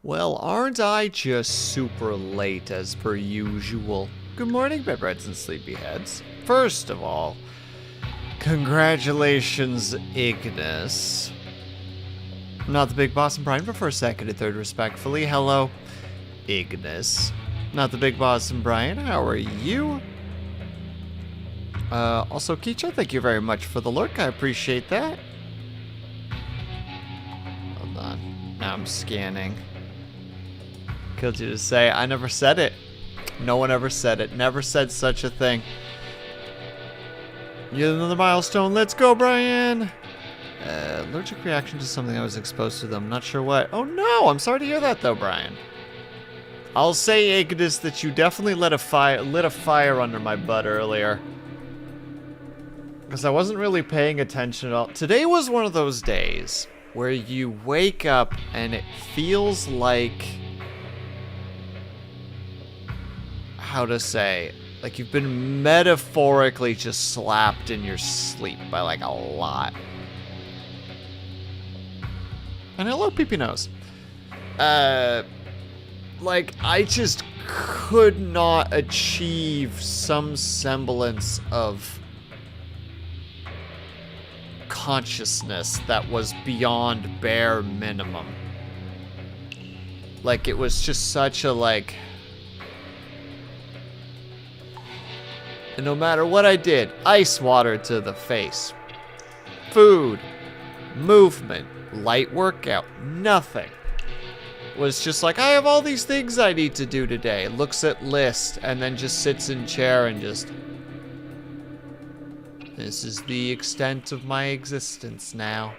Well, aren't I just super late as per usual? Good morning, bedreds and sleepyheads. First of all, congratulations, Ignis. Not the big boss and Brian, but for a second and third, respectfully. Hello, Ignis. Not the big boss and Brian, how are you? Also, Keisha, thank you very much for the lurk. I appreciate that. Hold on. Now I'm scanning. Killed you to say, I never said it. No one ever said it. Never said such a thing. Yet another milestone. Let's go, Brian. Allergic reaction to something I was exposed to, them. Not sure what. Oh no, I'm sorry to hear that though, Brian. I'll say, Ignis, that you definitely lit a fire under my butt earlier. Because I wasn't really paying attention at all. Today was one of those days where you wake up and it feels like... how to say, like you've been metaphorically just slapped in your sleep by like a lot. And hello, Peepee Nose. Like I just could not achieve some semblance of consciousness that was beyond bare minimum. Like it was just such a like... and no matter what I did, ice water to the face, food, movement, light workout, nothing. Was just like, I have all these things I need to do today. Looks at list and then just sits in chair and just... this is the extent of my existence now.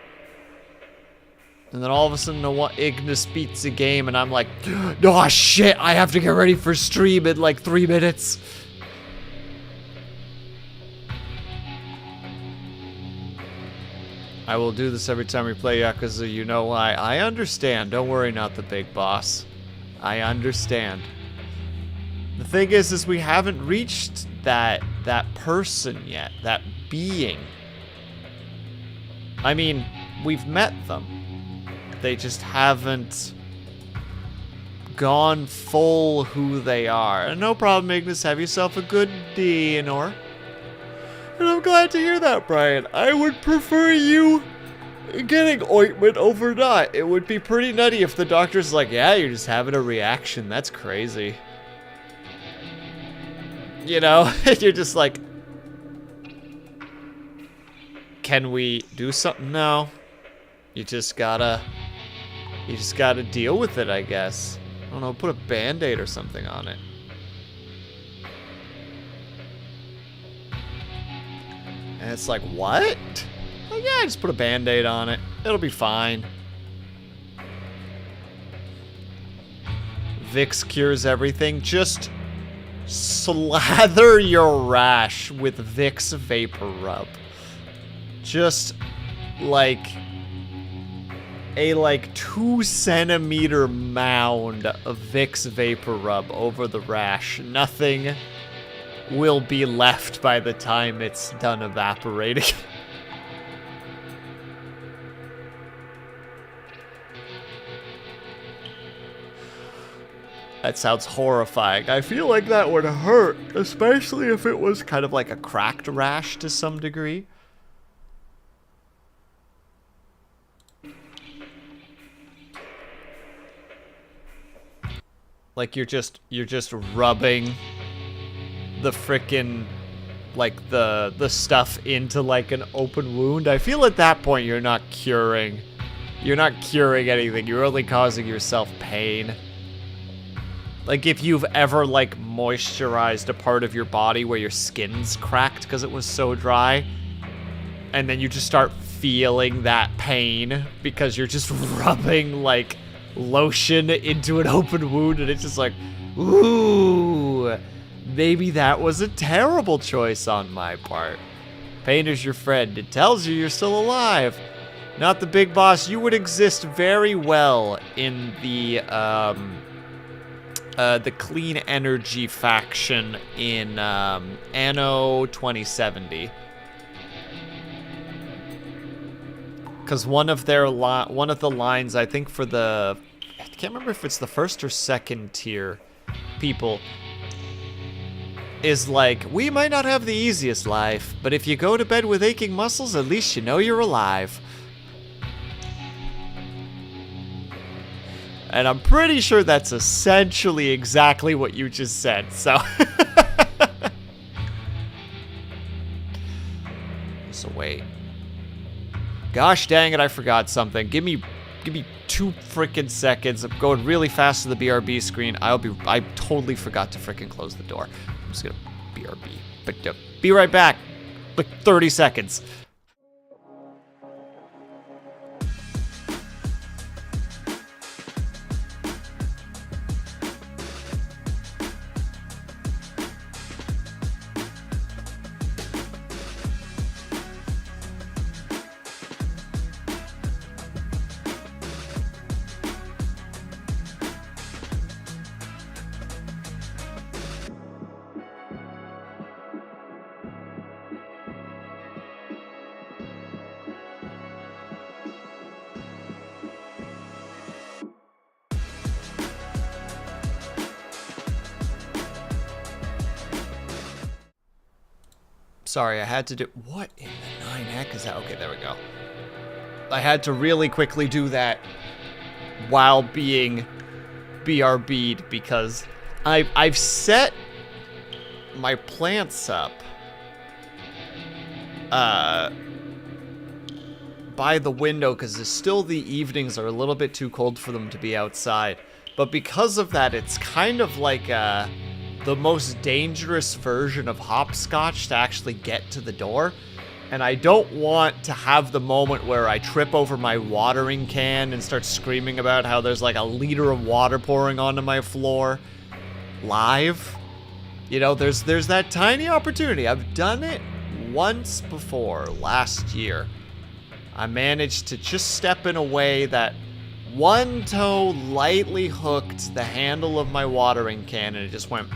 And then all of a sudden, Ignis beats a game and I'm like, oh shit, I have to get ready for stream in like 3 minutes. I will do this every time we play Yakuza, you know why. I understand. Don't worry, not the big boss. I understand. The thing is we haven't reached that person yet, that being. I mean, we've met them. They just haven't gone full who they are. No problem, Ignis. Have yourself a good dinner. And I'm glad to hear that, Brian. I would prefer you getting ointment over not. It would be pretty nutty if the doctor's like, yeah, you're just having a reaction. That's crazy. You know, you're just like, can we do something? No. You just gotta deal with it, I guess. I don't know, put a band-aid or something on it. And it's like, what? Like, yeah, just put a band-aid on it. It'll be fine. Vicks cures everything. Just slather your rash with Vicks Vapor Rub. Just like a 2-centimeter mound of Vicks Vapor Rub over the rash. Nothing will be left by the time it's done evaporating. That sounds horrifying. I feel like that would hurt, especially if it was kind of like a cracked rash to some degree. Like you're just rubbing the frickin' like the stuff into like an open wound. I feel at that point you're not curing anything. You're only causing yourself pain. Like if you've ever like moisturized a part of your body where your skin's cracked because it was so dry, and then you just start feeling that pain because you're just rubbing like lotion into an open wound, and it's just like, ooh, maybe that was a terrible choice on my part. Pain is your friend. It tells you you're still alive. Not the big boss. You would exist very well in the clean energy faction in Anno 2070. Because one of the lines, I think, for the can't remember if it's the first or second tier people, is like, we might not have the easiest life, but if you go to bed with aching muscles, at least you know you're alive. And I'm pretty sure that's essentially exactly what you just said, so. So wait. Gosh dang it, I forgot something. Give me 2 freaking seconds. I'm going really fast to the BRB screen. I totally forgot to freaking close the door. I'm just gonna BRB. But be right back. Like 30 seconds. Sorry, I had to do... What in the 9-heck is that? Okay, there we go. I had to really quickly do that while being BRB'd because I've set my plants up by the window because still the evenings are a little bit too cold for them to be outside. But because of that, it's kind of like the most dangerous version of hopscotch to actually get to the door. And I don't want to have the moment where I trip over my watering can and start screaming about how there's like a liter of water pouring onto my floor live. You know, there's that tiny opportunity. I've done it once before last year. I managed to just step in a way that one toe lightly hooked the handle of my watering can and it just went...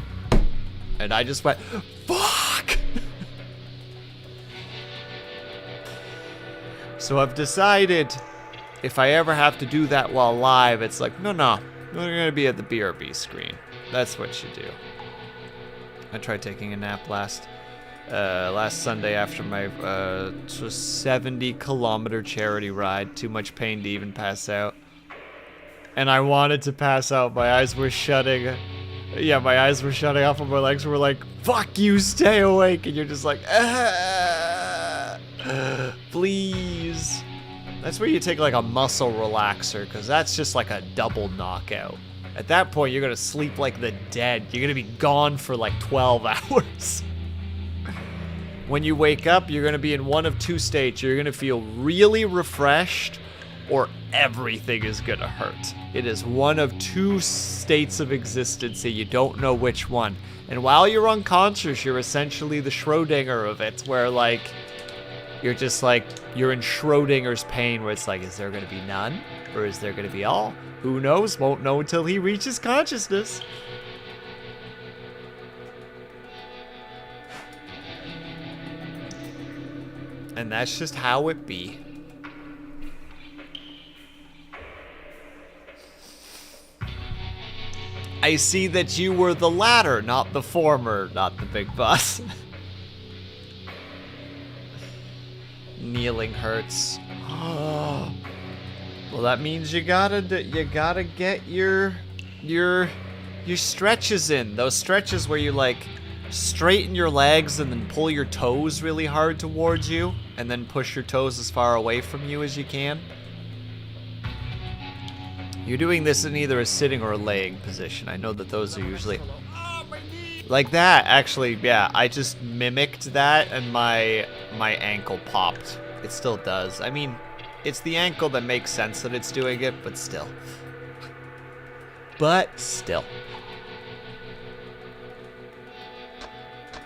And I just went, fuck! So I've decided if I ever have to do that while live, it's like, no, we're gonna be at the BRB screen. That's what you do. I tried taking a nap last Sunday after my 70-kilometer charity ride. Too much pain to even pass out. And I wanted to pass out. My eyes were shutting. Yeah, my eyes were shutting off and my legs were like, fuck you, stay awake. And you're just like, please. That's where you take like a muscle relaxer, because that's just like a double knockout. At that point, you're going to sleep like the dead. You're going to be gone for like 12 hours. When you wake up, you're going to be in one of two states. You're going to feel really refreshed, or everything is going to hurt. It is one of two states of existence that you don't know which one. And while you're unconscious, you're essentially the Schrodinger of it, where like, you're just like, you're in Schrodinger's pain, where it's like, is there going to be none? Or is there going to be all? Who knows? Won't know until he reaches consciousness. And that's just how it be. I see that you were the latter, not the former, not the big boss. Kneeling hurts. Oh. Well, that means you gotta get your stretches in. Those stretches where you like straighten your legs and then pull your toes really hard towards you, and then push your toes as far away from you as you can. You're doing this in either a sitting or a laying position. I know that those are usually like that. Actually, yeah, I just mimicked that and my ankle popped. It still does. I mean, it's the ankle that makes sense that it's doing it, but still.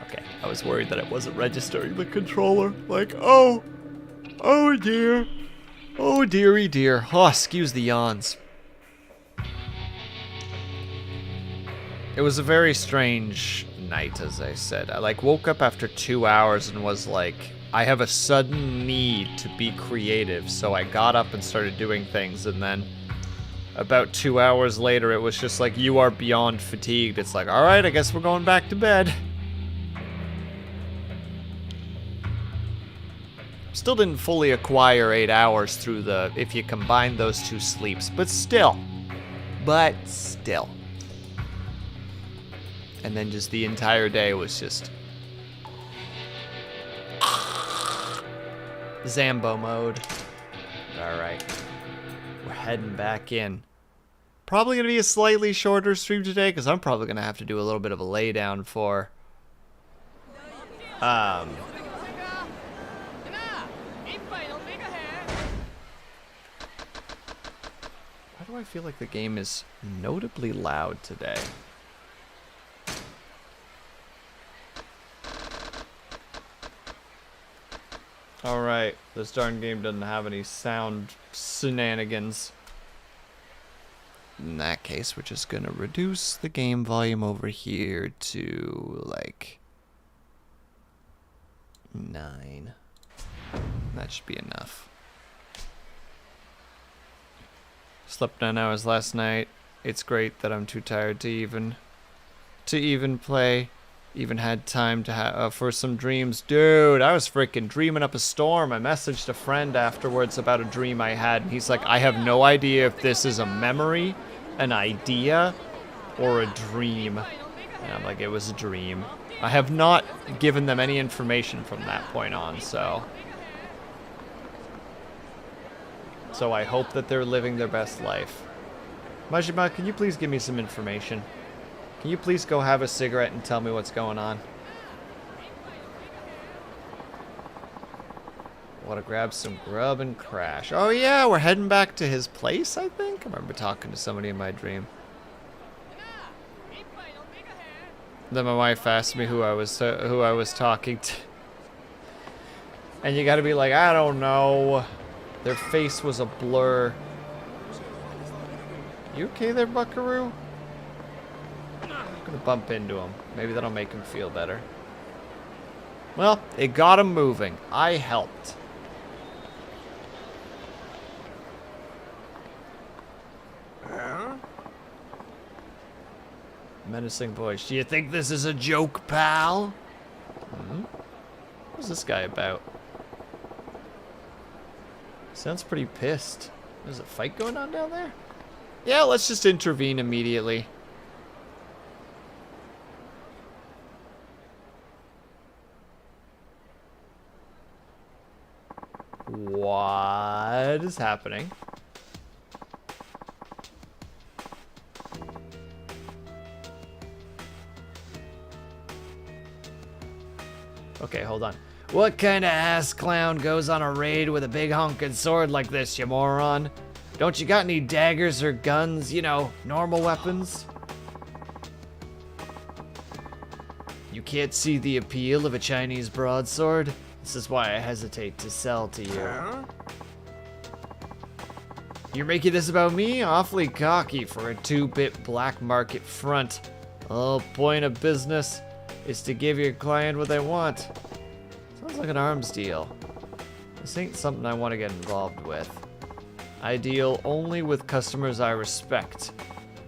Okay, I was worried that it wasn't registering the controller. Like, oh dear. Oh dearie dear. Oh, excuse the yawns. It was a very strange night, as I said. I like woke up after 2 hours and was like, I have a sudden need to be creative. So I got up and started doing things, and then about 2 hours later, it was just like, you are beyond fatigued. It's like, alright, I guess we're going back to bed. Still didn't fully acquire 8 hours through the, if you combine those 2 sleeps, but still. And then just the entire day was just Zambo mode. Alright. We're heading back in. Probably gonna be a slightly shorter stream today, because I'm probably gonna have to do a little bit of a laydown for why do I feel like the game is notably loud today? Alright, this darn game doesn't have any sound shenanigans. In that case, we're just gonna reduce the game volume over here to, like, 9. That should be enough. Slept 9 hours last night. It's great that I'm too tired to even play. Even had time to for some dreams. Dude, I was freaking dreaming up a storm. I messaged a friend afterwards about a dream I had, and he's like, I have no idea if this is a memory, an idea, or a dream. And I'm like, it was a dream. I have not given them any information from that point on, so I hope that they're living their best life. Majima, can you please give me some information? Can you please go have a cigarette and tell me what's going on? Want to grab some grub and crash. Oh yeah, we're heading back to his place, I think? I remember talking to somebody in my dream. Then my wife asked me who I was talking to. And you gotta be like, I don't know. Their face was a blur. You okay there, buckaroo? I'm gonna bump into him. Maybe that'll make him feel better. Well, it got him moving. I helped. Menacing voice. Do you think this is a joke, pal? What's this guy about? Sounds pretty pissed. There's a fight going on down there? Yeah, let's just intervene immediately. What is happening? Okay, hold on. What kind of ass clown goes on a raid with a big honkin' sword like this, you moron? Don't you got any daggers or guns, you know, normal weapons? You can't see the appeal of a Chinese broadsword? This is why I hesitate to sell to you. You're making this about me? Awfully cocky for a 2-bit black market front. The whole point of business is to give your client what they want. Sounds like an arms deal. This ain't something I want to get involved with. I deal only with customers I respect.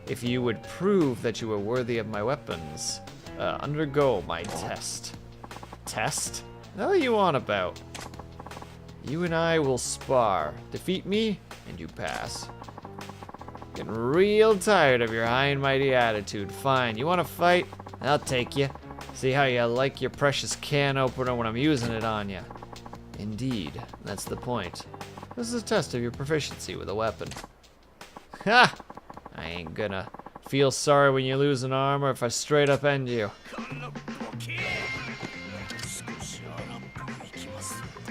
If you would prove that you are worthy of my weapons, undergo my test. Test? What the hell are you on about? You and I will spar. Defeat me, and you pass. Getting real tired of your high and mighty attitude. Fine, you want to fight? I'll take you. See how you like your precious can opener when I'm using it on you. Indeed, that's the point. This is a test of your proficiency with a weapon. Ha! I ain't gonna feel sorry when you lose an arm or if I straight up end you.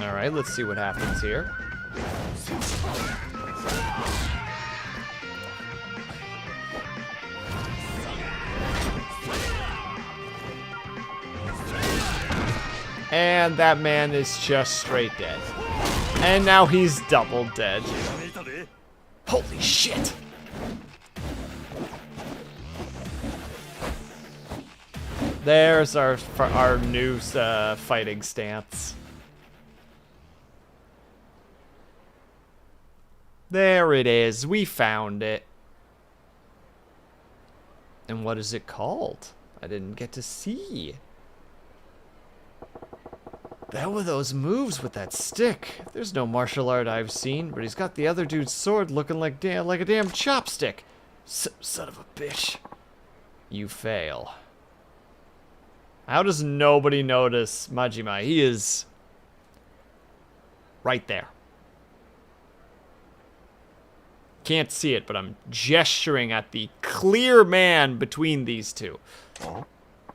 Alright, let's see what happens here. And that man is just straight dead. And now he's double dead. Holy shit! There's our new fighting stance. There it is. We found it. And what is it called? I didn't get to see. There were those moves with that stick. There's no martial art I've seen, but he's got the other dude's sword looking like a damn chopstick. Son of a bitch. You fail. How does nobody notice Majima? He is right there. Can't see it, but I'm gesturing at the clear man between these two.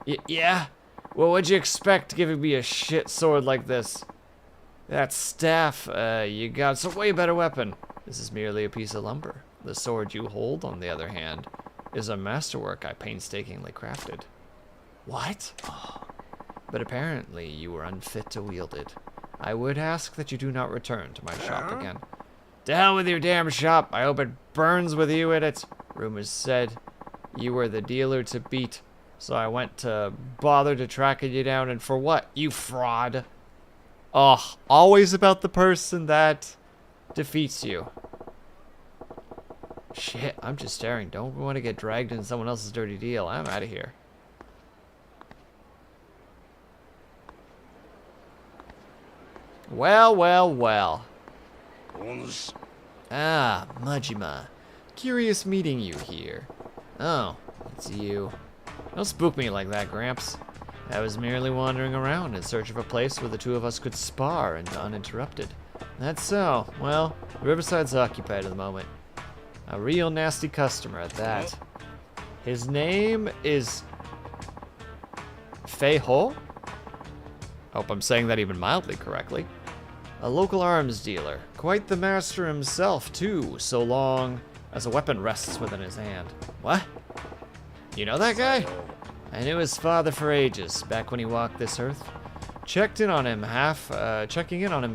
Yeah? Well, what'd you expect giving me a shit sword like this? That staff, you got a way better weapon. This is merely a piece of lumber. The sword you hold, on the other hand, is a masterwork I painstakingly crafted. What? But apparently you were unfit to wield it. I would ask that you do not return to my shop again. To hell with your damn shop. I hope it burns with you in it. Rumors said you were the dealer to beat, so I went to bother to tracking you down, and for what? You fraud. Oh, always about the person that defeats you. Shit, I'm just staring. Don't want to get dragged into someone else's dirty deal. I'm out of here. Well, well, well. Ah, Majima. Curious meeting you here. Oh, it's you. Don't spook me like that, Gramps. I was merely wandering around in search of a place where the two of us could spar and uninterrupted. That's so. Well, Riverside's occupied at the moment. A real nasty customer at that. His name is Fei Ho? Hope I'm saying that even mildly correctly. A local arms dealer. Quite the master himself, too, so long as a weapon rests within his hand. What? You know that guy? I knew his father for ages, back when he walked this earth. Checking in on him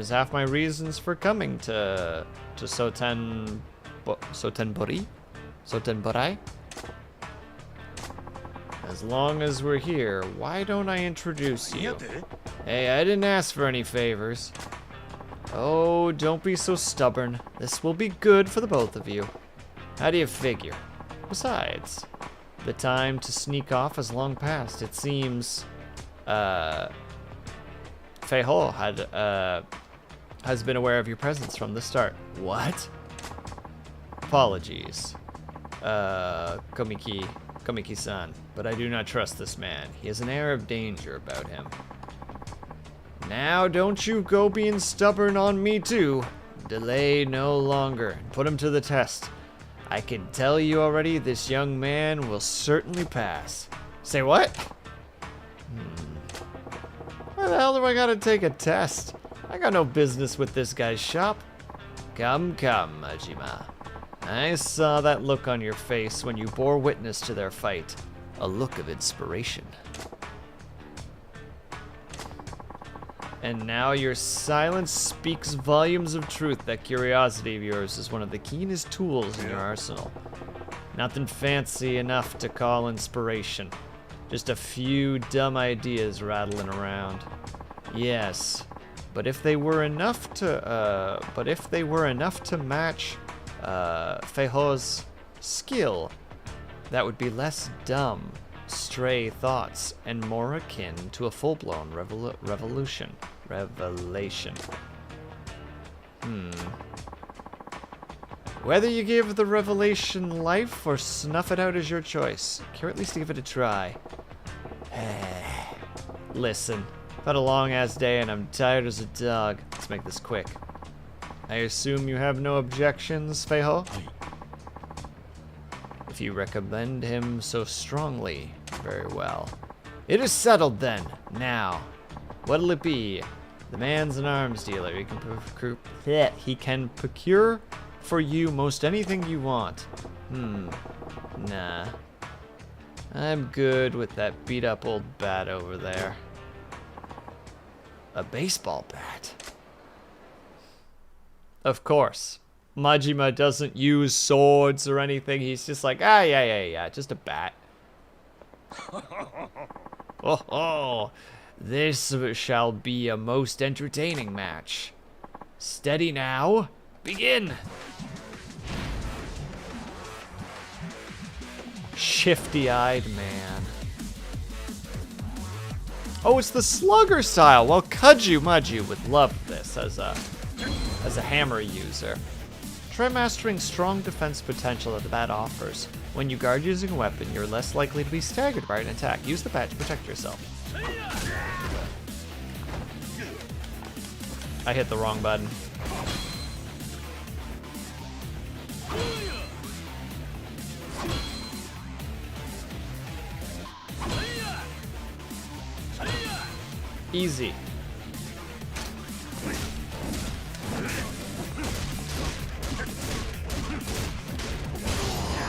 is half my reasons for coming to Sotenbori? As long as we're here, why don't I introduce you? Hey, I didn't ask for any favors. Oh, don't be so stubborn. This will be good for the both of you. How do you figure? Besides, the time to sneak off has long passed. It seems, Fei Ho has been aware of your presence from the start. What? Apologies, Komiki-san, but I do not trust this man. He has an air of danger about him. Now, don't you go being stubborn on me, too. Delay no longer. Put him to the test. I can tell you already, this young man will certainly pass. Say what? Why the hell do I gotta take a test? I got no business with this guy's shop. Come, Majima. I saw that look on your face when you bore witness to their fight. A look of inspiration. And now your silence speaks volumes of truth. That curiosity of yours is one of the keenest tools in your arsenal. Nothing fancy enough to call inspiration. Just a few dumb ideas rattling around. Yes, but if they were enough to match Fei Ho's skill, that would be less dumb, stray thoughts and more akin to a full-blown revelation. Whether you give the revelation life or snuff it out is your choice. Care at least to give it a try. Listen, I've had a long-ass day and I'm tired as a dog. Let's make this quick. I assume you have no objections, Fei Ho? If you recommend him so strongly, very well. It is settled then. Now, what'll it be? The man's an arms dealer. He can procure for you most anything you want. Nah. I'm good with that beat-up old bat over there. A baseball bat? Of course. Majima doesn't use swords or anything. He's just like, yeah, just a bat. Oh, this shall be a most entertaining match. Steady now. Begin. Shifty-eyed man. Oh, it's the slugger style. Well, Kudju Mudju would love this as a hammer user. Try mastering strong defense potential that that offers. When you guard using a weapon, you're less likely to be staggered by an attack. Use the patch to protect yourself. I hit the wrong button. Easy.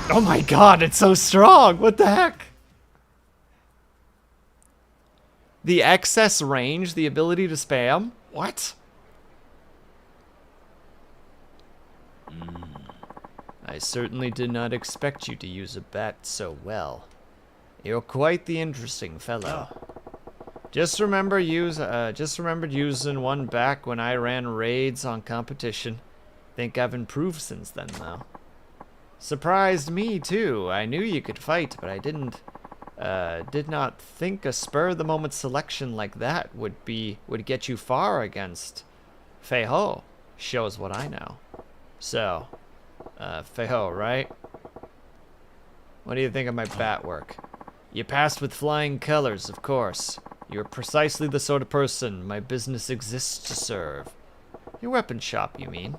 Oh my god, it's so strong! What the heck? The excess range, the ability to spam? What? I certainly did not expect you to use a bat so well. You're quite the interesting fellow. Just remembered using one back when I ran raids on competition. Think I've improved since then, though. Surprised me too. I knew you could fight, but I did not think a spur-of-the-moment selection like that would get you far against Fei Ho. Shows what I know. So, Fei Ho, right? What do you think of my bat work? You passed with flying colors, of course. You're precisely the sort of person my business exists to serve. Your weapon shop, you mean?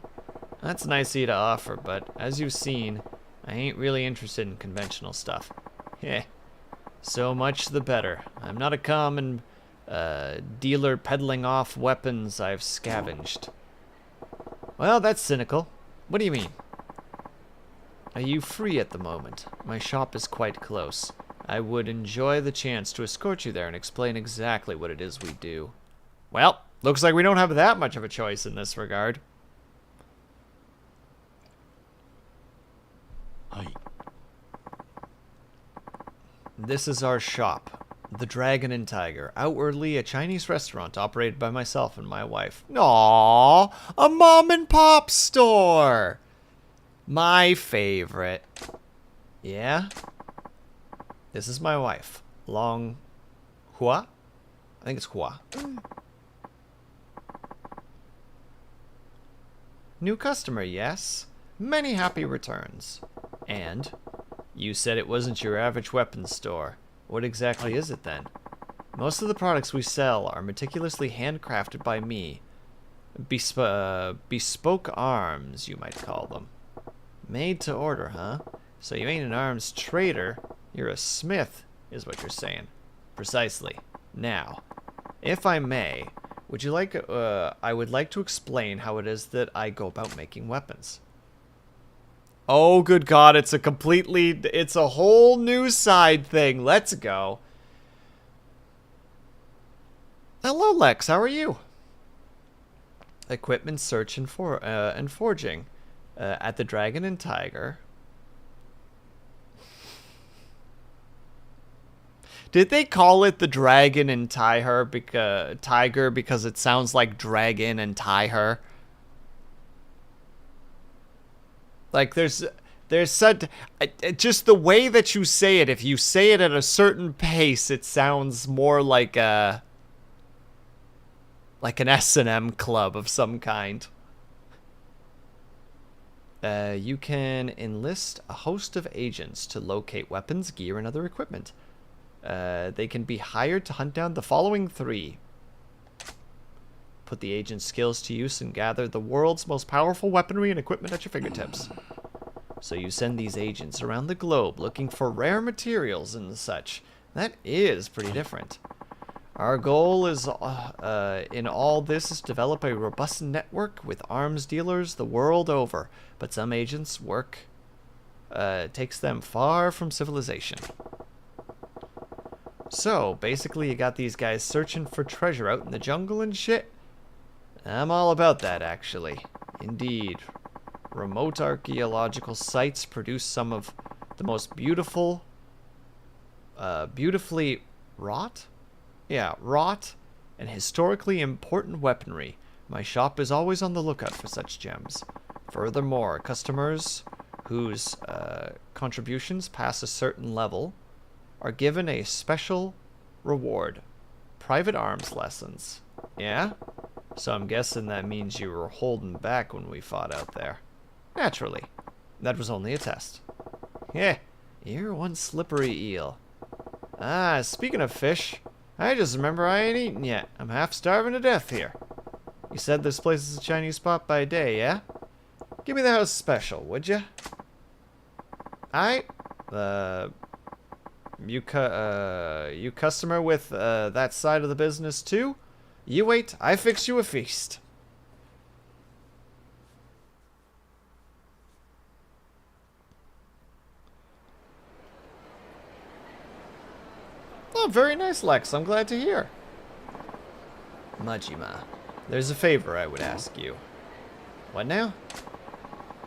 That's nice of you to offer, but as you've seen, I ain't really interested in conventional stuff. Heh. So much the better. I'm not a common dealer peddling off weapons I've scavenged. Well, that's cynical. What do you mean? Are you free at the moment? My shop is quite close. I would enjoy the chance to escort you there and explain exactly what it is we do. Well, looks like we don't have that much of a choice in this regard. Hi. This is our shop, the Dragon and Tiger, outwardly a Chinese restaurant operated by myself and my wife. Aww, a mom and pop store. My favorite. Yeah? This is my wife, Long Hua? I think it's Hua. New customer, yes? Many happy returns. And you said it wasn't your average weapons store. What exactly is it then? Most of the products we sell are meticulously handcrafted by me. Bespoke arms, you might call them. Made to order, huh? So you ain't an arms trader. You're a smith, is what you're saying. Precisely. Now, if I may, would you like, I would like to explain how it is that I go about making weapons. Oh, good God, it's a whole new side thing. Let's go. Hello, Lex, how are you? Equipment search and forging. At the Dragon and Tiger. Did they call it the Dragon and Tiger because it sounds like dragon and tie her? Like there's such just the way that you say it. If you say it at a certain pace, it sounds more like an S&M club of some kind. You can enlist a host of agents to locate weapons, gear, and other equipment. They can be hired to hunt down the following 3. Put the agent's skills to use and gather the world's most powerful weaponry and equipment at your fingertips. So you send these agents around the globe looking for rare materials and such. That is pretty different. Our goal is, in all this, is to develop a robust network with arms dealers the world over. But some agents' work takes them far from civilization. So, basically, you got these guys searching for treasure out in the jungle and shit. I'm all about that, actually. Indeed. Remote archaeological sites produce some of the most beautifully wrought? Yeah, wrought and historically important weaponry. My shop is always on the lookout for such gems. Furthermore, customers whose contributions pass a certain level are given a special reward. Private arms lessons. Yeah? So I'm guessing that means you were holding back when we fought out there. Naturally. That was only a test. Yeah, you're one slippery eel. Ah, speaking of fish, I just remember I ain't eaten yet. I'm half starving to death here. You said this place is a Chinese spot by day, yeah? Give me the house special, would ya? You customer with that side of the business too? You wait, I fix you a feast. Oh, very nice, Lex. I'm glad to hear. Majima, there's a favor I would ask you. What now?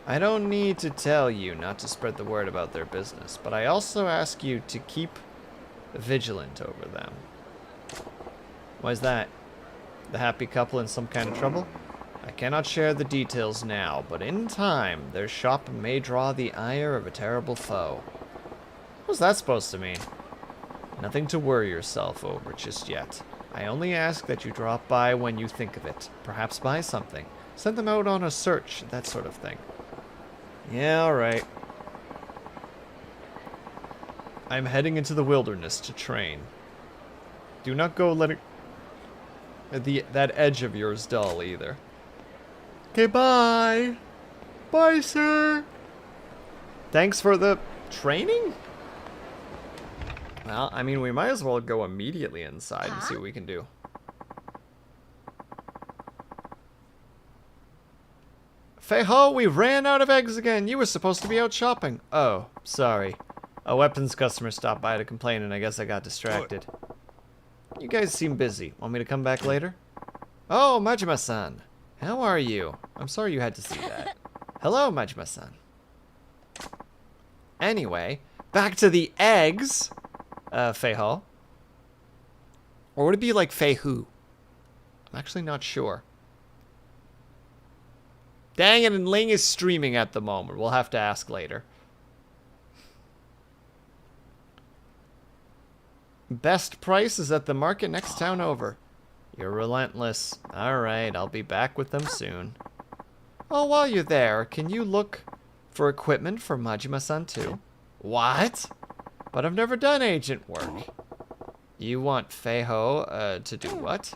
I don't need to tell you not to spread the word about their business, but I also ask you to keep vigilant over them. Why's that? The happy couple in some kind of trouble? I cannot share the details now, but in time, their shop may draw the ire of a terrible foe. What's that supposed to mean? Nothing to worry yourself over just yet. I only ask that you drop by when you think of it. Perhaps buy something. Send them out on a search, that sort of thing. Yeah, alright. I'm heading into the wilderness to train. Do not go letting that edge of yours dull either. Okay, bye. Bye, sir. Thanks for the training? Well, I mean, we might as well go immediately inside and see what we can do. Fei-ho, we ran out of eggs again. You were supposed to be out shopping. Oh, sorry. A weapons customer stopped by to complain, and I guess I got distracted. You guys seem busy. Want me to come back later? Oh, Majima-san. How are you? I'm sorry you had to see that. Hello, Majima-san. Anyway, back to the eggs. Fei-ho. Or would it be like Fei-hu? I'm actually not sure. Dang it, and Ling is streaming at the moment. We'll have to ask later. Best price is at the market next town over. You're relentless. Alright, I'll be back with them soon. Oh, while you're there, can you look for equipment for Majima-san too? What? But I've never done agent work. You want Fei-ho to do what?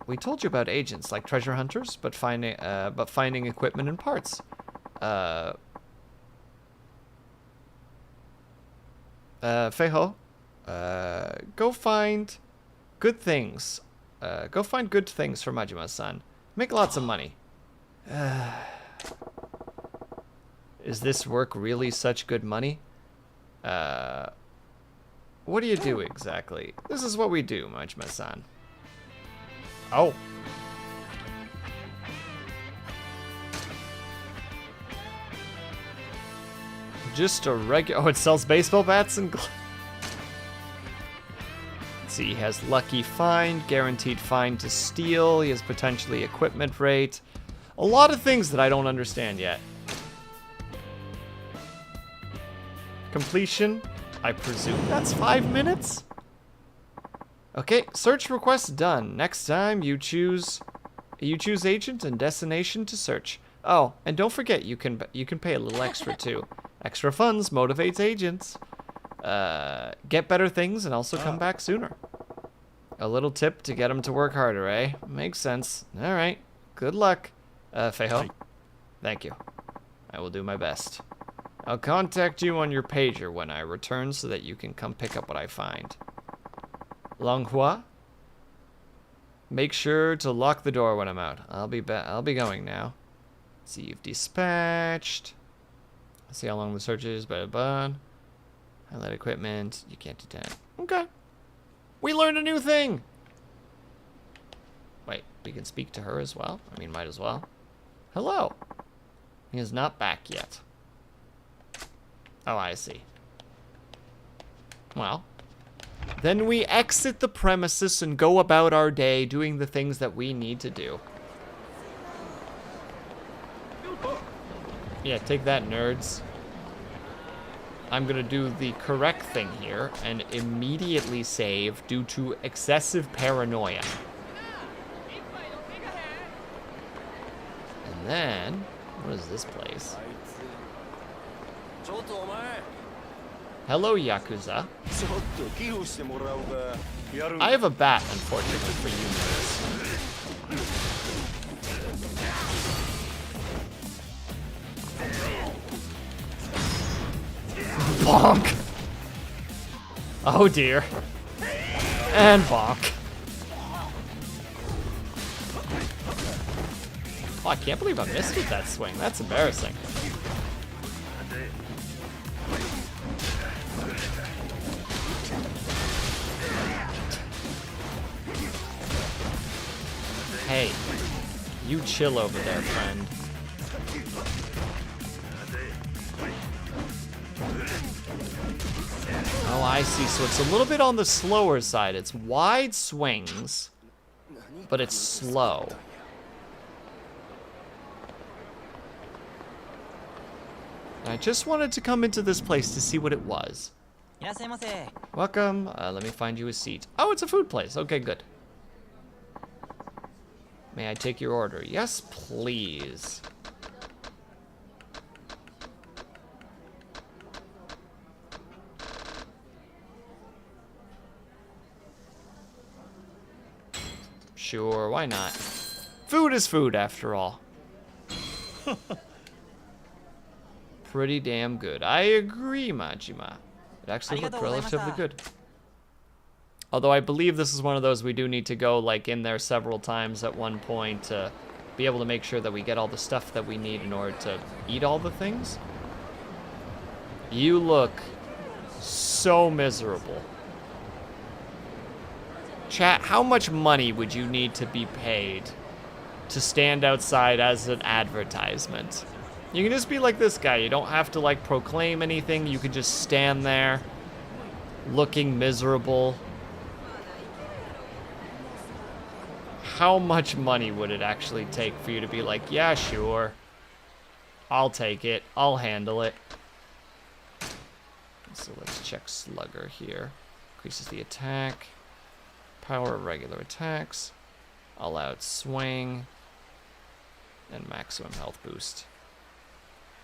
We told you about agents like treasure hunters, but finding equipment and parts. Fei-ho, go find good things. Go find good things for Majima-san. Make lots of money. Is this work really such good money? What do you do exactly? This is what we do, Majima-san. Oh. Just a regular... Oh, it sells baseball bats and... Let's see, he has lucky find, guaranteed find to steal, he has potentially equipment rate. A lot of things that I don't understand yet. Completion, I presume that's 5 minutes? Okay, search request done. Next time you choose agent and destination to search. Oh, and don't forget you can pay a little extra too. Extra funds motivates agents. Get better things and also come back sooner. A little tip to get them to work harder, eh? Makes sense. All right. Good luck, Fei-ho. Thank you. I will do my best. I'll contact you on your pager when I return so that you can come pick up what I find. Longhua? Make sure to lock the door when I'm out. I'll be going now. See, you've dispatched. See how long the search is, but highlight equipment. You can't detect. Okay. We learned a new thing. Wait, we can speak to her as well? I mean, might as well. Hello. He is not back yet. Oh, I see. Well, then we exit the premises and go about our day doing the things that we need to do. Yeah, take that, nerds. I'm gonna do the correct thing here and immediately save due to excessive paranoia. And then, what is this place? Hello, Yakuza. I have a bat, unfortunately, for you nerds. Bonk! Oh dear. And bonk. Oh, I can't believe I missed with that swing. That's embarrassing. Hey, you chill over there, friend. Oh, I see. So it's a little bit on the slower side. It's wide swings, but it's slow. I just wanted to come into this place to see what it was. Welcome. Let me find you a seat. Oh, it's a food place. Okay, good. May I take your order? Yes, please. Sure, why not? Food is food, after all. Pretty damn good. I agree, Majima. It actually looked relatively good. Although I believe this is one of those we do need to go like in there several times at one point to be able to make sure that we get all the stuff that we need in order to eat all the things. You look so miserable. Chat, how much money would you need to be paid to stand outside as an advertisement? You can just be like this guy. You don't have to like proclaim anything. You can just stand there looking miserable. How much money would it actually take for you to be like, yeah, sure, I'll take it, I'll handle it. So let's check Slugger here. Increases the attack, power of regular attacks, all out swing, and maximum health boost.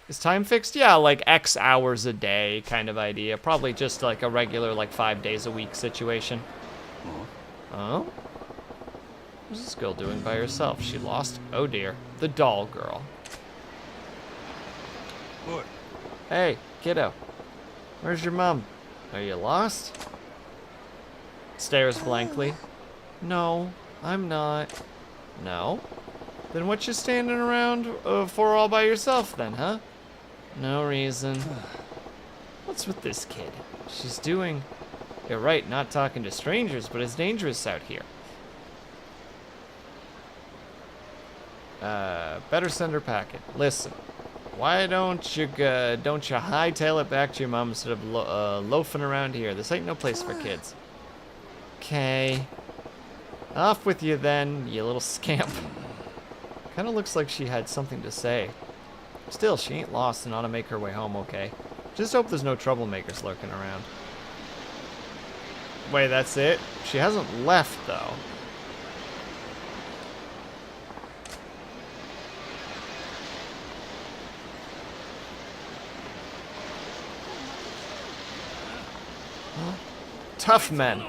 Is time fixed? Yeah, like X hours a day kind of idea. Probably just like a regular like 5 days a week situation. Oh? What's this girl doing by herself? She lost? Oh dear. The doll girl. What? Hey, kiddo. Where's your mom? Are you lost? Stares blankly. No, I'm not. No? Then what you standing around for all by yourself then, huh? No reason. What's with this kid? She's doing... You're right, not talking to strangers, but it's dangerous out here. Better send her packet. Listen, why don't you hightail it back to your mom instead of loafing around here? This ain't no place for kids. Okay. Off with you then, you little scamp. Kinda looks like she had something to say. Still, she ain't lost and ought to make her way home okay. Just hope there's no troublemakers lurking around. Wait, that's it? She hasn't left, though. Tough men.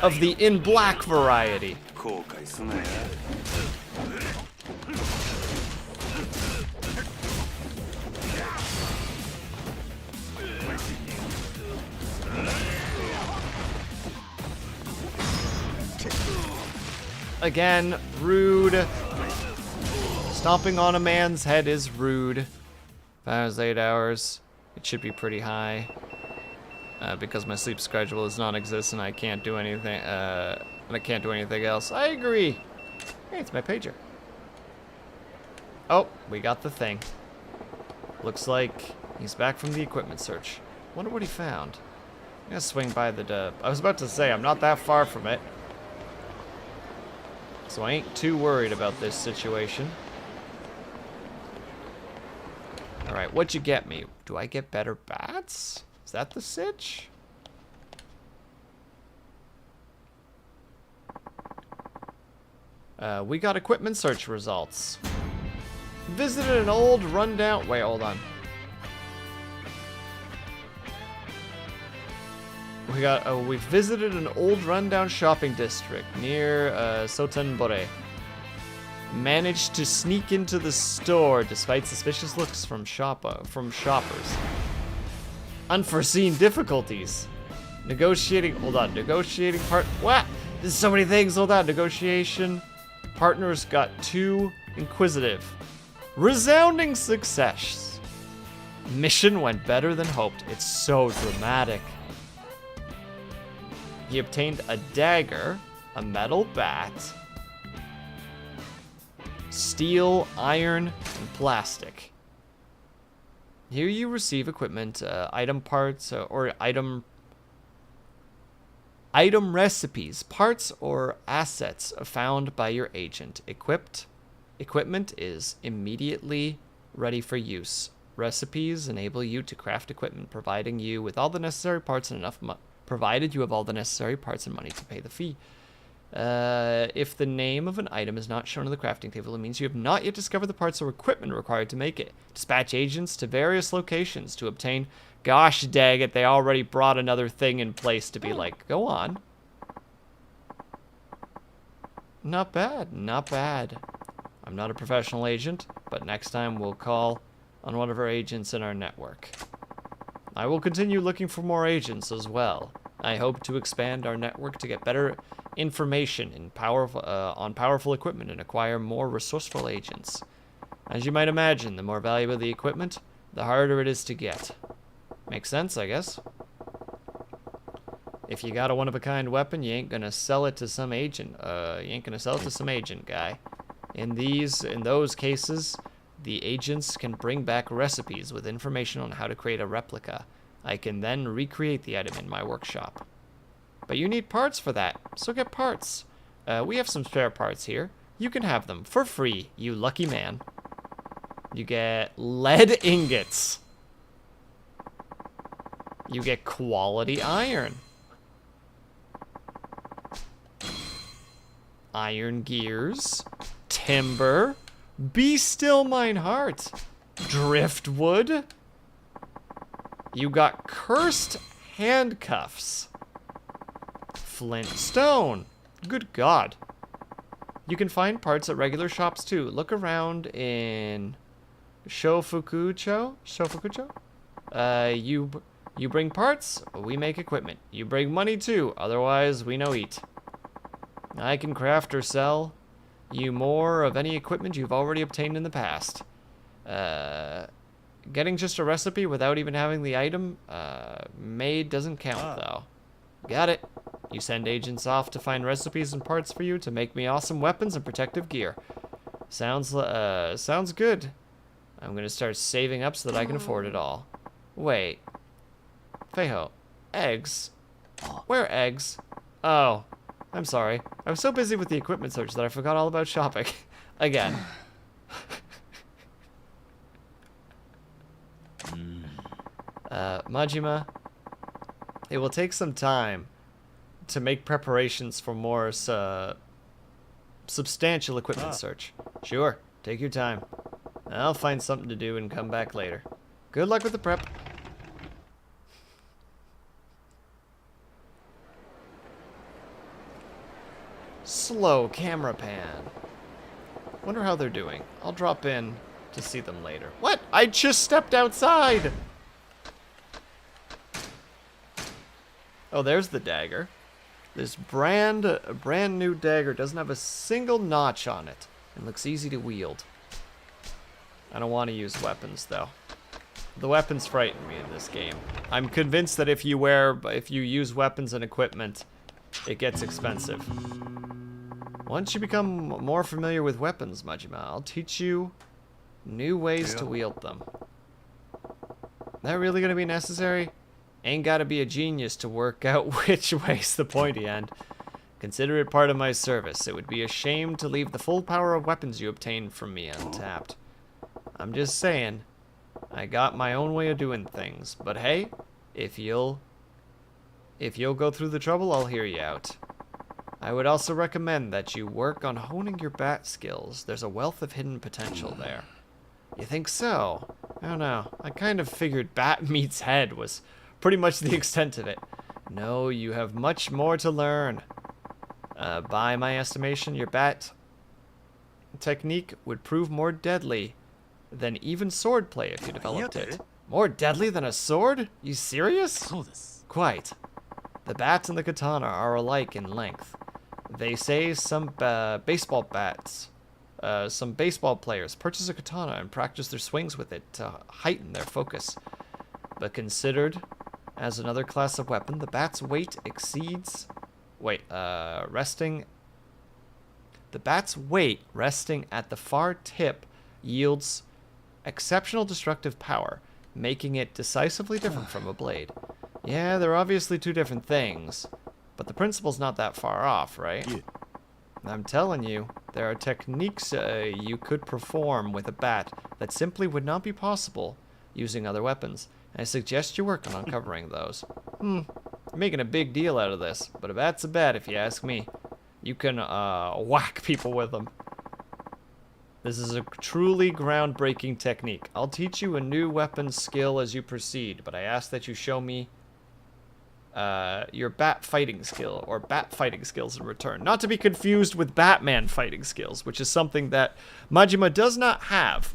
Of the in black variety. Again, rude. Stomping on a man's head is rude. 5 hours, 8 hours. It should be pretty high. Because my sleep schedule is non-existent, I can't do anything, and I can't do anything else. I agree. Hey, it's my pager. Oh, we got the thing. Looks like he's back from the equipment search. Wonder what he found. I'm gonna swing by the dub. I was about to say, I'm not that far from it. So I ain't too worried about this situation. Alright, what'd you get me? Do I get better bats? Is that the sitch? We got equipment search results. Visited an old rundown... Wait, hold on. We visited an old rundown shopping district near Sotenbore. Managed to sneak into the store despite suspicious looks from shoppers. Unforeseen difficulties. Negotiating part... What? There's so many things, hold on. Negotiation. Partners got too inquisitive. Resounding success. Mission went better than hoped. It's so dramatic. He obtained a dagger, a metal bat, steel, iron, and plastic. Here you receive equipment, item parts, or item recipes, parts or assets found by your agent. Equipment is immediately ready for use. Recipes enable you to craft equipment, providing you with all the necessary parts and enough provided you have all the necessary parts and money to pay the fee. If the name of an item is not shown on the crafting table, it means you have not yet discovered the parts or equipment required to make it. Dispatch agents to various locations to obtain... Gosh dang it, they already brought another thing in place to be like, go on. Not bad, not bad. I'm not a professional agent, but next time we'll call on one of our agents in our network. I will continue looking for more agents as well. I hope to expand our network to get better information in on powerful equipment and acquire more resourceful agents. As you might imagine, the more valuable the equipment, the harder it is to get. Makes sense, I guess. If you got a one-of-a-kind weapon, you ain't gonna sell it to some agent. Guy. In those cases, the agents can bring back recipes with information on how to create a replica. I can then recreate the item in my workshop. But you need parts for that, so get parts. We have some spare parts here. You can have them for free, you lucky man. You get lead ingots. You get quality iron. Iron gears. Timber. Be still mine heart. Driftwood. You got cursed handcuffs. Flint stone. Good God. You can find parts at regular shops too. Look around in Shofukucho. You bring parts, we make equipment. You bring money too, otherwise we no eat. I can craft or sell you more of any equipment you've already obtained in the past. Getting just a recipe without even having the item made doesn't count though. Got it. You send agents off to find recipes and parts for you to make me awesome weapons and protective gear. Sounds good. I'm gonna start saving up so that I can afford it all. Wait. Feiho. Eggs? Where are eggs? Oh. I'm sorry. I was so busy with the equipment search that I forgot all about shopping. Again. Majima, it will take some time to make preparations for more substantial equipment search. Sure, take your time. I'll find something to do and come back later. Good luck with the prep. Slow camera pan. Wonder how they're doing. I'll drop in to see them later. What? I just stepped outside! Oh, there's the dagger. This brand new dagger doesn't have a single notch on it and looks easy to wield. I don't want to use weapons though. The weapons frighten me in this game. I'm convinced that if you use weapons and equipment, it gets expensive. Once you become more familiar with weapons, Majima, I'll teach you new ways to wield them. That really gonna be necessary? Ain't gotta be a genius to work out which way's the pointy end. Consider it part of my service. It would be a shame to leave the full power of weapons you obtained from me untapped. I'm just saying, I got my own way of doing things. But hey, if you'll go through the trouble, I'll hear you out. I would also recommend that you work on honing your bat skills. There's a wealth of hidden potential there. You think so? I don't know. I kind of figured bat meets head was pretty much the extent of it. No, you have much more to learn. By my estimation, your bat technique would prove more deadly than even sword play if you developed it. More deadly than a sword? You serious? Quite. The bat and the katana are alike in length. They say some baseball players purchase a katana and practice their swings with it to heighten their focus. But considered as another class of weapon, the bat's weight exceeds... The bat's weight resting at the far tip yields exceptional destructive power, making it decisively different from a blade. Yeah, they're obviously two different things, but the principle's not that far off, right? Yeah. I'm telling you, there are techniques you could perform with a bat that simply would not be possible using other weapons. I suggest you work on uncovering those. You're making a big deal out of this, but a bat's a bat if you ask me. You can whack people with them. This is a truly groundbreaking technique. I'll teach you a new weapon skill as you proceed, but I ask that you show me your bat fighting skill, or bat fighting skills in return. Not to be confused with Batman fighting skills, which is something that Majima does not have.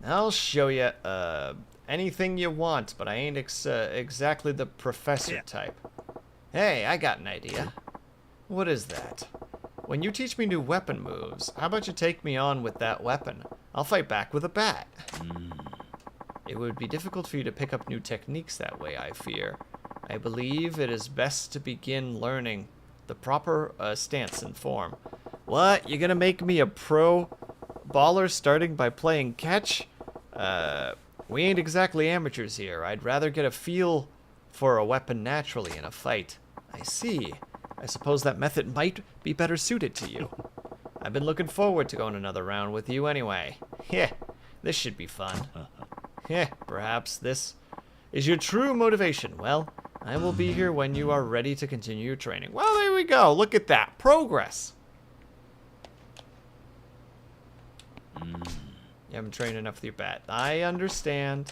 I'll show you anything you want, but I ain't exactly the professor type. Hey, I got an idea. What is that? When you teach me new weapon moves, how about you take me on with that weapon? I'll fight back with a bat. It would be difficult for you to pick up new techniques that way, I fear. I believe it is best to begin learning the proper stance and form. What? You gonna make me a pro baller starting by playing catch? We ain't exactly amateurs here. I'd rather get a feel for a weapon naturally in a fight. I see. I suppose that method might be better suited to you. I've been looking forward to going another round with you anyway. Yeah, this should be fun. Yeah, perhaps this is your true motivation. Well, I will be here when you are ready to continue your training. Well, there we go. Look at that. Progress. You haven't trained enough with your bat. I understand.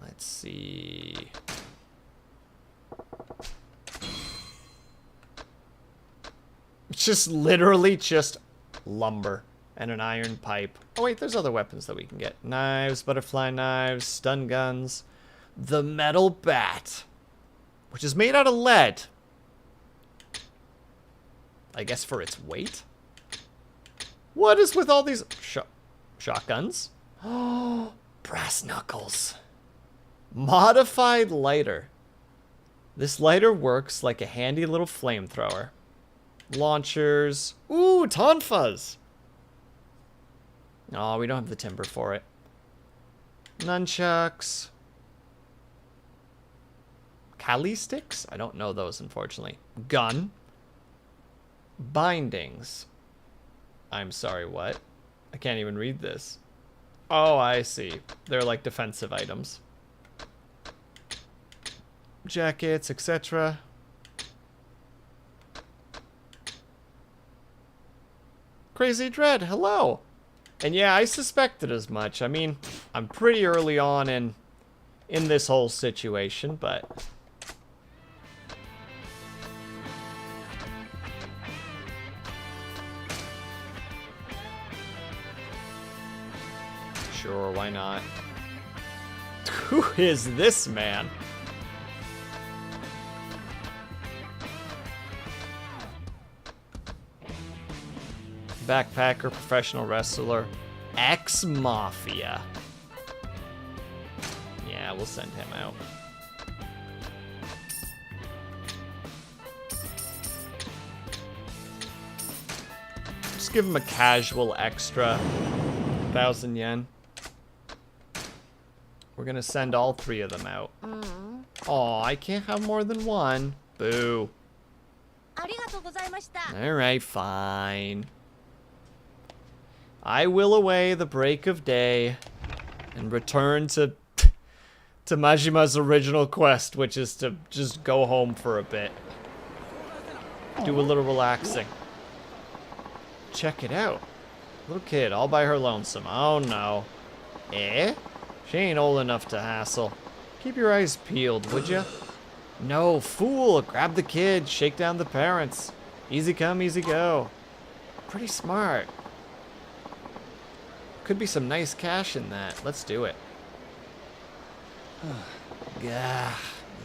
Let's see. It's just literally just lumber and an iron pipe. Oh wait, there's other weapons that we can get. Knives, butterfly knives, stun guns. The metal bat, which is made out of lead. I guess for its weight? What is with all these shotguns? Oh, brass knuckles. Modified lighter. This lighter works like a handy little flamethrower. Launchers. Ooh, tonfas. Oh, we don't have the timber for it. Nunchucks. Kali sticks? I don't know those, unfortunately. Gun. Bindings. I'm sorry, what? I can't even read this. Oh, I see. They're like defensive items. Jackets, etc. Crazy Dread, hello. And yeah, I suspected as much. I mean, I'm pretty early on in this whole situation, but sure, why not? Who is this man? Backpacker, professional wrestler, ex-mafia. Yeah, we'll send him out. Just give him a casual extra 1,000 yen. We're gonna send all 3 of them out. Aw, I can't have more than one. Boo. Alright, fine. I will away the break of day and return to Majima's original quest, which is to just go home for a bit. Do a little relaxing. Check it out. Little kid all by her lonesome. Oh no. Eh? She ain't old enough to hassle. Keep your eyes peeled, would ya? No, fool! Grab the kid, shake down the parents. Easy come, easy go. Pretty smart. Could be some nice cash in that. Let's do it. Gah,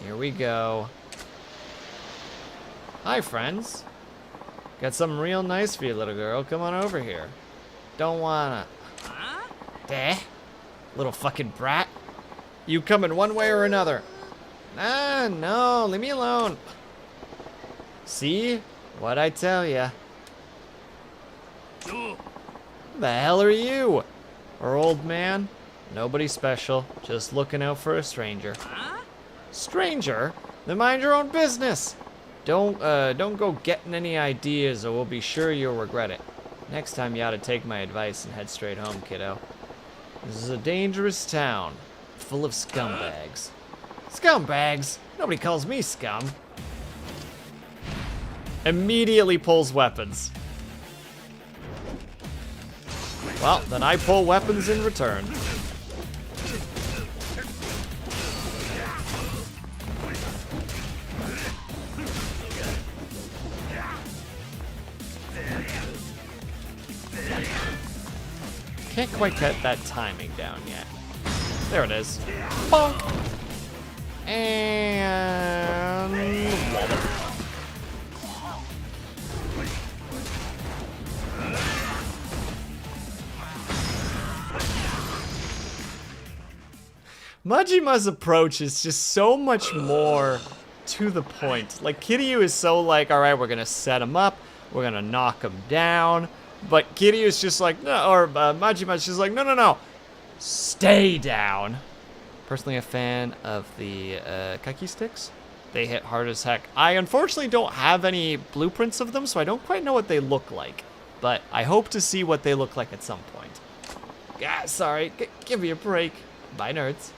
here we go. Hi, friends. Got something real nice for you, little girl. Come on over here. Don't wanna. Eh? Little fucking brat. You coming one way or another? Ah, no, leave me alone. See? What'd I tell ya? Who the hell are you? Our old man? Nobody special, just looking out for a stranger. Stranger? Then mind your own business. Don't go getting any ideas or we'll be sure you'll regret it. Next time you ought to take my advice and head straight home, kiddo. This is a dangerous town, full of scumbags. Scumbags? Nobody calls me scum. Immediately pulls weapons. Well, then I pull weapons in return. Can't quite get that timing down yet. There it is. Bonk! And wallop. Majima's approach is just so much more to the point. Like, Kiryu is so like, alright, we're gonna set him up, we're gonna knock him down. But Kiryu's just like, no, or Majima's just like, no, no, no. Stay down. Personally a fan of the Kaki sticks. They hit hard as heck. I unfortunately don't have any blueprints of them, so I don't quite know what they look like. But I hope to see what they look like at some point. Yeah, sorry. Give me a break. Bye, nerds.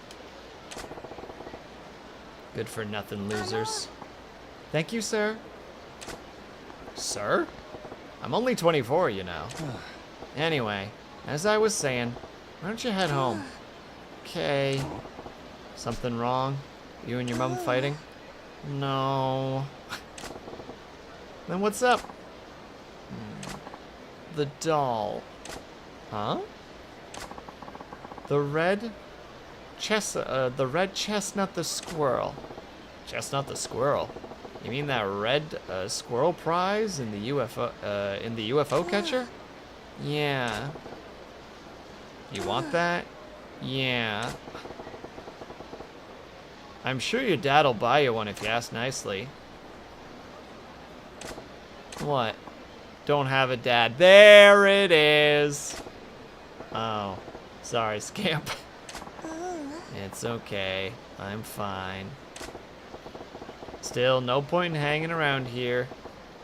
Good for nothing losers. Thank you, sir. Sir? I'm only 24, you know. Anyway, as I was saying, why don't you head home? Okay. Something wrong? You and your mom fighting? No. Then what's up? The doll. Huh? The red chestnut the squirrel. Chestnut the squirrel? You mean that red squirrel prize in the UFO catcher? Yeah. You want that? Yeah. I'm sure your dad'll buy you one if you ask nicely. What? Don't have a dad. There it is. Oh, sorry, scamp. It's okay. I'm fine. Still, no point in hanging around here.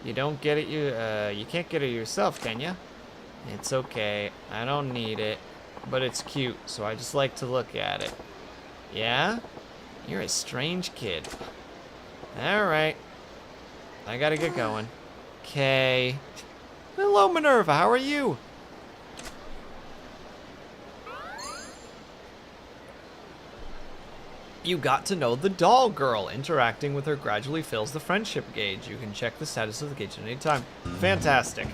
You don't get it, you can't get it yourself, can ya? It's okay. I don't need it. But it's cute, so I just like to look at it. Yeah? You're a strange kid. Alright. I gotta get going. Okay. Hello, Minerva. How are you? You got to know the doll girl. Interacting with her gradually fills the friendship gauge. You can check the status of the gauge at any time. Fantastic.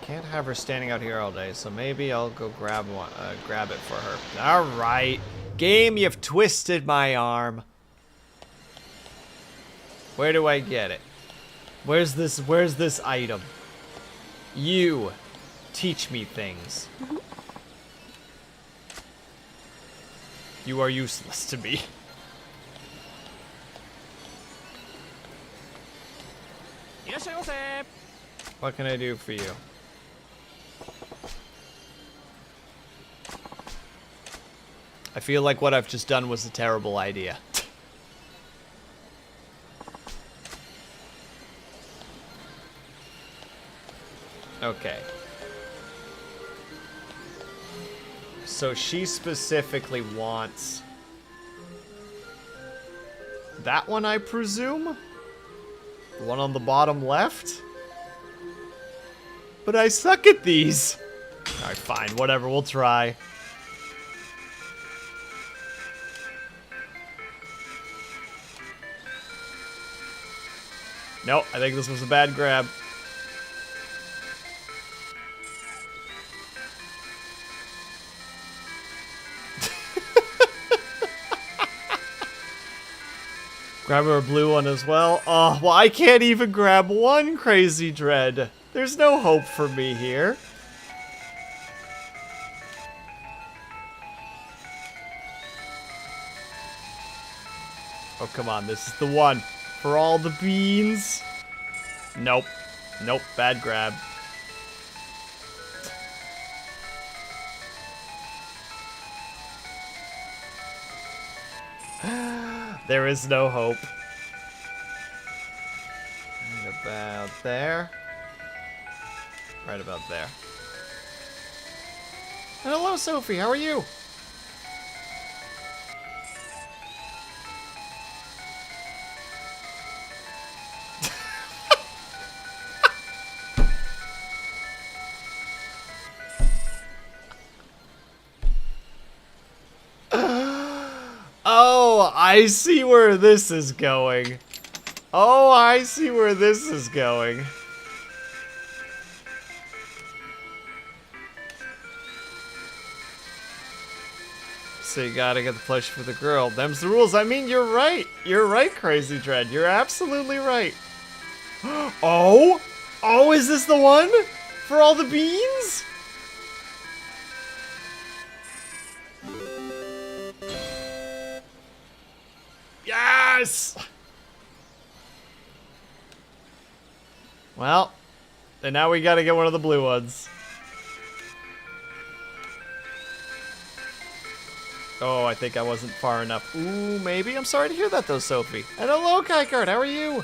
Can't have her standing out here all day, so maybe I'll go grab it for her. All right, game, you've twisted my arm. Where do I get it? Where's this item? You teach me things. You are useless to me. What can I do for you? I feel like what I've just done was a terrible idea. Okay. So she specifically wants that one, I presume? The one on the bottom left? But I suck at these. Alright, fine. Whatever. We'll try. Nope. I think this was a bad grab. Grab her a blue one as well. Oh, well, I can't even grab one Crazy Dread. There's no hope for me here. Oh, come on. This is the one. For all the beans. Nope. Nope. Bad grab. There is no hope. Right about there. Right about there. And hello, Sophie. How are you? Oh, I see where this is going. Oh, I see where this is going. So you gotta get the plush for the girl. Them's the rules. I mean, you're right. You're right, Crazy Dread. You're absolutely right. Oh? Oh, is this the one? For all the beans? Yes! Well, and now we gotta get one of the blue ones. Oh, I think I wasn't far enough. Ooh, maybe. I'm sorry to hear that, though, Sophie. And hello, Kaikard. How are you?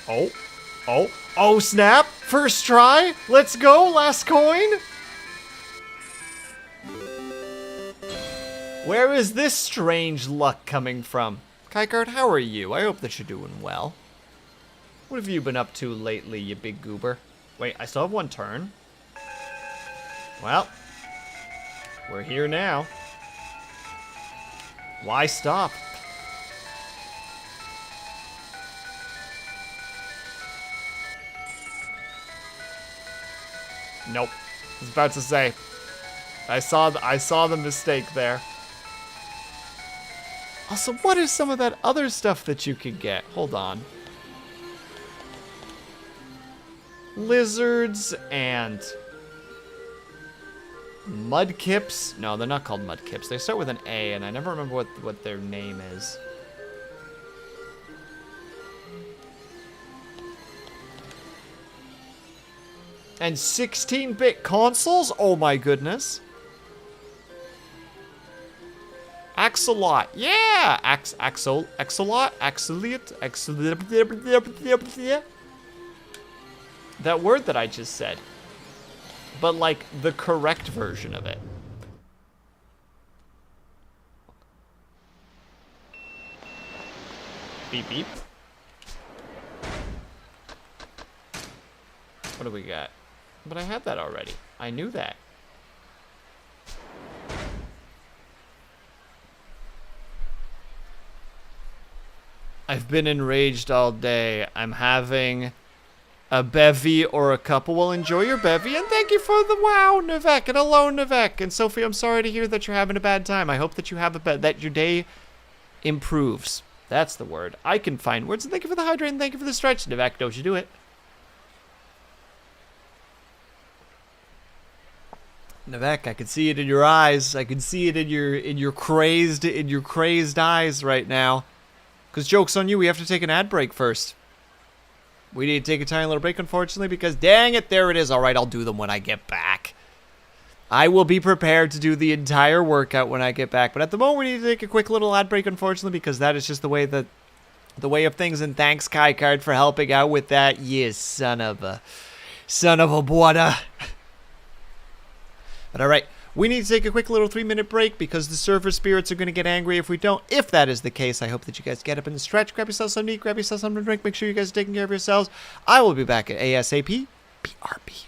Oh. Oh. Oh, snap. First try. Let's go. Last coin. Where is this strange luck coming from? Kaikard, how are you? I hope that you're doing well. What have you been up to lately, you big goober? Wait, I still have one turn. Well, we're here now. Why stop? Nope. I was about to say. I saw the mistake there. Also, what is some of that other stuff that you can get? Hold on. Lizards and mudkips. No, they're not called mudkips. They start with an A, and I never remember what their name is. And 16-bit consoles? Oh my goodness. Axolot. Yeah! Axolot? Axolot? That word that I just said. But like the correct version of it. Beep beep. What do we got? But I had that already. I knew that. I've been enraged all day. I'm having a bevy or a couple. Well, enjoy your bevy, and thank you for the wow, Nivek, and hello, Nivek. And Sophie, I'm sorry to hear that you're having a bad time. I hope that you have that your day improves. That's the word. I can find words, and thank you for the hydrate, and thank you for the stretch, Nivek. Don't you do it. Nivek, I can see it in your eyes. I can see it in your crazed eyes right now. Because joke's on you, we have to take an ad break first. We need to take a tiny little break, unfortunately, because dang it, there it is. All right, I'll do them when I get back. I will be prepared to do the entire workout when I get back. But at the moment, we need to take a quick little ad break, unfortunately, because that is just the way of things. And thanks, Kaikard, for helping out with that. You son of a... Son of a buada. But all right, we need to take a quick little 3-minute break because the server spirits are going to get angry if we don't. If that is the case, I hope that you guys get up and stretch, grab yourself something to eat, grab yourself something to drink. Make sure you guys are taking care of yourselves. I will be back at ASAP. BRB.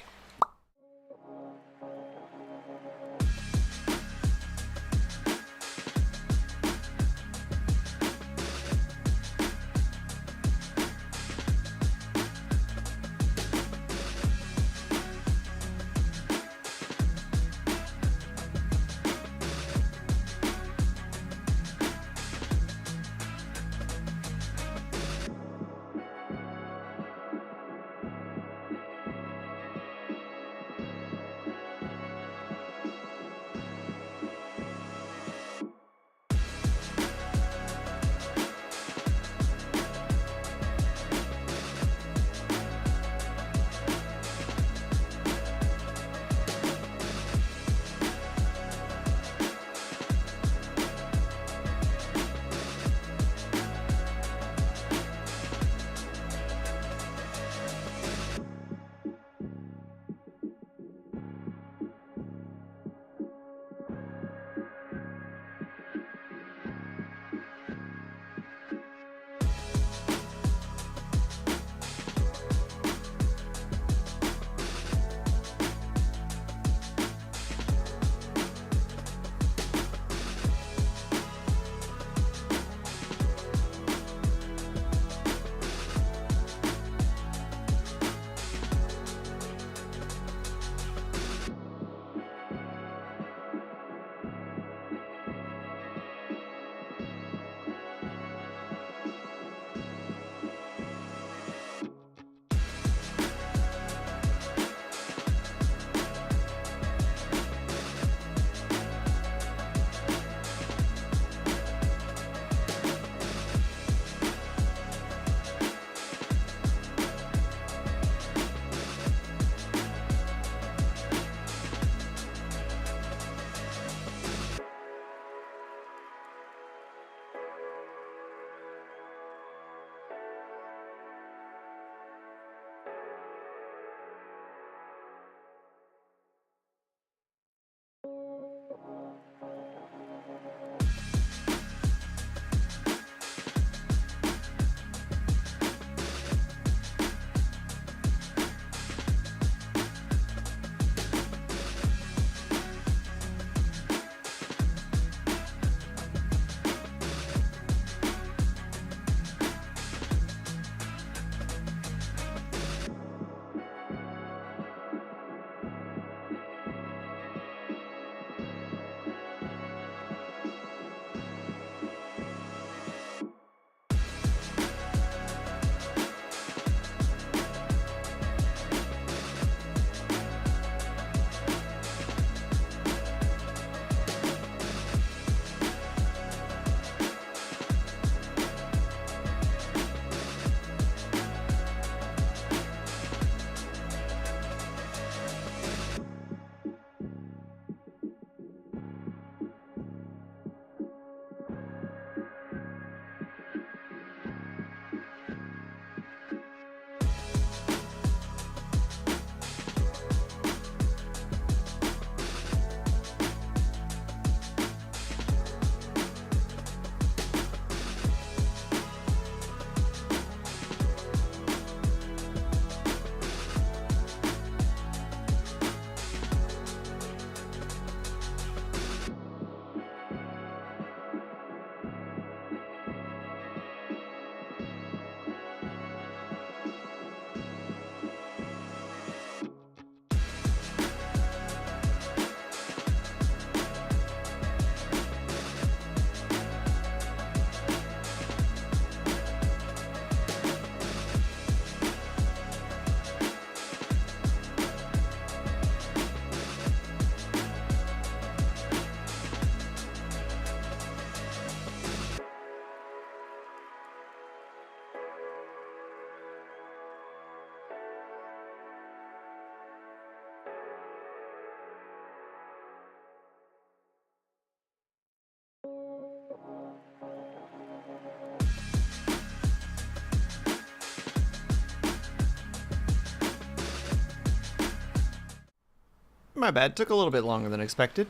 My bad. Took a little bit longer than expected.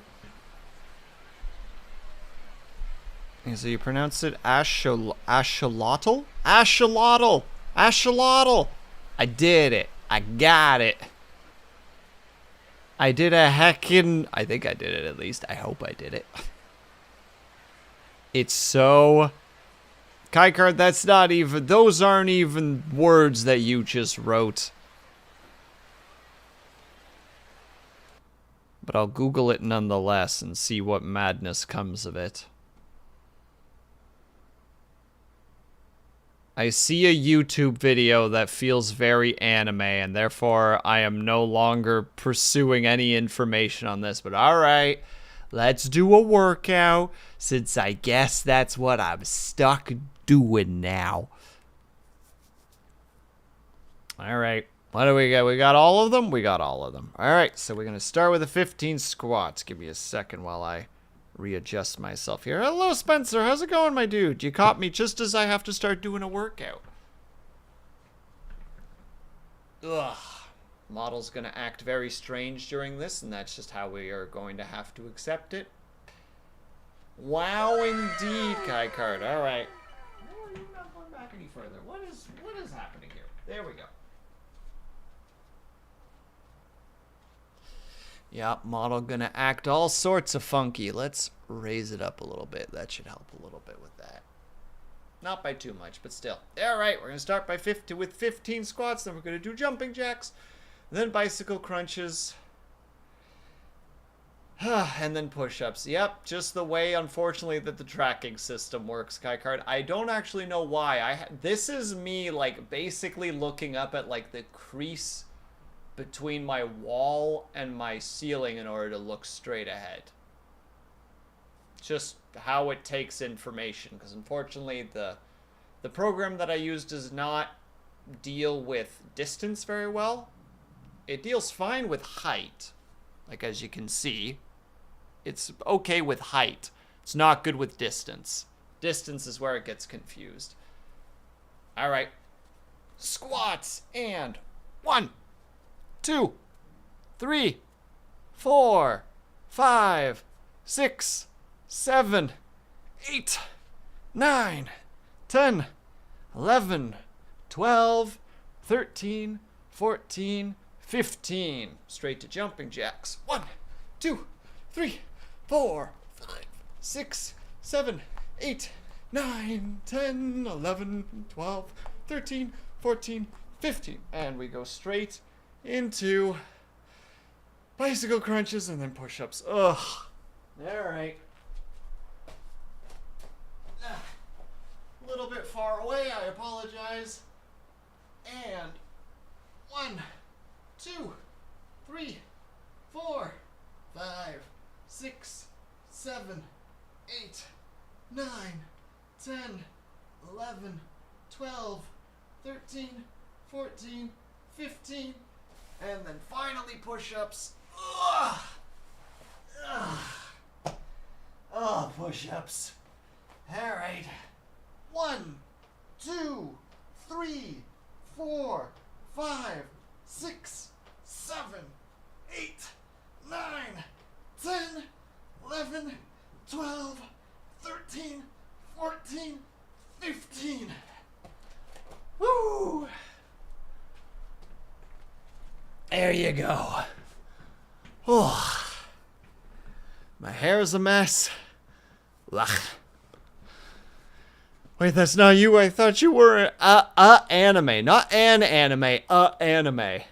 Okay, so you pronounce it axolotl? Axolotl! Axolotl! I did it. I got it. I did a heckin'... I think I did it at least. I hope I did it. It's so... Kaikard, that's not even... Those aren't even words that you just wrote. But I'll Google it nonetheless and see what madness comes of it. I see a YouTube video that feels very anime, and therefore I am no longer pursuing any information on this. But alright, let's do a workout, since I guess that's what I'm stuck doing now. Alright, what do we got? We got all of them? We got all of them. Alright, so we're going to start with the 15 squats. Give me a second while I readjust myself here. Hello, Spencer. How's it going, my dude? You caught me just as I have to start doing a workout. Ugh. Model's gonna act very strange during this, and that's just how we are going to have to accept it. Wow, indeed, Kaikard. All right. No, you're not going back any further. What is happening here? There we go. Yeah, model gonna act all sorts of funky. Let's raise it up a little bit. That should help a little bit with that. Not by too much, but still. Alright, we're gonna start with 15 squats, then we're gonna do jumping jacks, then bicycle crunches, and then push-ups. Yep, just the way, unfortunately, that the tracking system works, Kaikard. I don't actually know why. This is me, like, basically looking up at, like, the crease between my wall and my ceiling in order to look straight ahead. Just how it takes information, because unfortunately the program that I use does not deal with distance very well. It deals fine with height. Like, as you can see, it's okay with height. It's not good with distance. Distance is where it gets confused. All right. Squats and 1, 2, 3, 4, 5, 6, 7, 8, 9, 10, 11, 12, 13, 14, 15. Straight to jumping jacks. 1, 2, 3, 4, 5, 6, 7, 8, 9, 10, 11, 12, 13, 14, 15. And we go straight into bicycle crunches and then push-ups. Ugh. Alright. A little bit far away, I apologize. And 1, 2, 3, 4, 5, 6, 7, 8, 9, 10, 11, 12, 13, 14, 15, and then finally push-ups. Ugh. Ugh. Oh, push-ups. All right. 1, 2, 3, 4, 5, 6, 7, 8, 9, 10, 11, 12, 13, 14, 15. Woo! There you go. Oh. My hair's a mess. Ugh. Wait, that's not you. I thought you were anime, not an anime, anime.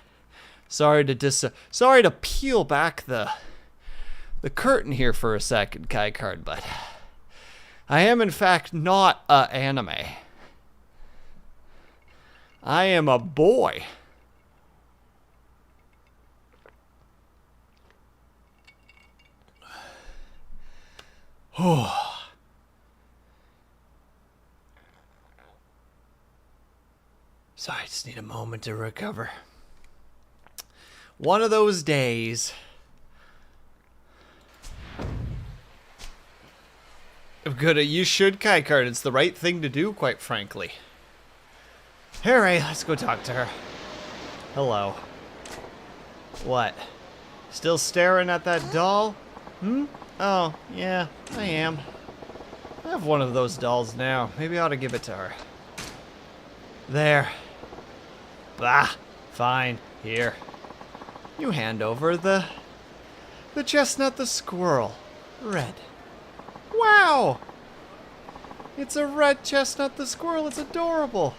Sorry to peel back the curtain here for a second, Kaikard, but I am in fact not anime. I am a boy. Oh. Sorry, I just need a moment to recover. One of those days. Good, you should, Kaikard. It's the right thing to do, quite frankly. Alright, let's go talk to her. Hello. What? Still staring at that doll? Hmm? Oh, yeah, I am. I have one of those dolls now. Maybe I ought to give it to her. There. Bah! Fine. Here. You hand over the chestnut the squirrel. Red. Wow! It's a red chestnut the squirrel. It's adorable.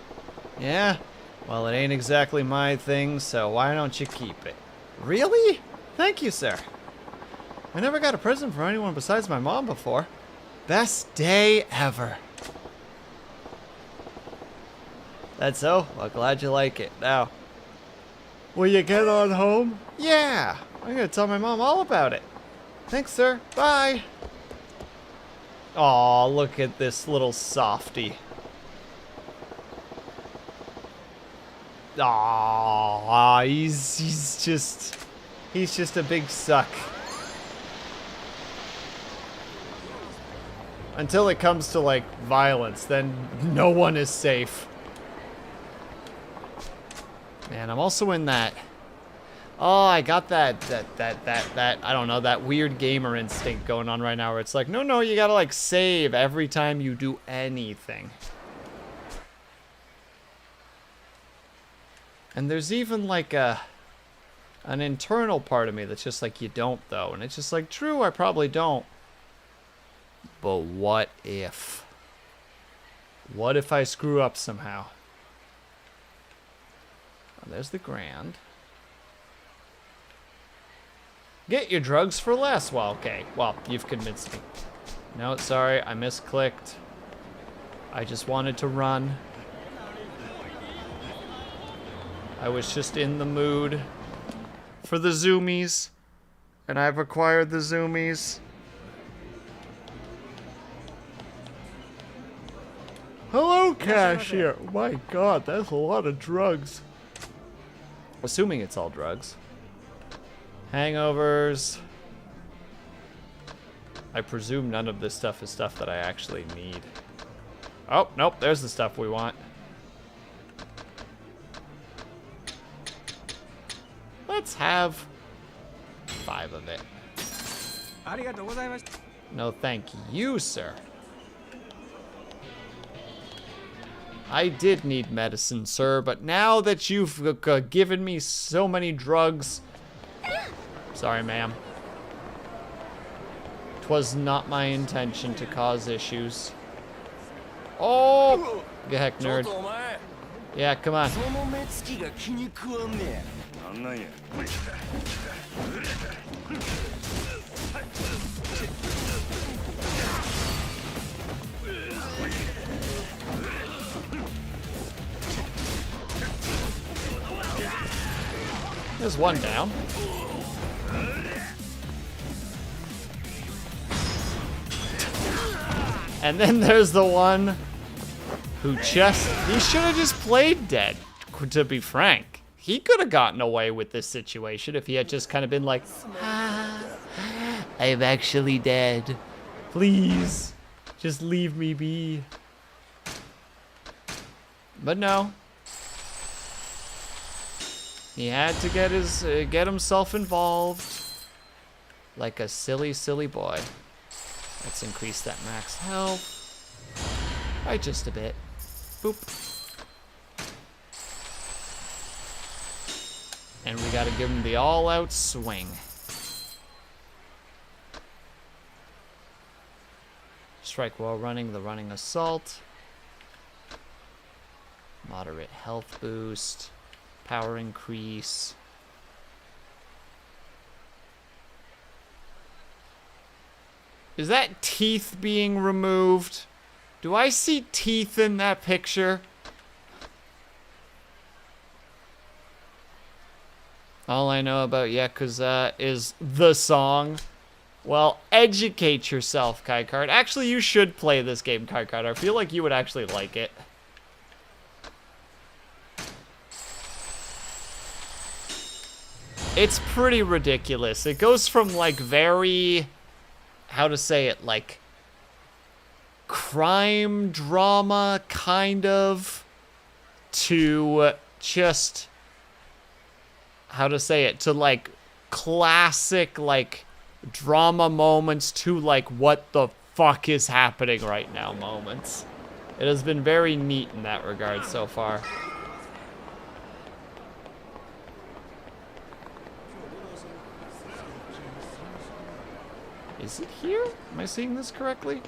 Yeah? Well, it ain't exactly my thing, so why don't you keep it? Really? Thank you, sir. I never got a present from anyone besides my mom before. Best day ever. That's so? Well, glad you like it. Now, will you get on home? Yeah! I'm gonna tell my mom all about it. Thanks, sir. Bye! Aw, look at this little softy. Aw, he's just a big suck. Until it comes to, like, violence, then no one is safe. Man, I'm also in that. Oh, I got that, I don't know, that weird gamer instinct going on right now where it's like, no, you gotta, like, save every time you do anything. And there's even, like, an internal part of me that's just like, you don't, though. And it's just like, true, I probably don't. But what if? What if I screw up somehow? Oh, there's the grand. Get your drugs for less. Well, okay. Well, you've convinced me. No, sorry, I misclicked. I just wanted to run. I was just in the mood for the zoomies. And I've acquired the zoomies. Hello, cashier. My God, that's a lot of drugs. Assuming it's all drugs. Hangovers. I presume none of this stuff is stuff that I actually need. Oh, nope, there's the stuff we want. Let's have 5 of it. No, thank you, sir. I did need medicine, sir, but now that you've given me so many drugs... Sorry, ma'am. 'Twas not my intention to cause issues. Oh! Get heck, nerd. Yeah, come on. There's one down. And then there's the one who he should have just played dead, to be frank. He could have gotten away with this situation if he had just kind of been like, I'm actually dead. Please, just leave me be. But no. He had to get himself involved like a silly, silly boy. Let's increase that max health by just a bit. Boop. And we gotta give him the all-out swing. Strike while running, the running assault. Moderate health boost. Power increase. Is that teeth being removed? Do I see teeth in that picture? All I know about Yakuza is the song. Well, educate yourself, Kai Card. Actually, you should play this game, Kai Card. I feel like you would actually like it. It's pretty ridiculous. It goes from, like, very... How to say it? Like... crime drama, kind of... to just... How to say it? To, like, classic, like, drama moments to, like, what the fuck is happening right now moments. It has been very neat in that regard so far. Is it here? Am I seeing this correctly?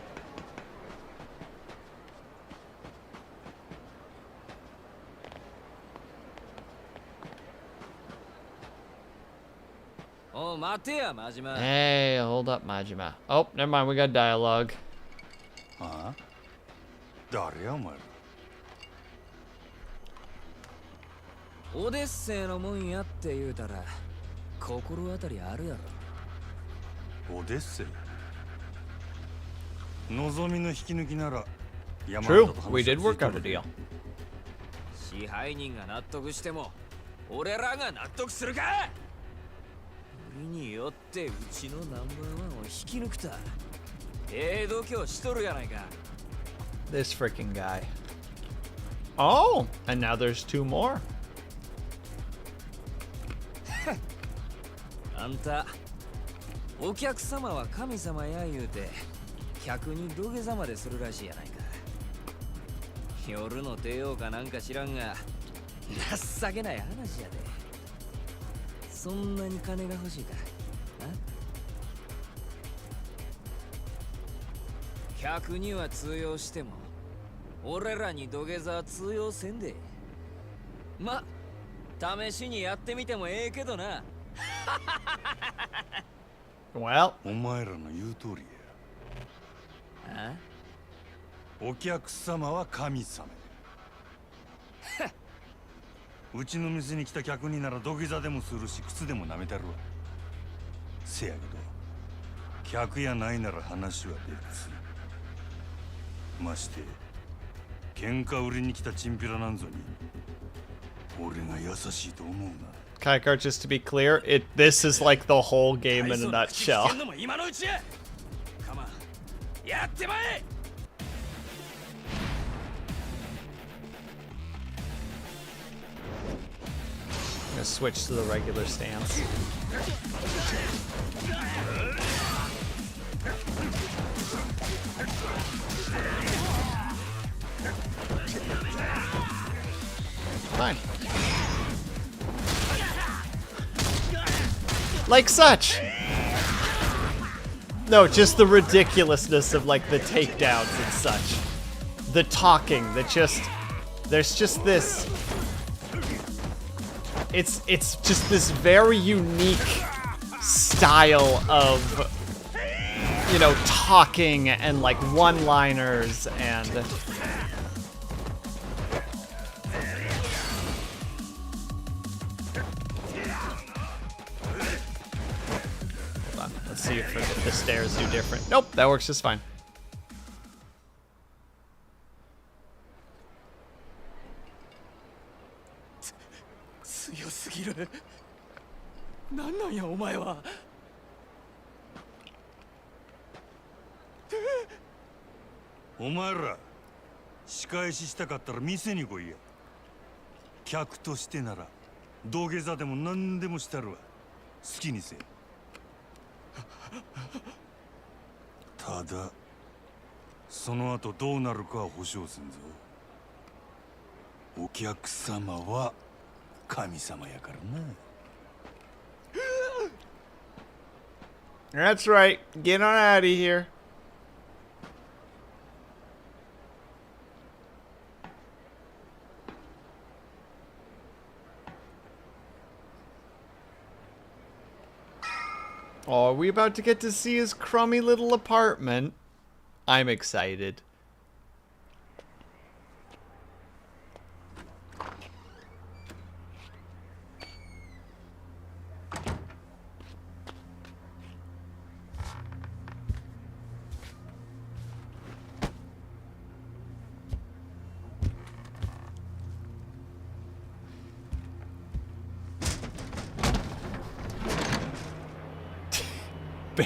Hey, hold up, Majima. Oh, never mind, we got dialogue. Huh? True, we did work out a deal. This freaking guy. Oh, and now there's two more. あんたお客様は神様や言うて客に土下座までするらしいやないか。夜の帝王かなんか知らんが情けない話やで。そんなに金が欲しいか。客には通用しても俺らに土下座は通用せんで。ま、試しにやってみてもええけどな。Well, お前らの言う通りや。お客様は神様や。うちの店に来た客になら土下座でもするし靴でも舐めたるわ。せやけど客やないなら話は別。まして喧嘩売りに来たチンピラなんぞに俺が優しいと思うな。Kaikar, just to be clear, this is like the whole game in a nutshell. I'm gonna switch to the regular stance. Fine. Like such. No, just the ridiculousness of like the takedowns and such. The talking, there's just this. It's just this very unique style of, you know, talking and like one-liners and. See if the stairs do different. Nope, that works just fine. O前ら仕返ししたかったら店に来いや。客としてなら土下座でも何でもしたるわ。好きにせえ。ただその後どうなるかは保証せんぞ。お客様は神様やからな。 That's right. Get on out of here. Oh, are we about to get to see his crummy little apartment? I'm excited.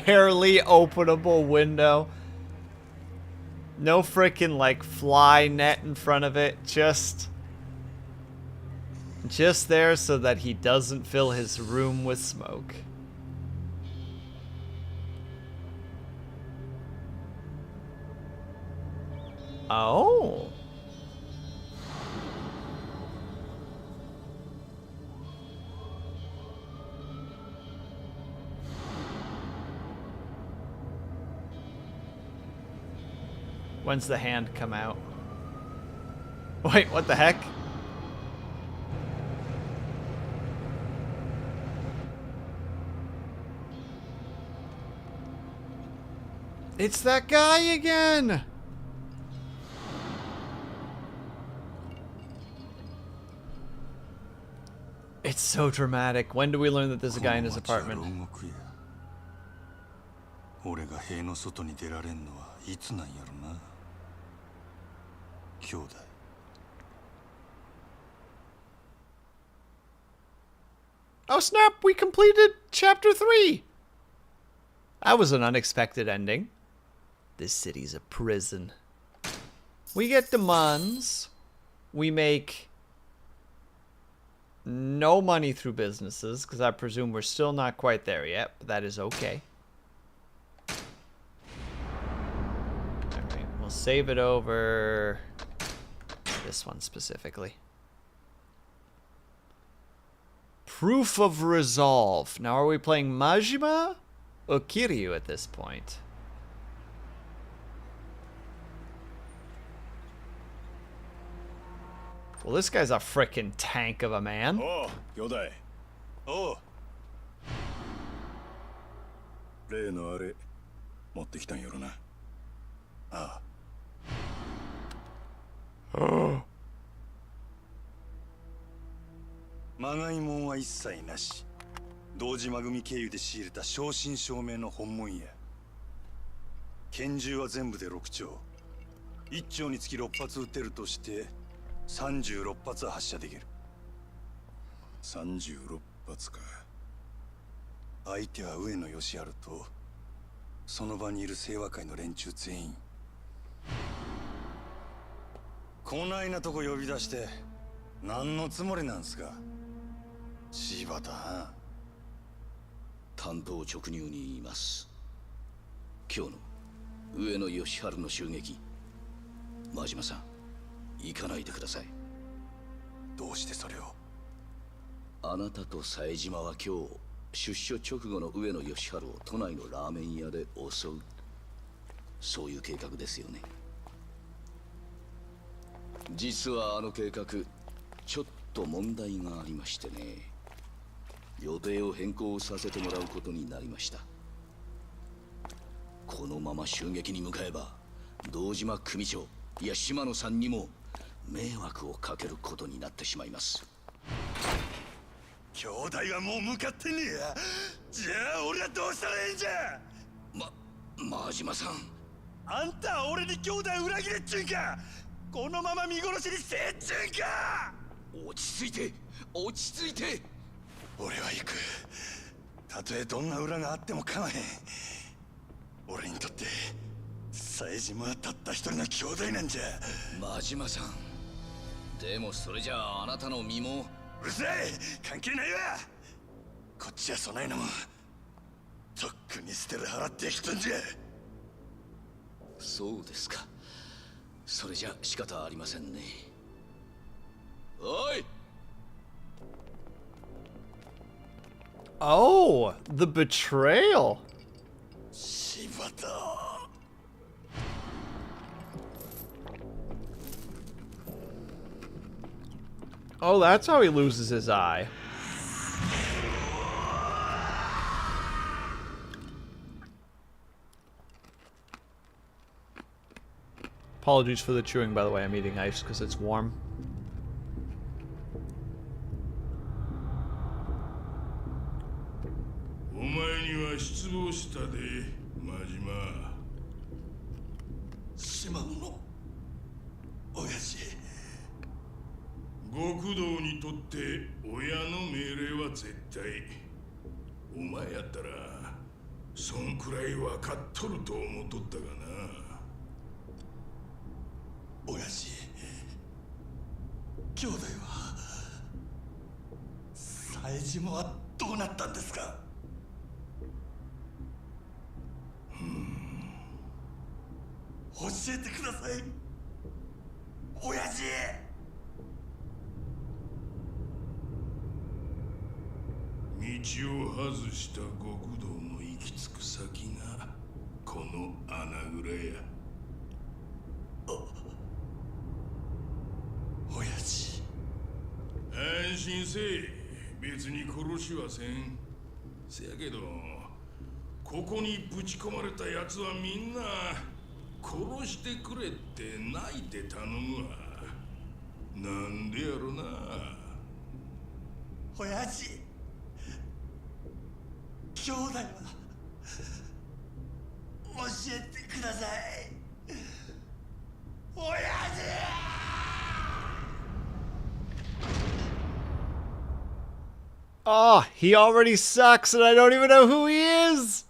Barely openable window. No freaking like fly net in front of it. Just there so that he doesn't fill his room with smoke. Oh. When's the hand come out? Wait, what the heck? It's that guy again! It's so dramatic. When do we learn that there's a guy in his apartment? 俺が塀の外に出られんのはいつなんやろな。兄弟。Oh snap, we completed chapter 3! That was an unexpected ending. This city's a prison. We get demands. We make no money through businesses, because I presume we're still not quite there yet, but that is okay. Alright, we'll save it over this one specifically. Proof of resolve. Now are we playing Majima or Kiryu at this point? Well, this guy's a frickin' tank of a man. Oh, 兄弟。おう。例のあれ持ってきたんやろな。ああ。まがいもんは一切なし。堂島組経由で仕入れた正真正銘の本物や。拳銃は全部で6丁。1丁につき6発撃てるとして。36発発射できる。36発か。相手は上野義治とその場にいる清和会の連中全員。こないなとこ呼び出して何のつもりなんすか、柴田。担当直入に言います。今日の上野義治の襲撃、真島さん行かないでください。どうしてそれを？あなたと冴島は今日出所直後の上野義治を都内のラーメン屋で襲う、そういう計画ですよね。実はあの計画ちょっと問題がありましてね、予定を変更させてもらうことになりました。このまま襲撃に向かえば堂島組長、いや島野さんにも迷惑をかけることになってしまいます。兄弟はもう向かってねえや。じゃあ俺はどうしたらええんじゃ。真島さん、あんたは俺に兄弟裏切れっちゅうんか。このまま見殺しにせえっちゅうんか。落ち着いて落ち着いて。俺は行く。たとえどんな裏があっても構へん。俺にとって冴島はたった一人の兄弟なんじゃ。真島さん、でもそれじゃああなたの身も。うるさい、関係ないわ。こっちはそないのもとっくに捨てる払ってきたんじゃ。そうですか。それじゃ仕方ありませんね。おい。Oh, the betrayal. 柴田。Oh, that's how he loses his eye. Apologies for the chewing, by the way. I'm eating ice because it's warm. お前には失望したで、真島。島野の親父。極道にとって親の命令は絶対。お前やったらそんくらい分かっとると思っとったがな。親父、兄弟は冴島はどうなったんですか？教えてください。親父。道を外した極道の行き着く先がこの穴蔵や。親父。安心せえ。別に殺しはせん。せやけどここにぶち込まれたやつはみんな殺してくれって泣いて頼むわ。なんでやろな。親父、兄弟は教えてください。親父。Oh, he already sucks and I don't even know who he is!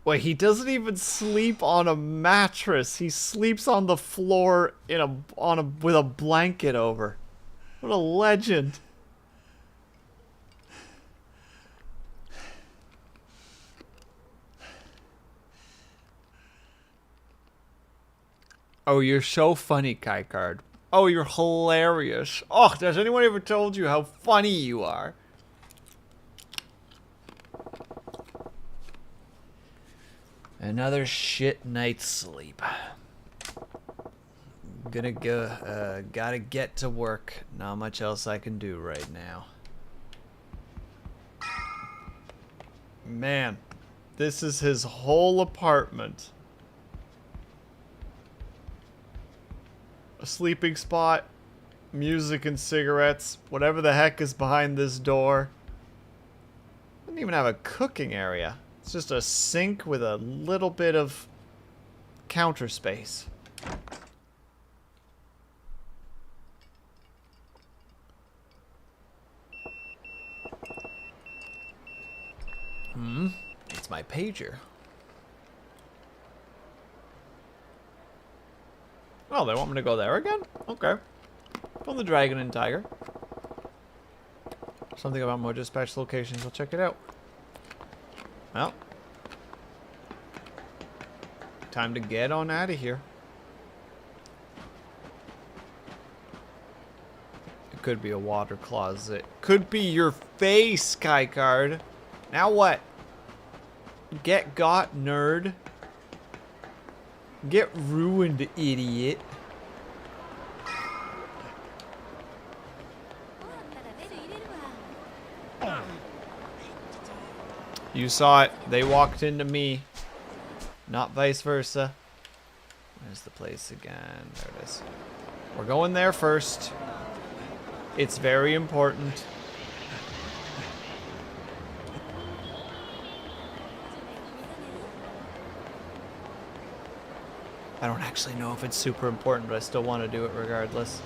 Wait, he doesn't even sleep on a mattress. He sleeps on the floor with a blanket over. What a legend. Oh, you're so funny, Kai Card. Oh, you're hilarious. Oh, has anyone ever told you how funny you are? Another shit night's sleep. Gonna go, gotta get to work. Not much else I can do right now. Man, this is his whole apartment. A sleeping spot, music and cigarettes, whatever the heck is behind this door. Doesn't even have a cooking area. It's just a sink with a little bit of counter space. It's my pager. Oh, they want me to go there again? Okay. From the Dragon and Tiger. Something about more dispatch locations. We'll check it out. Well. Time to get on out of here. It could be a water closet. Could be your face, Kai Card. Now what? Get got, nerd. Get ruined, idiot. You saw it. They walked into me. Not vice versa. Where's the place again? There it is. We're going there first. It's very important. I don't actually know if it's super important, but I still want to do it regardless.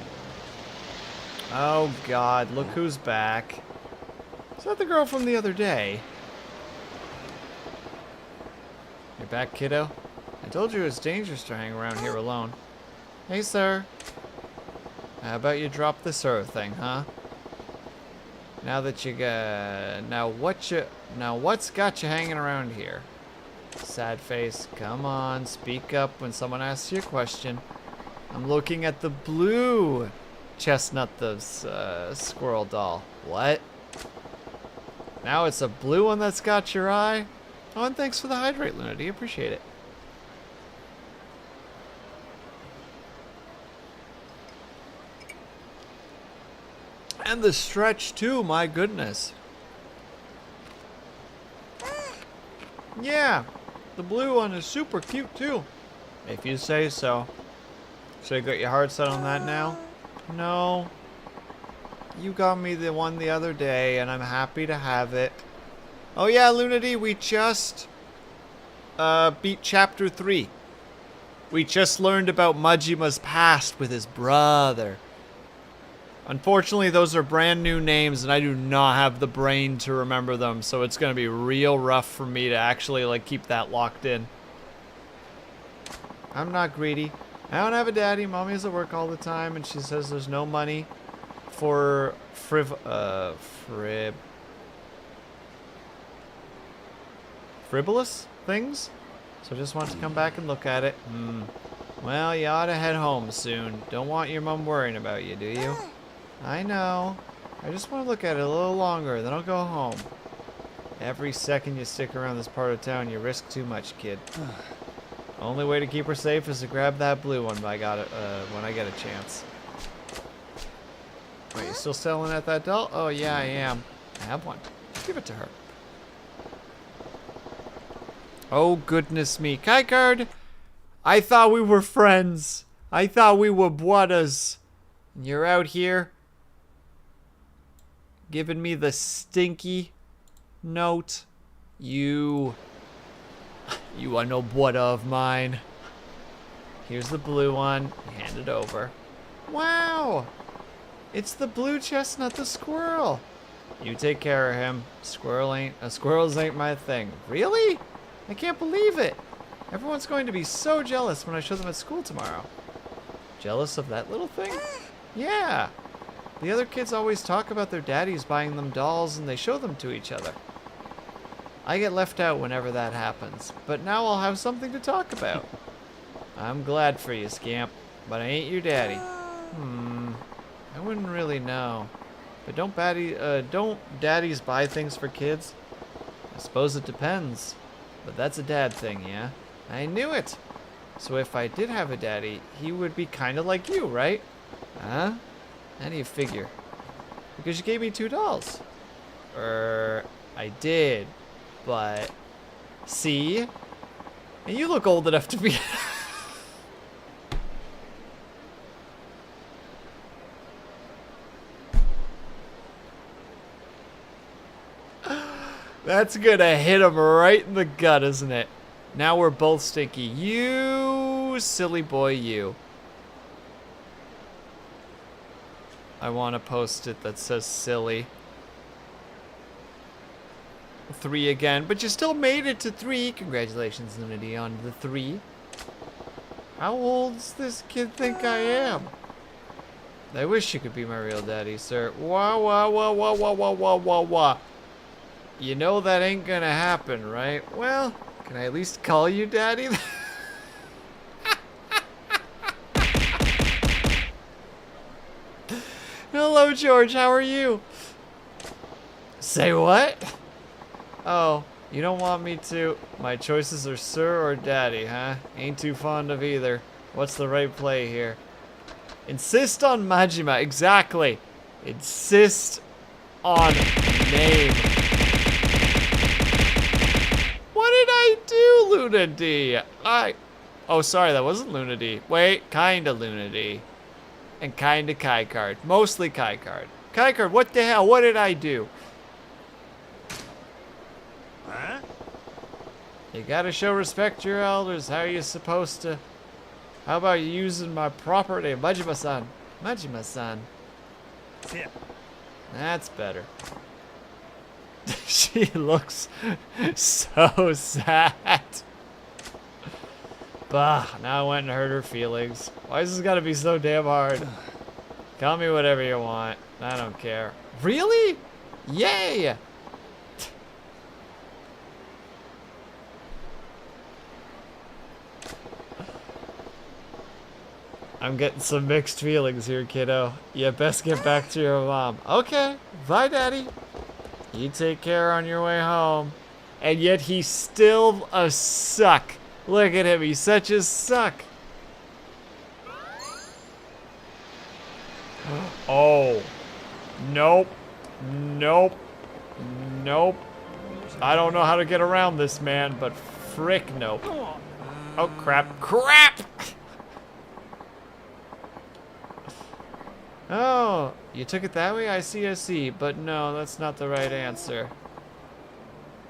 Oh god, look who's back. Is that the girl from the other day? You're back, kiddo? I told you it's dangerous to hang around here alone. Hey, sir. How about you drop the sir thing, huh? Now that you got... Now what's got you hanging around here? Sad face. Come on, speak up when someone asks you a question. I'm looking at the blue chestnut, the squirrel doll. What? Now it's a blue one that's got your eye? Oh, and thanks for the hydrate, Lunity. Appreciate it. And the stretch, too. My goodness. Yeah. The blue one is super cute, too. If you say so. Should I get your heart set on that now? No. You got me the one the other day, and I'm happy to have it. Oh yeah, Lunity, we just beat Chapter 3. We just learned about Majima's past with his brother. Unfortunately, those are brand new names, and I do not have the brain to remember them, so it's going to be real rough for me to actually, like, keep that locked in. I'm not greedy. I don't have a daddy. Mommy is at work all the time, and she says there's no money for frivolous things. So just want to come back and look at it. Well, you ought to head home soon. Don't want your mom worrying about you, do you? I know. I just want to look at it a little longer, then I'll go home. Every second you stick around this part of town, you risk too much, kid. Only way to keep her safe is to grab that blue one when I get a chance. Wait, you still selling at that doll? Oh, yeah, I am. I have one. Give it to her. Oh, goodness me. Kai card! I thought we were friends. I thought we were brothers. And you're out here giving me the stinky note. You are no brother of mine. Here's the blue one. Hand it over. Wow! It's the blue chestnut, the squirrel. You take care of him. Squirrels ain't my thing. Really? I can't believe it. Everyone's going to be so jealous when I show them at school tomorrow. Jealous of that little thing? Yeah. The other kids always talk about their daddies buying them dolls and they show them to each other. I get left out whenever that happens, but now I'll have something to talk about. I'm glad for you, Scamp, but I ain't your daddy. I wouldn't really know. But don't daddies buy things for kids? I suppose it depends. But that's a dad thing, yeah? I knew it! So if I did have a daddy, he would be kind of like you, right? Huh? How do you figure? Because you gave me 2 dolls. I did. But, see? And you look old enough to be... That's gonna hit him right in the gut, isn't it? Now we're both stinky. You silly boy, you. I want to post it that says silly. 3 again, but you still made it to 3. Congratulations, Lunity, on the 3. How old does this kid think I am? I wish you could be my real daddy, sir. Wah, wah, wah, wah, wah, wah, wah, wah, wah. You know that ain't gonna happen, right? Well, can I at least call you daddy? Hello, George. How are you? Say what? Oh, you don't want me to. My choices are sir or daddy, huh? Ain't too fond of either. What's the right play here? Insist on Majima. Exactly. Insist on name. What did I do, Luna D? Oh, sorry, that wasn't Luna D. Wait, kinda Luna D. And kinda Kai card. Mostly Kai card. Kai card, what the hell? What did I do? Huh? You gotta show respect to your elders. How are you supposed to? How about you using my property? Majima-san. Majima-san. Yeah. That's better. She looks so sad. Bah, now I went and hurt her feelings. Why is this gotta be so damn hard? Call me whatever you want. I don't care. Really? Yay! I'm getting some mixed feelings here, kiddo. You best get back to your mom. Okay, bye, Daddy. You take care on your way home. And yet he's still a suck. Look at him, he's such a suck. Oh. Nope. Nope. Nope. I don't know how to get around this man, but frick nope. Oh, crap. Crap! Oh, you took it that way? I see, but no, that's not the right answer.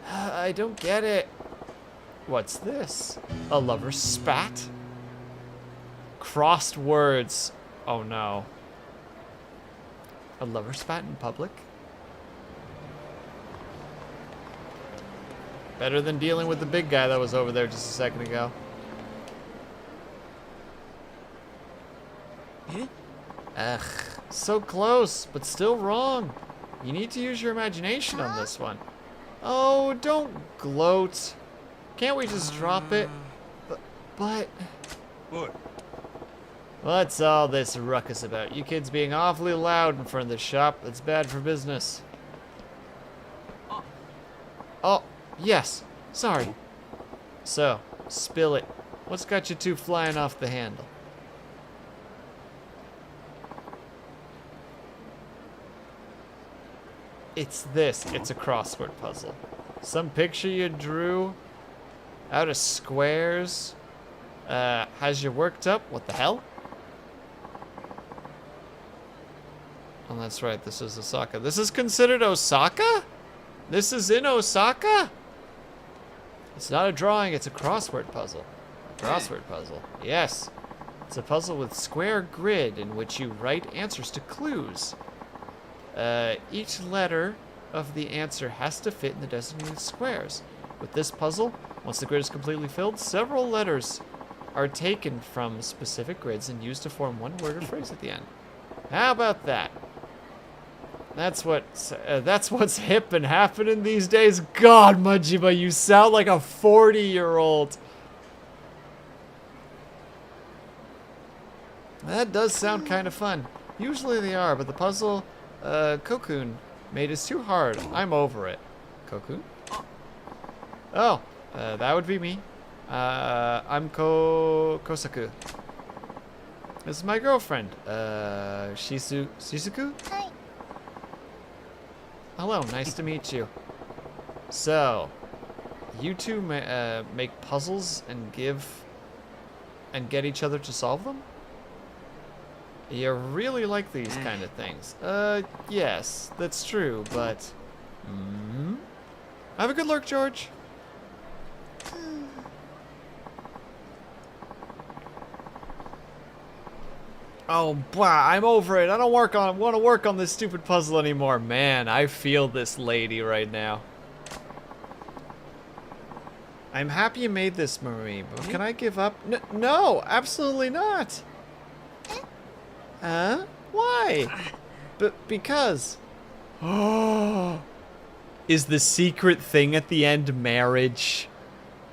I don't get it. What's this? A lover's spat? Crossed words. Oh no. A lover's spat in public? Better than dealing with the big guy that was over there just a second ago. Ugh, so close, but still wrong. You need to use your imagination on this one. Oh, don't gloat. Can't we just drop it? But...おい What's all this ruckus about? You kids being awfully loud in front of the shop. That's bad for business. Oh, yes. Sorry. So, spill it. What's got you two flying off the handle? It's this. It's a crossword puzzle. Some picture you drew out of squares has you worked up. What the hell? Oh, that's right. This is Osaka. This is considered Osaka? This is in Osaka? It's not a drawing. It's a crossword puzzle. A crossword puzzle. Yes. It's a puzzle with square grid in which you write answers to clues. Each letter of the answer has to fit in the designated squares. With this puzzle, once the grid is completely filled, several letters are taken from specific grids and used to form one word or phrase at the end. How about that? That's what's hip and happening these days. God, Majima, you sound like a 40-year-old. That does sound kind of fun. Usually they are, but the puzzle Kokun made is too hard. I'm over it. Kokun? Oh, that would be me. I'm Kosaku. This is my girlfriend. Shizuku? Hi. Hello, nice to meet you. So, you two make puzzles and get each other to solve them? You really like these kind of things. Yes, that's true, but... Have a good look, George. Oh, blah, I'm over it. I don't want to work on this stupid puzzle anymore. Man, I feel this lady right now. I'm happy you made this, Marie, but can I give up? No, absolutely not. Huh? Why? Because. Oh. Is the secret thing at the end marriage?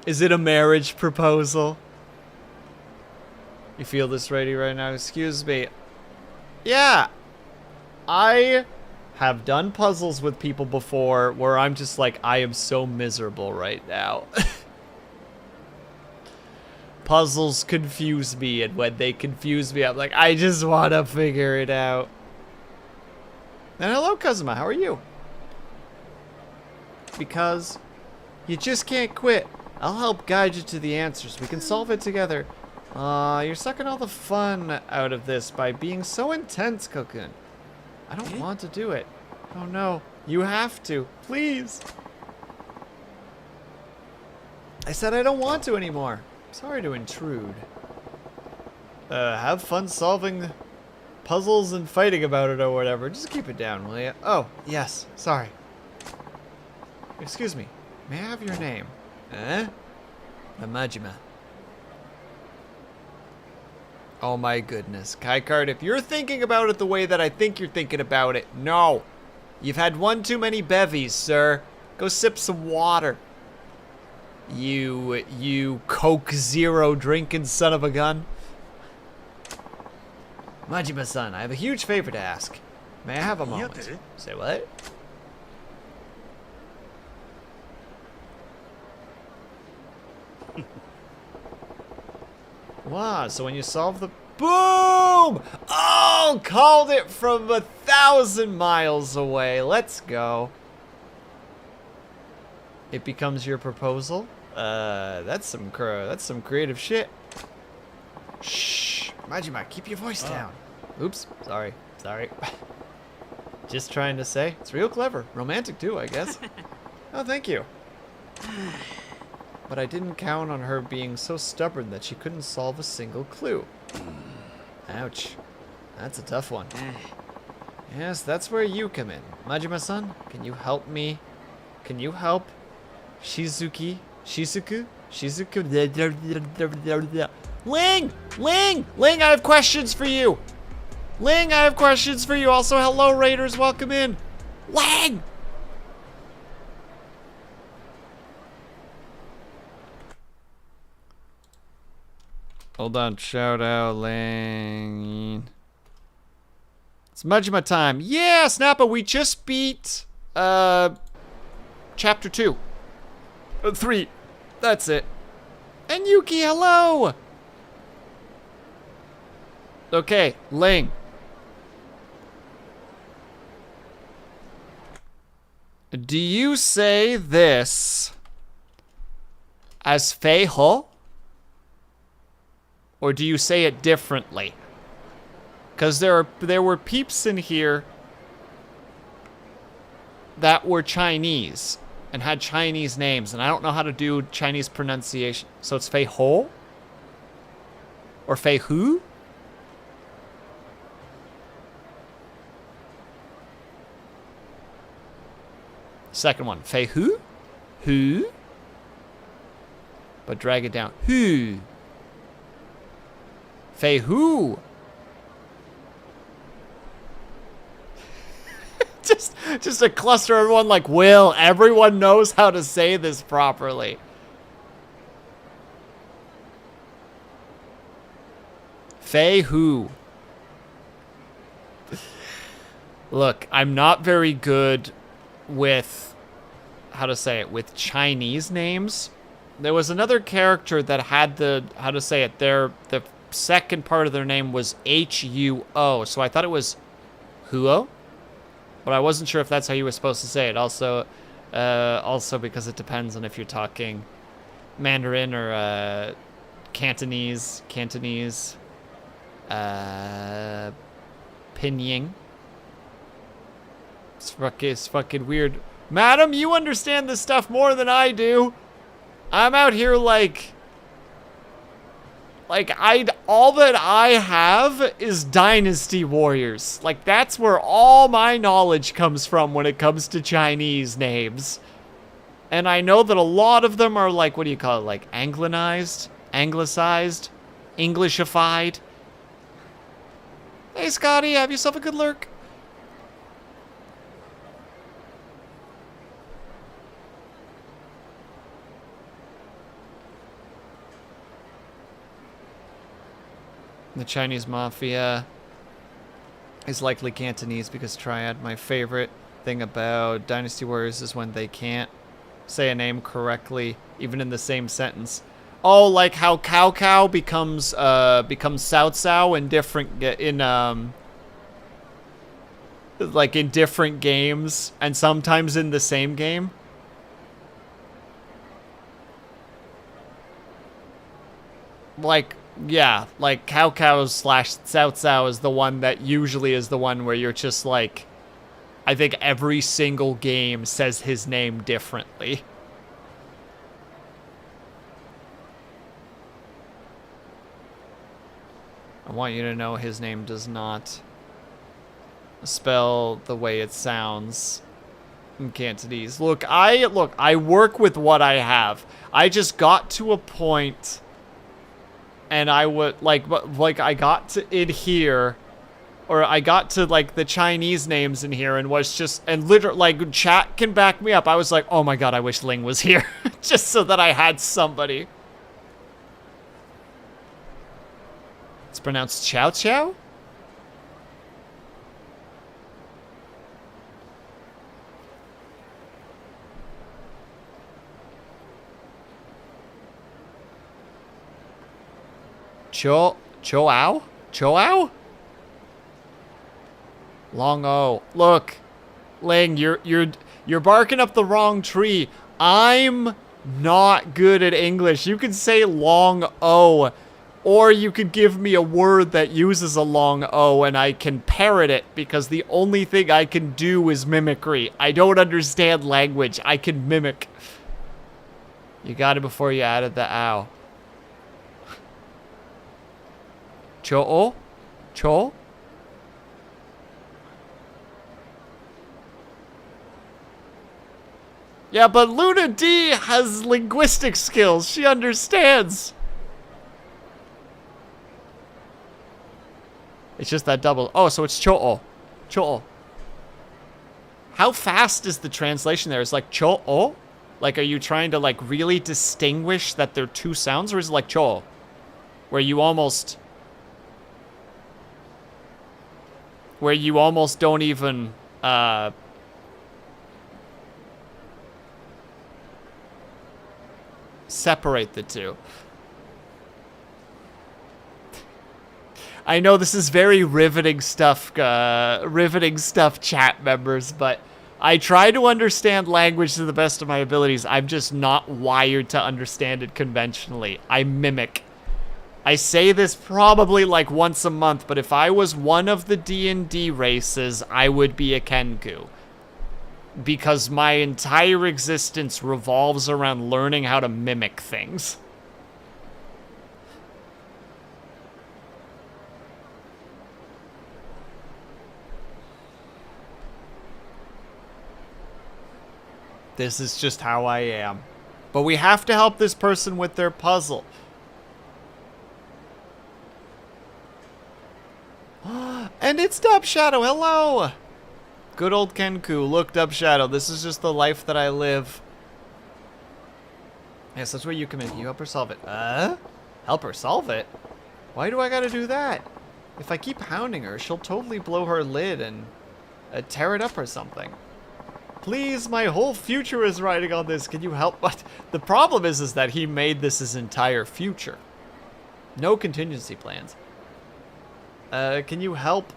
Is it a marriage proposal? You feel this ready right now? Excuse me. Yeah. I have done puzzles with people before where I'm just like, I am so miserable right now. Puzzles confuse me, and when they confuse me, I'm like, I just want to figure it out. And hello, Kazuma. How are you? Because you just can't quit. I'll help guide you to the answers. We can solve it together. You're sucking all the fun out of this by being so intense, Kokun. I don't want to do it. Oh no, you have to. Please. I said I don't want to anymore. Sorry to intrude. Have fun solving puzzles and fighting about it or whatever. Just keep it down, will you? Oh, yes. Sorry. Excuse me. May I have your name? Majima. Oh my goodness. Kaikard, if you're thinking about it the way that I think you're thinking about it, no. You've had one too many bevies, sir. Go sip some water. You Coke Zero drinking son of a gun. Majima-san, I have a huge favor to ask. May I have a moment? Say what? Wow, so when you solve the... Boom! Oh, called it from 1,000 miles away. Let's go. It becomes your proposal? That's some creative shit. Shh. Majima, keep your voice down. Oops, sorry. Just trying to say, it's real clever. Romantic too, I guess. Oh, thank you. But I didn't count on her being so stubborn that she couldn't solve a single clue. Ouch. That's a tough one. Yes, that's where you come in. Majima-san, can you help me? Can you help Shizuku? Ling! I have questions for you! Also, hello, Raiders, welcome in. Ling! Hold on. Shout out, Lang. It's Majima time. Yeah, Snappa, we just beat, chapter 2. 3. That's it. And Yuki, hello! Okay, Ling. Do you say this as Fei Ho? Or do you say it differently? Because there were peeps in here that were Chinese and had Chinese names, and I don't know how to do Chinese pronunciation. So it's Fei Ho? Or Fei Hu? Second one, Fei Hu? Hu? But drag it down. Hu. Fei Hu. just a cluster of everyone like, Will, everyone knows how to say this properly. Fei Hu. Look, I'm not very good with, how to say it, with Chinese names. There was another character that had the, how to say it, the second part of their name was H-U-O, so I thought it was Huo, but I wasn't sure if that's how you were supposed to say it. Also because it depends on if you're talking Mandarin or Cantonese, Pinyin. It's fucking weird. Madam, you understand this stuff more than I do. I'm out here like all that I have is Dynasty Warriors. Like, that's where all my knowledge comes from when it comes to Chinese names. And I know that a lot of them are like, what do you call it? Like anglicized, Englishified. Hey, Scotty, have yourself a good lurk. The Chinese Mafia is likely Cantonese because Triad, my favorite thing about Dynasty Warriors is when they can't say a name correctly, even in the same sentence. Oh, like how Cao becomes Cao Cao in different like in different games and sometimes in the same game. Like, yeah, like Cao Cao / Cao Cao is the one that usually is the one where you're just like, I think every single game says his name differently. I want you to know his name does not spell the way it sounds in Cantonese. Look, I work with what I have. I just got to a point and I would like I got to in here, or I got to like the Chinese names in here and was just, and literally like chat can back me up. I was like, oh my god, I wish Ling was here just so that I had somebody. It's pronounced Chow Chow? Chow? Long O. Look, Ling, you're barking up the wrong tree. I'm not good at English. You can say long O, or you could give me a word that uses a long O and I can parrot it, because the only thing I can do is mimicry. I don't understand language. I can mimic. You got it before you added the ow. Cho-o? Cho? Yeah, but Luna D has linguistic skills. She understands. It's just that double. Oh, so it's cho-o. Cho-o. How fast is the translation there? Is like cho-o? Like, are you trying to like really distinguish that they're two sounds, or is it like cho-o? where you almost don't even separate the two. I know this is very riveting stuff, chat members, but I try to understand language to the best of my abilities. I'm just not wired to understand it conventionally. I mimic. I say this probably like once a month, but if I was one of the D&D races, I would be a Kenku. Because my entire existence revolves around learning how to mimic things. This is just how I am. But we have to help this person with their puzzle. And it's Dub Shadow, hello! Good old Kenku, look, Dub Shadow, this is just the life that I live. Yes, that's where you come in. You help her solve it. Help her solve it? Why do I gotta do that? If I keep hounding her, she'll totally blow her lid and tear it up or something. Please, my whole future is riding on this. Can you help? But the problem is that he made this his entire future. No contingency plans. Can you help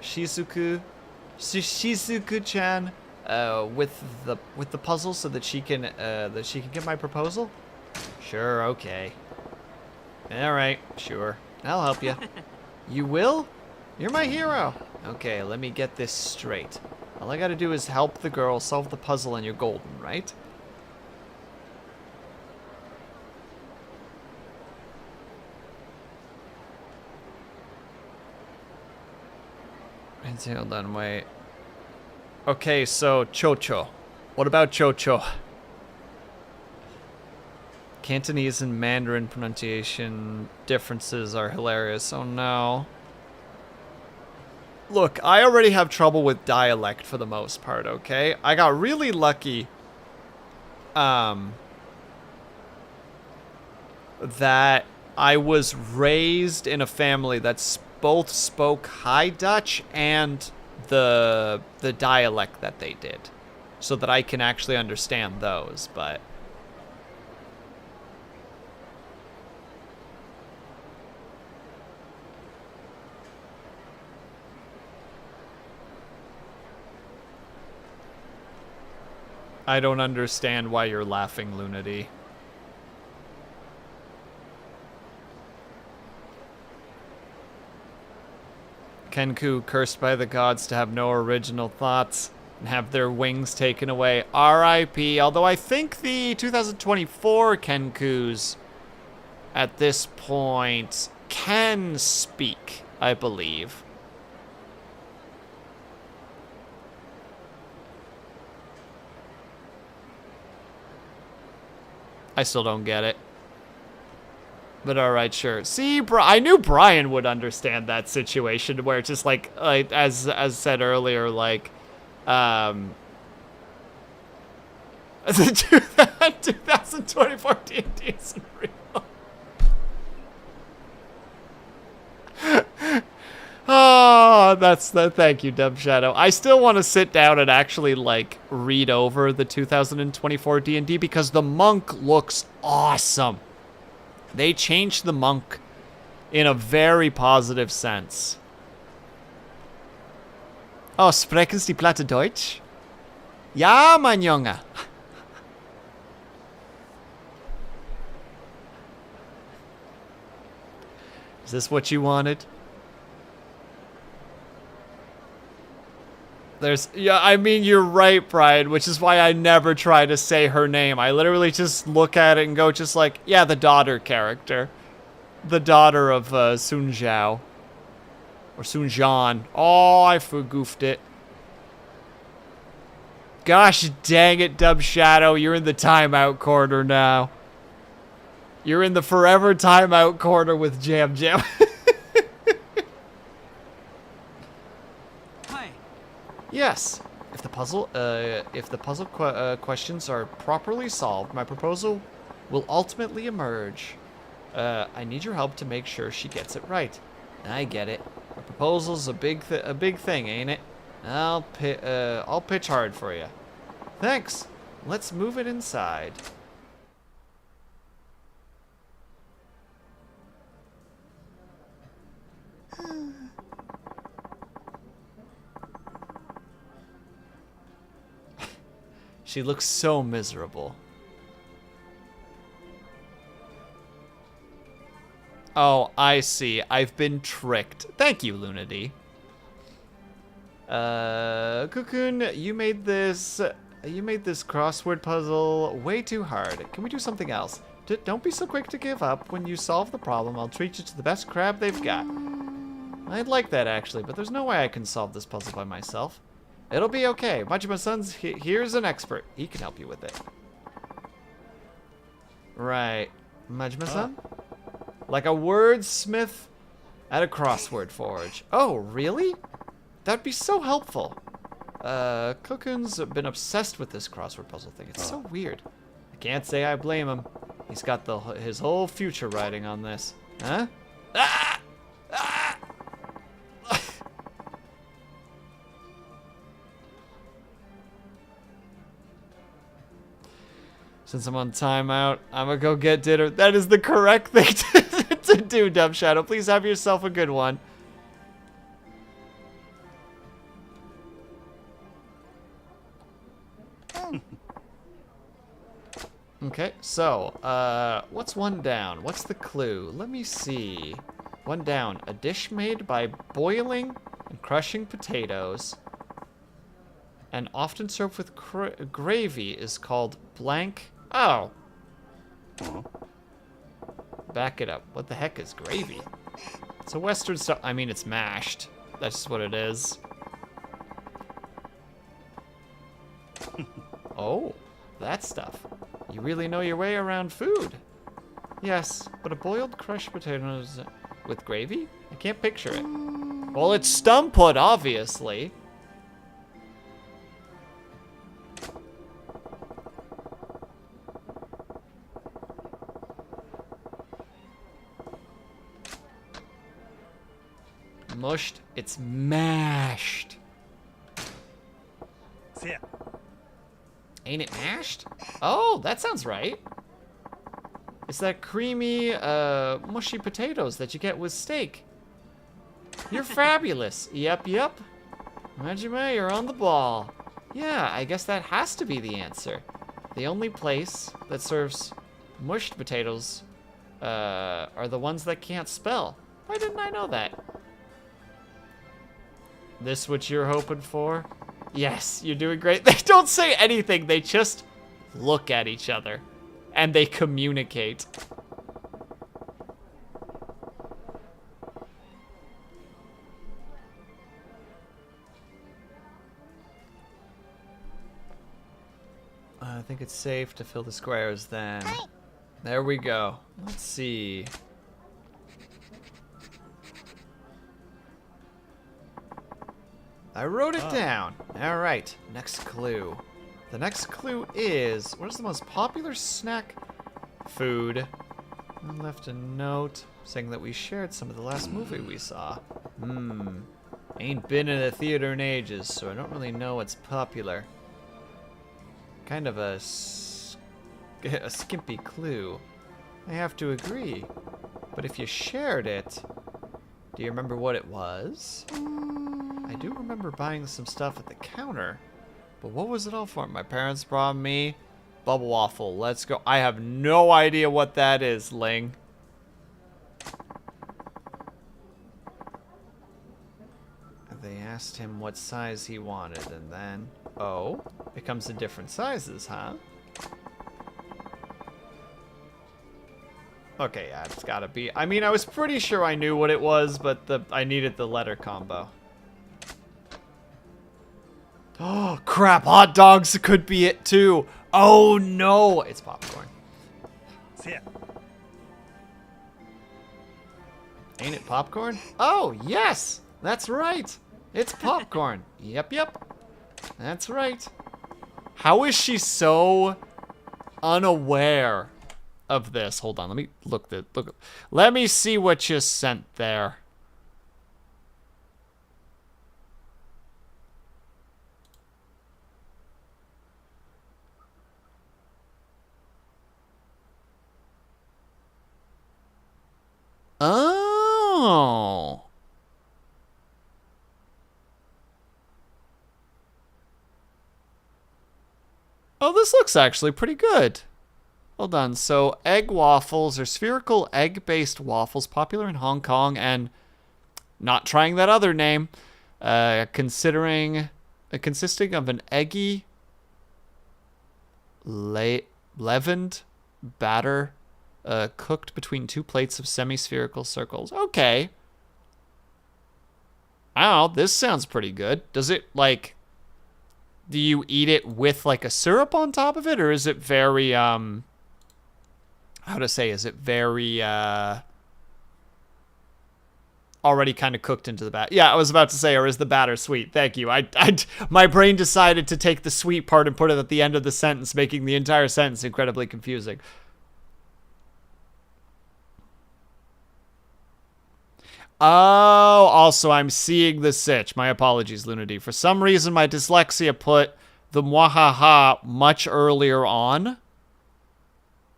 Shizuku-chan with the puzzle so that she can get my proposal? Sure, okay. All right, sure. I'll help you. You will? You're my hero. Okay, let me get this straight. All I gotta do is help the girl solve the puzzle and you're golden, right? Hold on, wait. Okay, so Chocho. What about Chocho? Cantonese and Mandarin pronunciation differences are hilarious. Oh no. Look, I already have trouble with dialect for the most part, okay? I got really lucky that I was raised in a family that's both spoke High Dutch and the dialect that they did, so that I can actually understand those, but I don't understand why you're laughing, Lunity. Kenku, cursed by the gods to have no original thoughts and have their wings taken away. R.I.P. Although I think the 2024 Kenkus at this point can speak, I believe. I still don't get it. But alright, sure. See, I knew Brian would understand that situation where it's just like as said earlier, like, the 2024 D&D isn't real. Oh, thank you, Dub Shadow. I still want to sit down and actually, like, read over the 2024 D&D because the monk looks awesome. They changed the monk in a very positive sense. Oh, sprechen Sie platte Deutsch? Ja, mein Junge. Is this what you wanted? Yeah, I mean, you're right, Brian, which is why I never try to say her name. I literally just look at it and go just like, yeah, the daughter character. The daughter of Sun Zhao. Or Sun Zhan. Oh, I forgoofed it. Gosh dang it, Dub Shadow, you're in the timeout corner now. You're in the forever timeout corner with Jam Jam. Yes. If the puzzle questions are properly solved, my proposal will ultimately emerge. I need your help to make sure she gets it right. I get it. A proposal's a big thing, ain't it? I'll pitch hard for you. Thanks. Let's move it inside. She looks so miserable. Oh, I see. I've been tricked. Thank you, Lunady. Cocoon, you made this crossword puzzle way too hard. Can we do something else? Don't be so quick to give up. When you solve the problem, I'll treat you to the best crab they've got. I'd like that, actually, but there's no way I can solve this puzzle by myself. It'll be okay. Majima-san's here's an expert. He can help you with it. Right. Majima-san? Like a wordsmith at a crossword forge. Oh, really? That'd be so helpful. Cocoon's been obsessed with this crossword puzzle thing. It's so weird. I can't say I blame him. He's got his whole future riding on this. Huh? Ah! Ah! Since I'm on timeout, I'm gonna go get dinner. That is the correct thing to do, Dumb Shadow. Please have yourself a good one. Okay, so, what's one down? What's the clue? Let me see. One down. A dish made by boiling and crushing potatoes and often served with gravy is called blank. Oh. Back it up. What the heck is gravy? It's a Western stuff. I mean, it's mashed. That's just what it is. Oh, that stuff. You really know your way around food. Yes, but a boiled crushed potatoes with gravy? I can't picture it. Well, it's stumput, obviously. Mushed. It's mashed. Yeah. Ain't it mashed? Oh, that sounds right. It's that creamy, mushy potatoes that you get with steak. You're fabulous. Yep. Majima, you're on the ball. Yeah, I guess that has to be the answer. The only place that serves mushed potatoes are the ones that can't spell. Why didn't I know that? This what you're hoping for? Yes, you're doing great. They don't say anything. They just look at each other. And they communicate. I think it's safe to fill the squares then. There we go. Let's see. I wrote it down. All right, next clue. The next clue is, what is the most popular snack food? I left a note saying that we shared some of the last movie we saw. Ain't been in a theater in ages, so I don't really know what's popular. Kind of a skimpy clue. I have to agree. But if you shared it, do you remember what it was? I do remember buying some stuff at the counter, but what was it all for? My parents brought me bubble waffle. Let's go. I have no idea what that is, Ling. They asked him what size he wanted, and then, oh, it comes in different sizes, huh? Okay, yeah, it's gotta be. I mean, I was pretty sure I knew what it was, but I needed the letter combo. Oh, crap. Hot dogs could be it, too. Oh, no. It's popcorn. Yeah. Ain't it popcorn? Oh, yes. That's right. It's popcorn. Yep. That's right. How is she so unaware of this. Hold on, let me look. Let me see what you sent there. Oh. Oh, this looks actually pretty good. Hold on. So, egg waffles are spherical egg-based waffles popular in Hong Kong and not trying that other name. Consisting of an eggy leavened batter cooked between 2 plates of semi-spherical circles. Okay. I don't know. This sounds pretty good. Does it, like... Do you eat it with, like, a syrup on top of it? Or is it very, how to say? Is it very, already kind of cooked into the batter? Yeah, I was about to say, or is the batter sweet? Thank you. My brain decided to take the sweet part and put it at the end of the sentence, making the entire sentence incredibly confusing. Oh, also, I'm seeing the sitch. My apologies, Lunady. For some reason, my dyslexia put the mwahaha much earlier on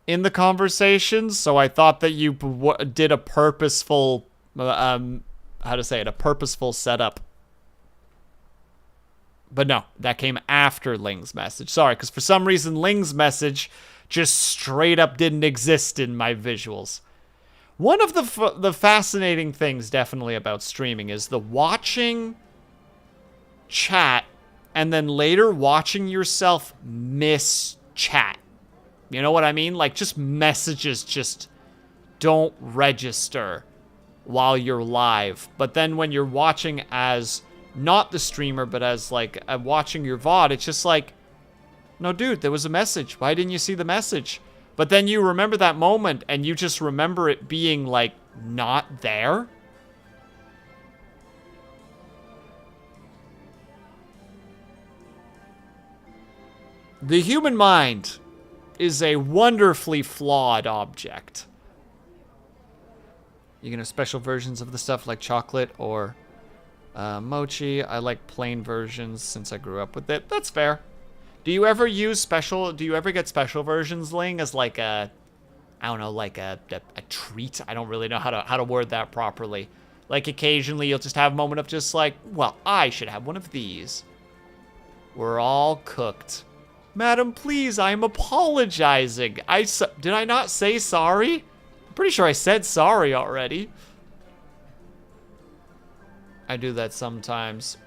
in the conversations, so I thought that you did a purposeful, how to say it, a purposeful setup. But no, that came after Ling's message. Sorry, because for some reason, Ling's message just straight up didn't exist in my visuals. One of the fascinating things definitely about streaming is the watching chat and then later watching yourself miss chat. You know what I mean? Like, just messages just don't register while you're live. But then when you're watching as not the streamer, but as, like, watching your VOD, it's just like, no, dude, there was a message. Why didn't you see the message? But then you remember that moment, and you just remember it being, like, not there. The human mind is a wonderfully flawed object. You can have special versions of the stuff like chocolate or mochi. I like plain versions since I grew up with it. That's fair. Do you ever get special versions, Ling, as like a, I don't know, like a treat? I don't really know how to word that properly. Like occasionally you'll just have a moment of just like, well, I should have one of these. We're all cooked. Madam, please, I'm apologizing. Did I not say sorry? I'm pretty sure I said sorry already. I do that sometimes.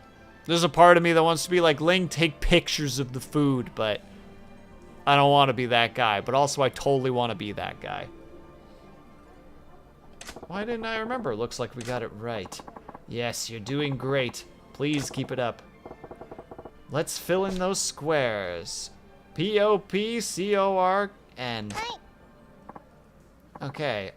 There's a part of me that wants to be like, Ling, take pictures of the food, but I don't want to be that guy. But also, I totally want to be that guy. Why didn't I remember? Looks like we got it right. Yes, you're doing great. Please keep it up. Let's fill in those squares. P-O-P-C-O-R-N. Okay,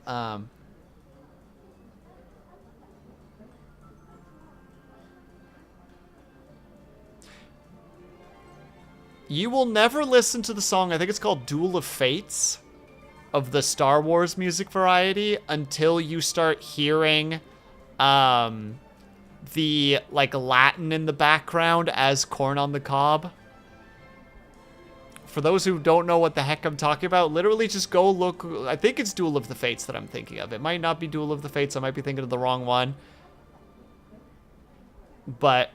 you will never listen to the song, I think it's called Duel of Fates, of the Star Wars music variety, until you start hearing the, like, Latin in the background as Corn on the Cob. For those who don't know what the heck I'm talking about, literally just go look. I think it's Duel of the Fates that I'm thinking of. It might not be Duel of the Fates. I might be thinking of the wrong one. But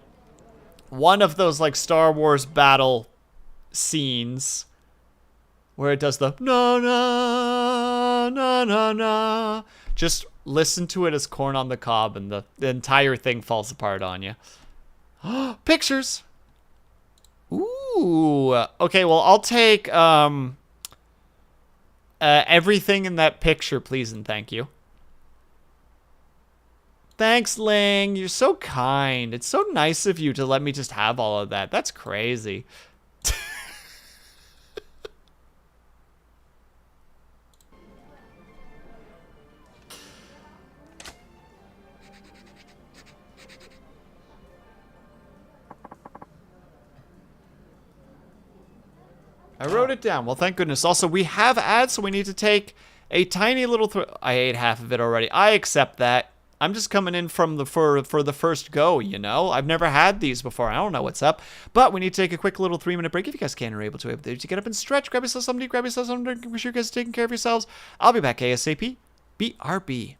one of those, like, Star Wars battle scenes where it does the na na na na na, just listen to it as Corn on the Cob and the entire thing falls apart on you. Pictures. Ooh. Okay, well, I'll take everything in that picture, please and thank you. Thanks, Ling. You're so kind. It's so nice of you to let me just have all of that. That's crazy. I wrote it down. Well, thank goodness. Also, we have ads, so we need to take a tiny little... I ate half of it already. I accept that. I'm just coming in from the for the first go, you know? I've never had these before. I don't know what's up. But we need to take a quick little 3-minute break. If you guys can or able to get up and stretch, grab yourself something to grab yourself something to drink. Make sure you guys are taking care of yourselves. I'll be back ASAP. BRB.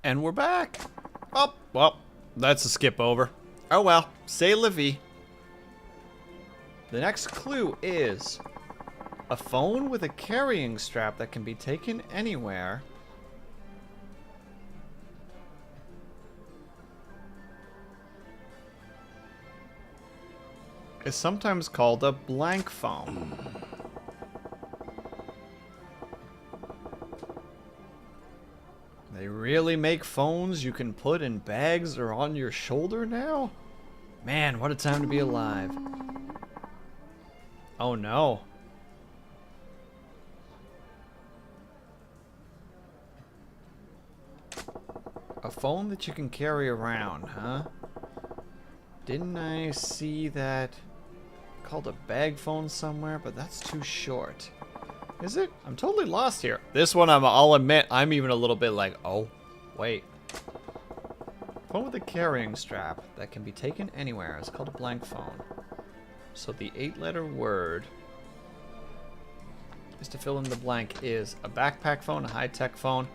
And we're back. Oh, well, that's a skip over. Oh well, c'est la vie. The next clue is a phone with a carrying strap that can be taken anywhere. Is sometimes called a blank phone. They really make phones you can put in bags or on your shoulder now? Man, what a time to be alive. Oh no. A phone that you can carry around, huh? Didn't I see that called a bag phone somewhere? But that's too short. Is it? I'm totally lost here. This one, I'll admit, I'm even a little bit like, oh, wait. Phone with a carrying strap that can be taken anywhere. It's called a blank phone. So the 8-letter word is to fill in the blank is a backpack phone, a high-tech phone.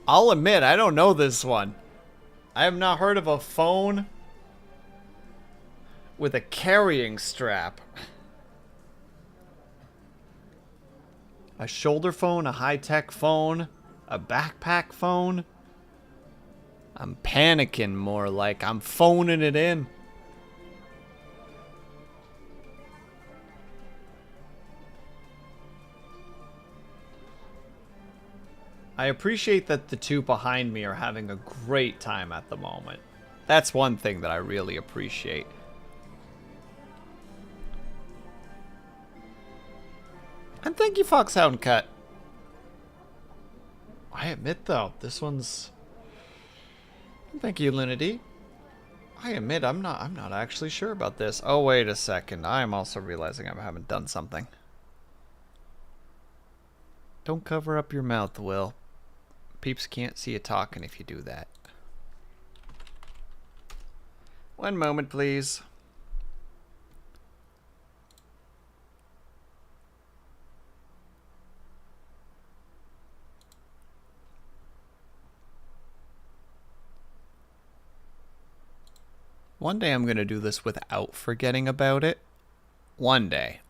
I'll admit, I don't know this one. I have not heard of a phone with a carrying strap. A shoulder phone, a high-tech phone, a backpack phone. I'm panicking more like I'm phoning it in. I appreciate that the two behind me are having a great time at the moment. That's one thing that I really appreciate. And thank you, Foxhound Cut. I admit though, this one's... Thank you, Linity. I admit I'm not actually sure about this. Oh, wait a second. I'm also realizing I haven't done something. Don't cover up your mouth, Will. Peeps can't see you talking if you do that. One moment, please. One day I'm going to do this without forgetting about it. One day.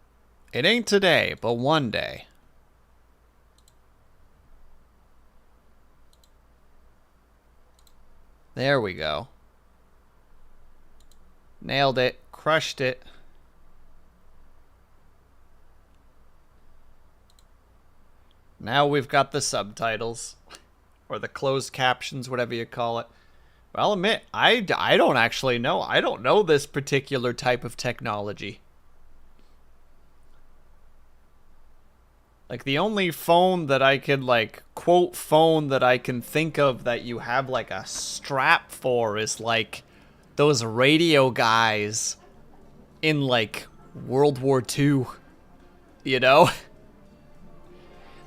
It ain't today, but one day. There we go. Nailed it. Crushed it. Now we've got the subtitles. Or the closed captions, whatever you call it. Well, I'll admit, I don't actually know. I don't know this particular type of technology. Like, the only phone that I could, like, quote phone that I can think of that you have, like, a strap for is, like, those radio guys in, like, World War II. You know?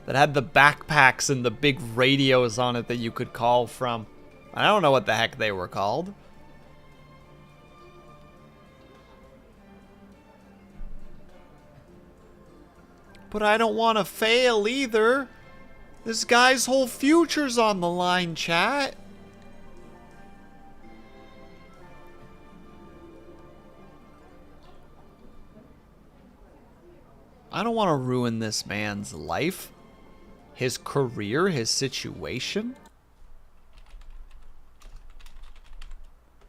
That had the backpacks and the big radios on it that you could call from. I don't know what the heck they were called. But I don't want to fail either. This guy's whole future's on the line, chat. I don't want to ruin this man's life, his career, his situation.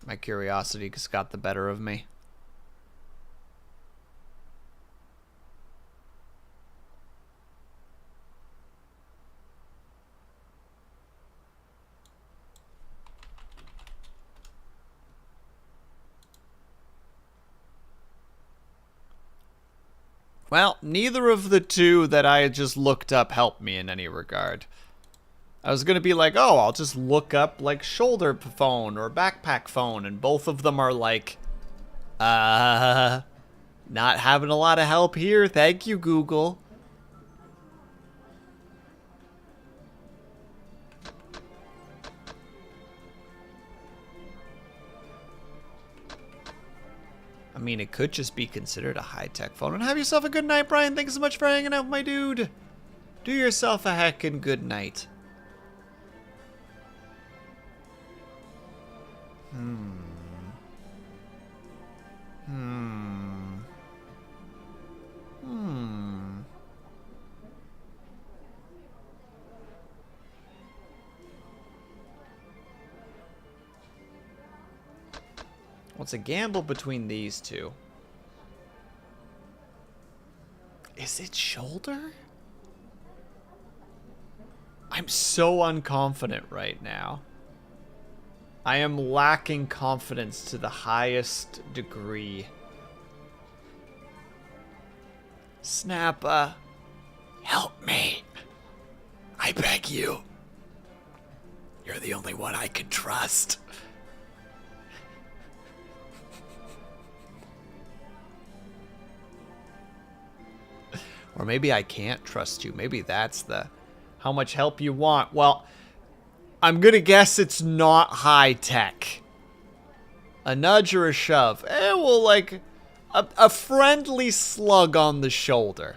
My curiosity just got the better of me. Well, neither of the two that I had just looked up helped me in any regard. I was gonna be like, oh, I'll just look up, like, shoulder phone or backpack phone, and both of them are like, not having a lot of help here. Thank you, Google. I mean, it could just be considered a high-tech phone. And have yourself a good night, Brian. Thanks so much for hanging out, my dude. Do yourself a heckin' good night. Well, it's a gamble between these two. Is it shoulder? I'm so unconfident right now. I am lacking confidence to the highest degree. Snappa, help me. I beg you. You're the only one I can trust. Or maybe I can't trust you. Maybe that's the how much help you want. Well, I'm gonna guess it's not high tech. A nudge or a shove. Well, like a friendly slug on the shoulder.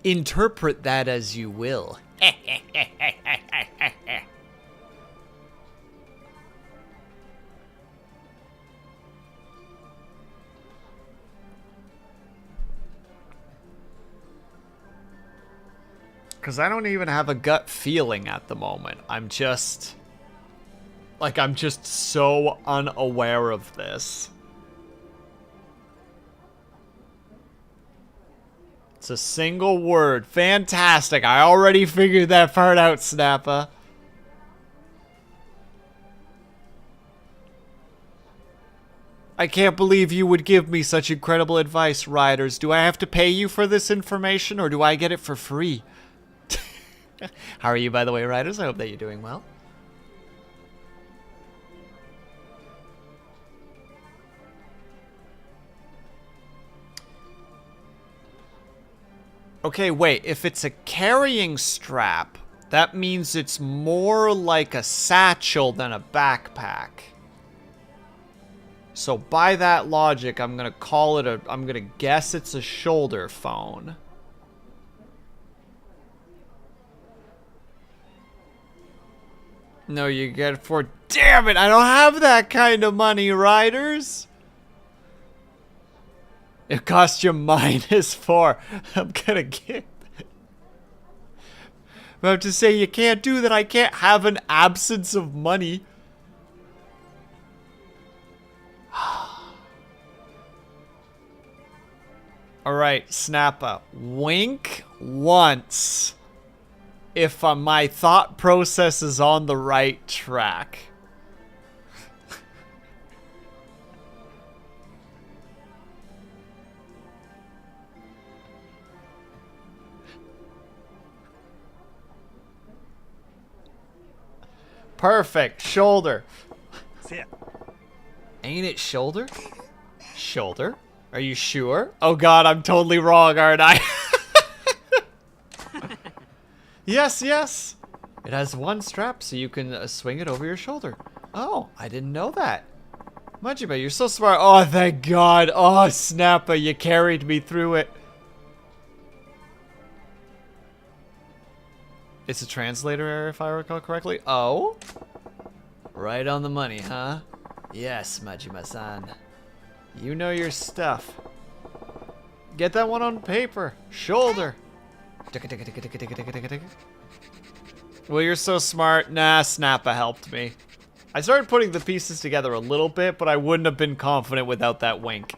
Interpret that as you will. Because I don't even have a gut feeling at the moment. I'm just... like, I'm just so unaware of this. It's a single word. Fantastic. I already figured that part out, Snappa. I can't believe you would give me such incredible advice, Riders. Do I have to pay you for this information, or do I get it for free? How are you, by the way, Riders? I hope that you're doing well. Okay, wait. If it's a carrying strap, that means it's more like a satchel than a backpack. So by that logic, I'm gonna call it a... I'm gonna guess it's a shoulder phone. No, you get it for... Damn it, I don't have that kind of money, Riders. It cost you -4. I'm gonna get... I have to say, you can't do that. I can't have an absence of money. Alright, Snappa. Wink once. If my thought process is on the right track. Perfect. Shoulder. Ain't it shoulder? Shoulder? Are you sure? Oh god, I'm totally wrong, aren't I? Yes, yes. It has one strap, so you can swing it over your shoulder. Oh, I didn't know that. Majima, you're so smart. Oh, thank God. Oh, Snappa, you carried me through it. It's a translator error, if I recall correctly. Oh? Right on the money, huh? Yes, Majima-san. You know your stuff. Get that one on paper. Shoulder. Well, you're so smart. Nah, Snappa helped me. I started putting the pieces together a little bit, but I wouldn't have been confident without that wink.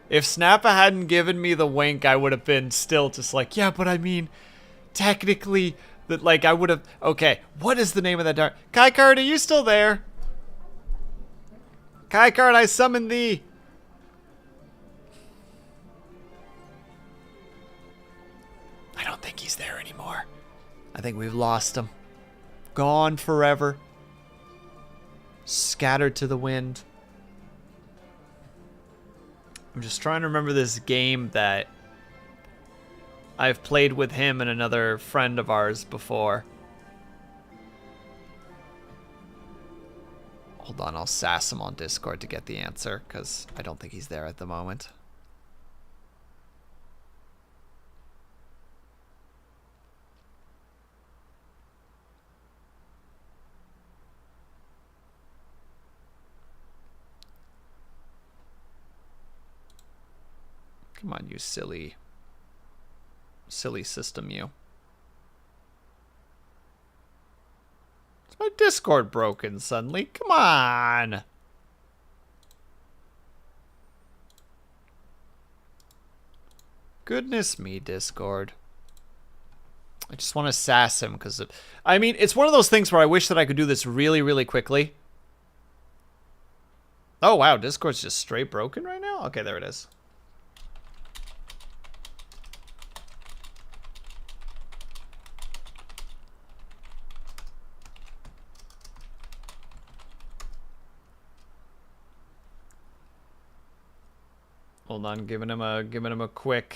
If Snappa hadn't given me the wink, I would have been still just like, yeah, but I mean, technically, that like I would have... Okay, what is the name of that dark... Kaikard, are you still there? Kaikard, I summon thee. I don't think he's there anymore. I think we've lost him. Gone forever. Scattered to the wind. I'm just trying to remember this game that I've played with him and another friend of ours before. Hold on, I'll sass him on Discord to get the answer, because I don't think he's there at the moment. Come on, you silly system, you. Is my Discord broken suddenly? Come on! Goodness me, Discord. I just want to sass him because I mean, it's one of those things where I wish that I could do this really, really quickly. Oh, wow, Discord's just straight broken right now? Okay, there it is. Hold on, giving him a quick.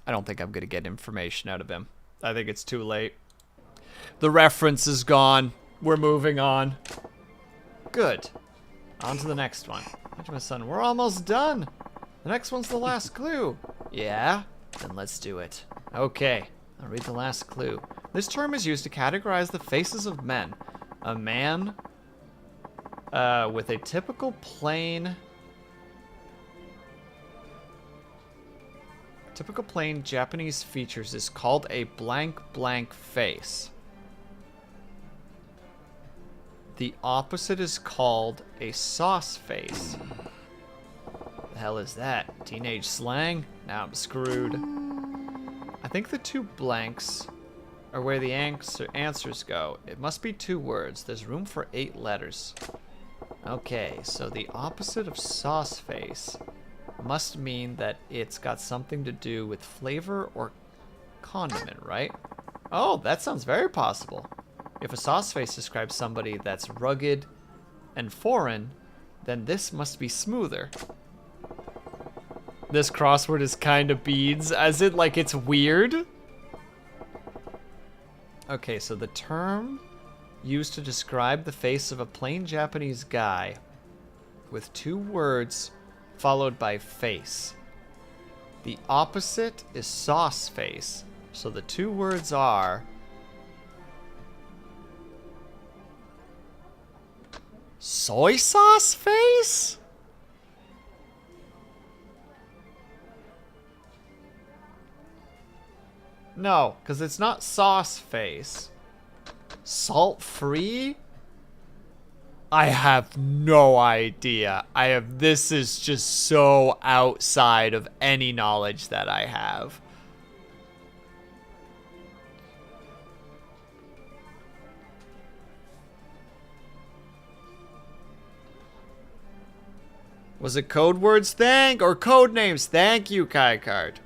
I don't think I'm gonna get information out of him. I think it's too late. The reference is gone. We're moving on. Good. On to the next one. My son, we're almost done. The next one's the last clue. Yeah? Then let's do it. Okay. I'll read the last clue. This term is used to categorize the faces of men. A man with a typical plain Japanese features is called a blank blank face. The opposite is called a sauce face. The hell is that? Teenage slang? Now I'm screwed. I think the two blanks are where the answers go. It must be 2 words. There's room for 8 letters. Okay, so the opposite of sauce face must mean that it's got something to do with flavor or condiment, right? Oh, that sounds very possible. If a sauce face describes somebody that's rugged and foreign, then this must be smoother. This crossword is kind of beads, as in like it's weird. Okay, so the term used to describe the face of a plain Japanese guy with 2 words followed by face. The opposite is sauce face, so the 2 words are soy sauce face? No, because it's not sauce face. Salt free? I have no idea. This is just so outside of any knowledge that I have. Was it code words? Or code names? Thank you, Kai Card.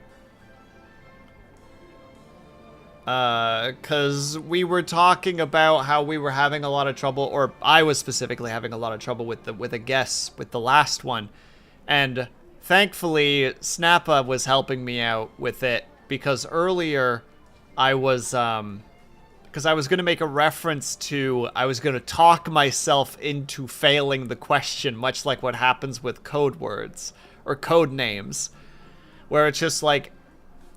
Cause we were talking about how we were having a lot of trouble, or I was specifically having a lot of trouble with a guess with the last one, and thankfully Snappa was helping me out with it, because earlier I was because I was gonna make a reference to, I was gonna talk myself into failing the question, much like what happens with code words or code names, where it's just like,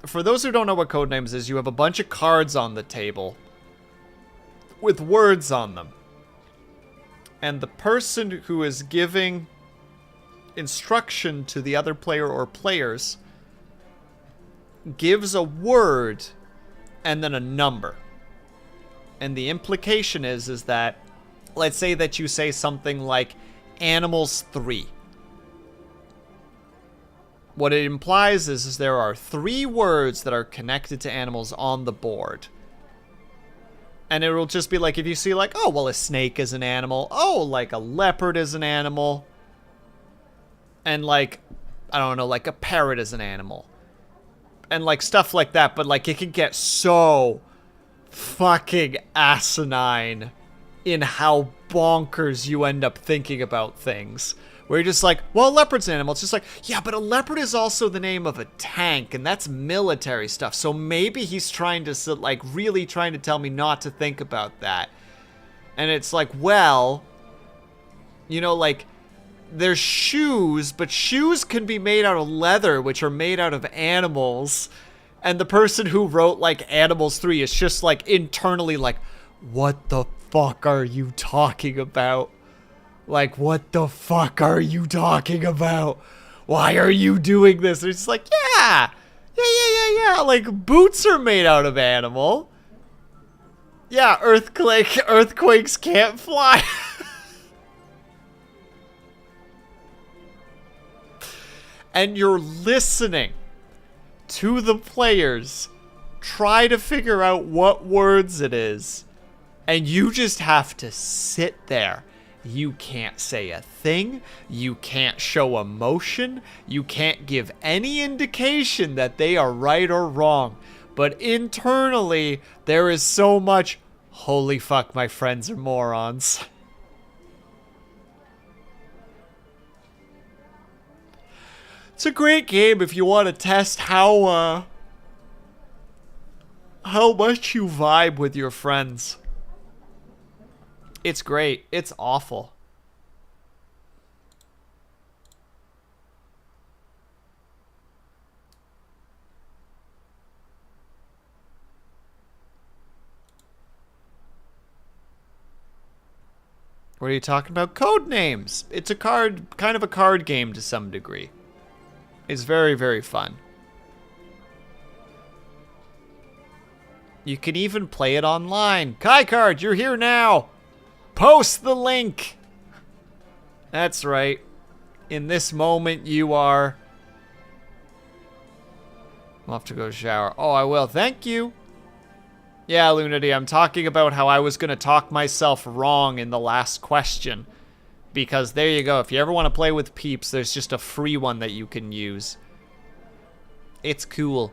for those who don't know what codenames is, you have a bunch of cards on the table with words on them. And the person who is giving instruction to the other player or players gives a word and then a number. And the implication is that, let's say that you say something like animals 3. What it implies is there are 3 words that are connected to animals on the board. And it will just be like, if you see like, oh, well, a snake is an animal. Oh, like a leopard is an animal. And like, I don't know, like a parrot is an animal. And like stuff like that. But like it can get so fucking asinine in how bonkers you end up thinking about things. Where you're just like, well, a leopard's an animal. It's just like, yeah, but a leopard is also the name of a tank, and that's military stuff. So maybe he's trying to, like, really trying to tell me not to think about that. And it's like, well, you know, like, there's shoes, but shoes can be made out of leather, which are made out of animals. And the person who wrote, like, Animals 3 is just, like, internally like, what the fuck are you talking about? Like, what the fuck are you talking about? Why are you doing this? And it's like, yeah. Like, boots are made out of animal. Yeah, earthquakes can't fly. And you're listening to the players try to figure out what words it is. And you just have to sit there. You can't say a thing. You can't show emotion. You can't give any indication that they are right or wrong. But internally, there is so much, holy fuck, my friends are morons. It's a great game if you want to test how much you vibe with your friends. It's great. It's awful. What are you talking about? Code names. It's a kind of a card game to some degree. It's very, very fun. You can even play it online. Kai Card, you're here now. Post the link. That's right. In this moment, you are... I'll have to go shower. Oh, I will. Thank you. Yeah, Lunity, I'm talking about how I was going to talk myself wrong in the last question. Because there you go. If you ever want to play with peeps, there's just a free one that you can use. It's cool.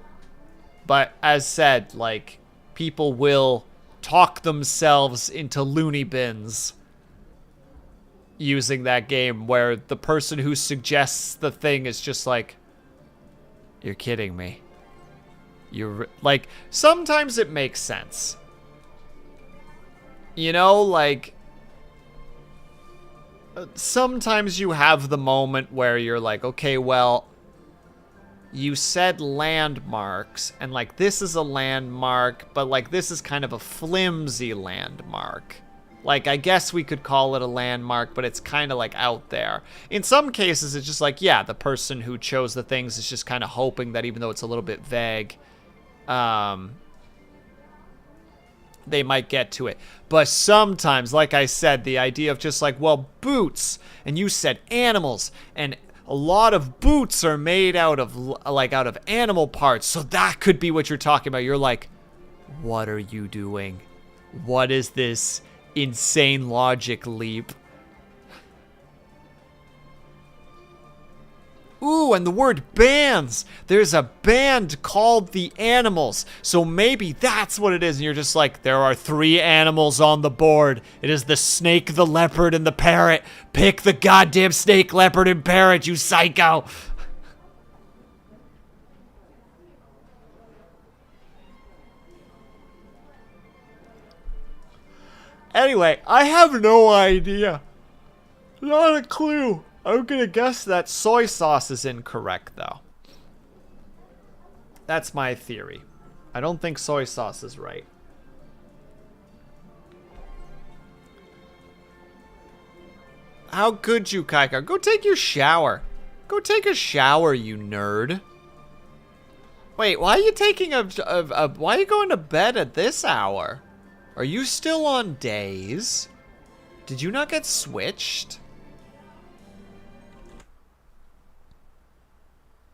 But as said, like, people will talk themselves into loony bins using that game where the person who suggests the thing is just like, you're kidding me. You're like, sometimes it makes sense. You know, like, sometimes you have the moment where you're like, okay, well, you said landmarks, and like, this is a landmark, but like, this is kind of a flimsy landmark. Like, I guess we could call it a landmark, but it's kind of like out there. In some cases, it's just like, yeah, the person who chose the things is just kind of hoping that even though it's a little bit vague, they might get to it. But sometimes, like I said, the idea of just like, well, boots, and you said animals, and a lot of boots are made out of animal parts, so that could be what you're talking about. You're like, what are you doing? What is this insane logic leap? Ooh, and the word bands. There's a band called the Animals. So maybe that's what it is. And you're just like, there are 3 animals on the board. It is the snake, the leopard, and the parrot. Pick the goddamn snake, leopard, and parrot, you psycho. Anyway, I have no idea. Not a clue. I'm gonna guess that soy sauce is incorrect, though. That's my theory. I don't think soy sauce is right. How could you, Kaikar? Go take your shower. Go take a shower, you nerd. Wait, why are you taking why are you going to bed at this hour? Are you still on days? Did you not get switched?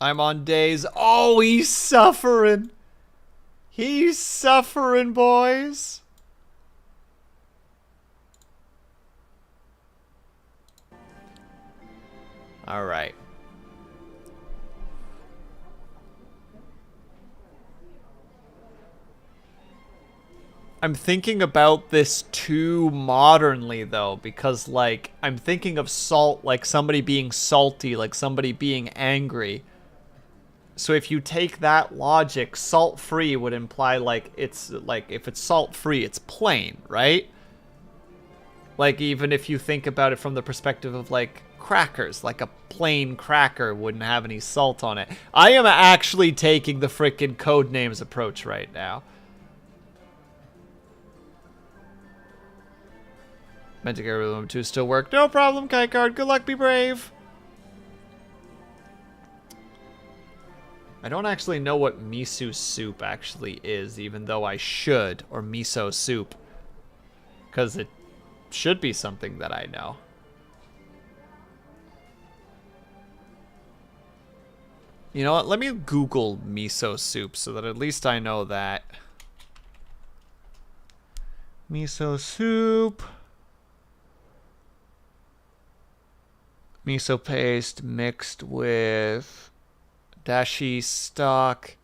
I'm on days. Oh, he's suffering. He's suffering, boys. All right. I'm thinking about this too modernly, though, because, like, I'm thinking of salt like somebody being salty, like somebody being angry. So if you take that logic, salt-free would imply, like, it's, like, if it's salt-free, it's plain, right? Like, even if you think about it from the perspective of, like, crackers, like a plain cracker wouldn't have any salt on it. I am actually taking the frickin' Codenames approach right now. Meant to get room 2 still work. No problem, Kaikard. Good luck, be brave. I don't actually know what miso soup actually is, even though I should, or miso soup. Because it should be something that I know. You know what? Let me Google miso soup so that at least I know that. Miso soup. Miso paste mixed with dashi stock.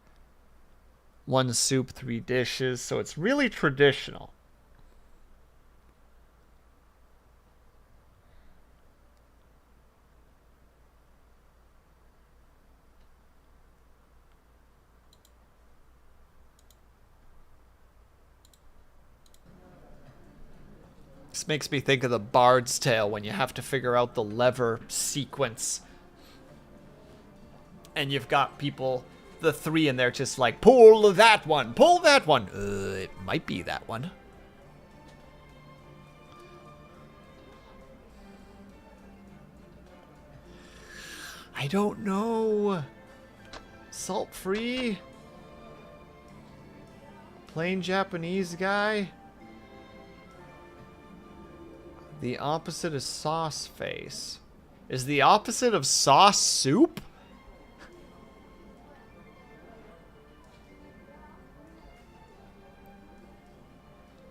1 soup, 3 dishes. So it's really traditional. This makes me think of the Bard's Tale when you have to figure out the lever sequence. And you've got people, the 3 in there just like, pull that one, pull that one. It might be that one. I don't know. Salt free? Plain Japanese guy? The opposite of sauce face. Is the opposite of sauce soup?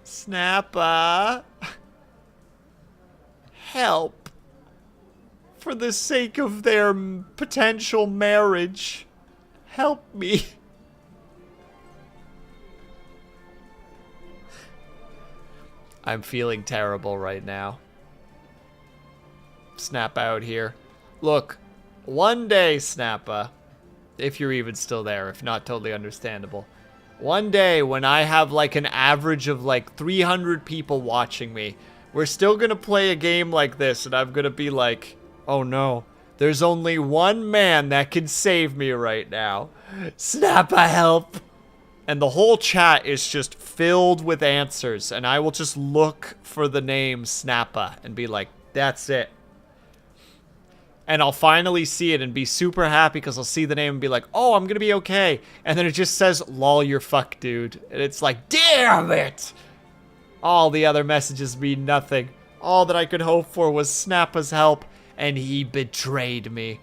Snappa. Help. For the sake of their potential marriage. Help me. I'm feeling terrible right now. Snap out here. Look, one day, Snappa, if you're even still there, if not, totally understandable. One day when I have like an average of like 300 people watching me, we're still gonna play a game like this and I'm gonna be like, oh no, there's only one man that can save me right now. Snappa, help. And the whole chat is just filled with answers. And I will just look for the name Snappa and be like, that's it. And I'll finally see it and be super happy because I'll see the name and be like, oh, I'm going to be okay. And then it just says, lol, you're fucked, dude. And it's like, damn it. All the other messages mean nothing. All that I could hope for was Snappa's help. And he betrayed me.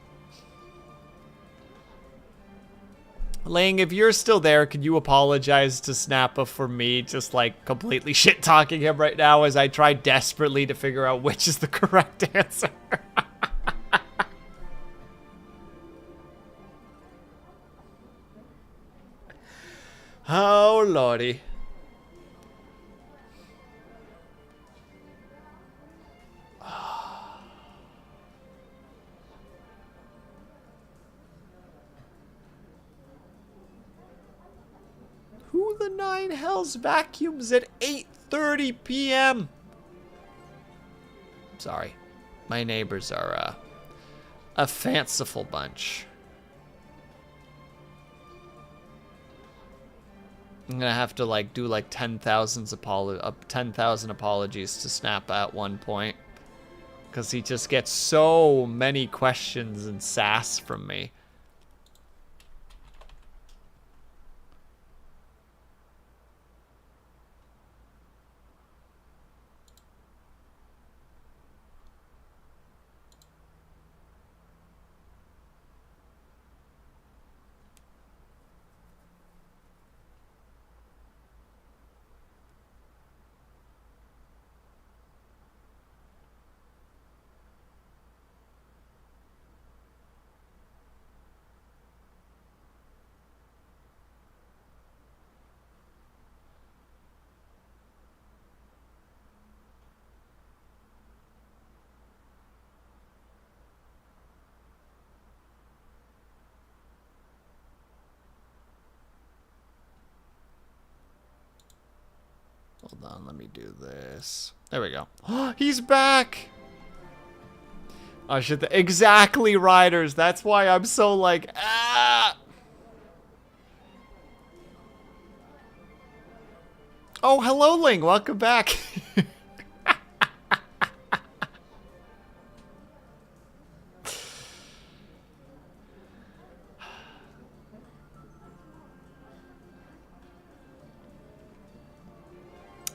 Ling, if you're still there, could you apologize to Snappa for me just like completely shit-talking him right now as I try desperately to figure out which is the correct answer? Oh, lordy. Who the nine hells vacuums at 8:30 p.m.? Sorry. My neighbors are a fanciful bunch. I'm gonna have to like do like 10,000 apologies to Snappa at one point. Because he just gets so many questions and sass from me. Hold on, let me do this. There we go. He's back! Oh shit, exactly, Riders. That's why I'm so like, ah! Oh, hello, Ling. Welcome back.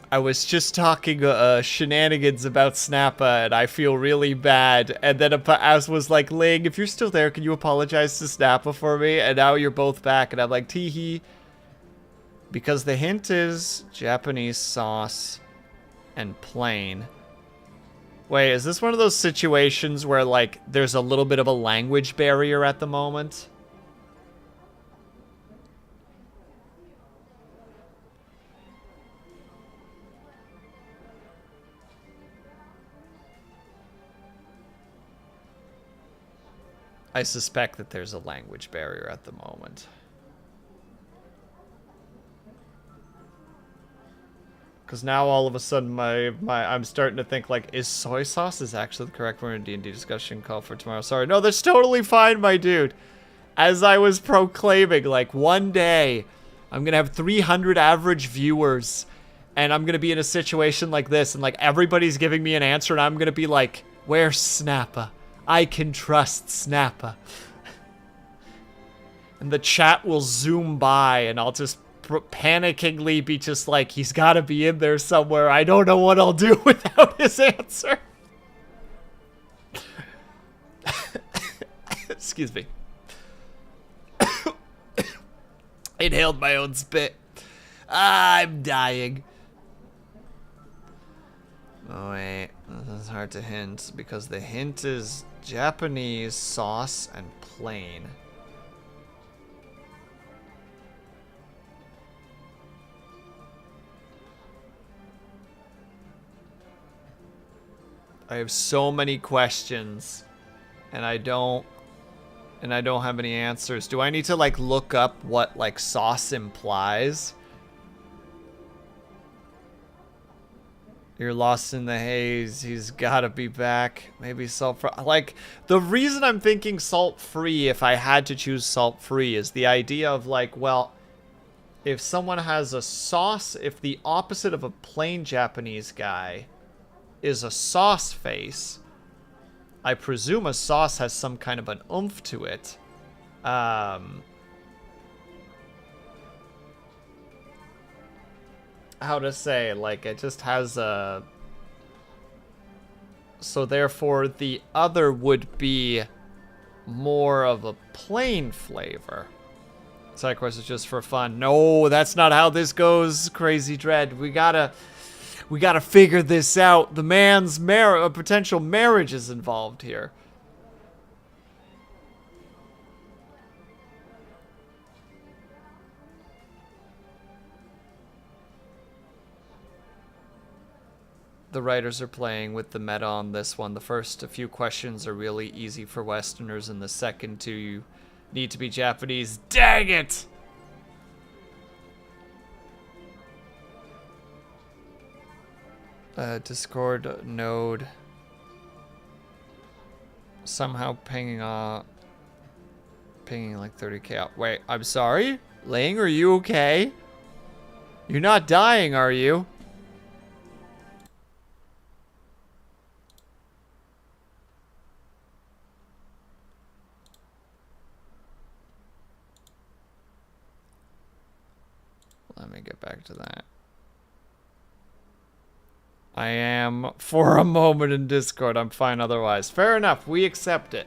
I was just talking shenanigans about Snappa, and I feel really bad. And then Az was like, Ling, if you're still there, can you apologize to Snappa for me? And now you're both back, and I'm like, tee-hee. Because the hint is Japanese sauce and plain. Wait, is this one of those situations where, like, there's a little bit of a language barrier at the moment? I suspect that there's a language barrier at the moment. Because now all of a sudden I'm starting to think, like, is soy sauce is actually the correct word in D&D discussion call for tomorrow? Sorry, no, that's totally fine, my dude. As I was proclaiming, like, one day I'm going to have 300 average viewers and I'm going to be in a situation like this and, like, everybody's giving me an answer and I'm going to be like, where's Snappa? I can trust Snappa. And the chat will zoom by and I'll just panickingly be just like, he's got to be in there somewhere. I don't know what I'll do without his answer. Excuse me. Inhaled my own spit. I'm dying. Oh wait, this is hard to hint because the hint is Japanese, sauce, and plain. I have so many questions, and I don't have any answers. Do I need to, like, look up what, like, sauce implies? You're lost in the haze. He's gotta be back. Maybe salt-free. Like, the reason I'm thinking salt-free, if I had to choose salt-free, is the idea of, like, well, if someone has a sauce, if the opposite of a plain Japanese guy is a sauce face, I presume a sauce has some kind of an oomph to it. How to say, like, it just has a... So therefore, the other would be more of a plain flavor. Side quest is just for fun. No, that's not how this goes, Crazy Dread. We gotta figure this out. The man's a potential marriage is involved here. The writers are playing with the meta on this one. The first few questions are really easy for Westerners, and the second two need to be Japanese. Dang it! Discord node somehow pinging like 30k out. Wait, I'm sorry? Ling, are you okay? You're not dying, are you? Let me get back to that. I am, for a moment in Discord. I'm fine otherwise. Fair enough. We accept it.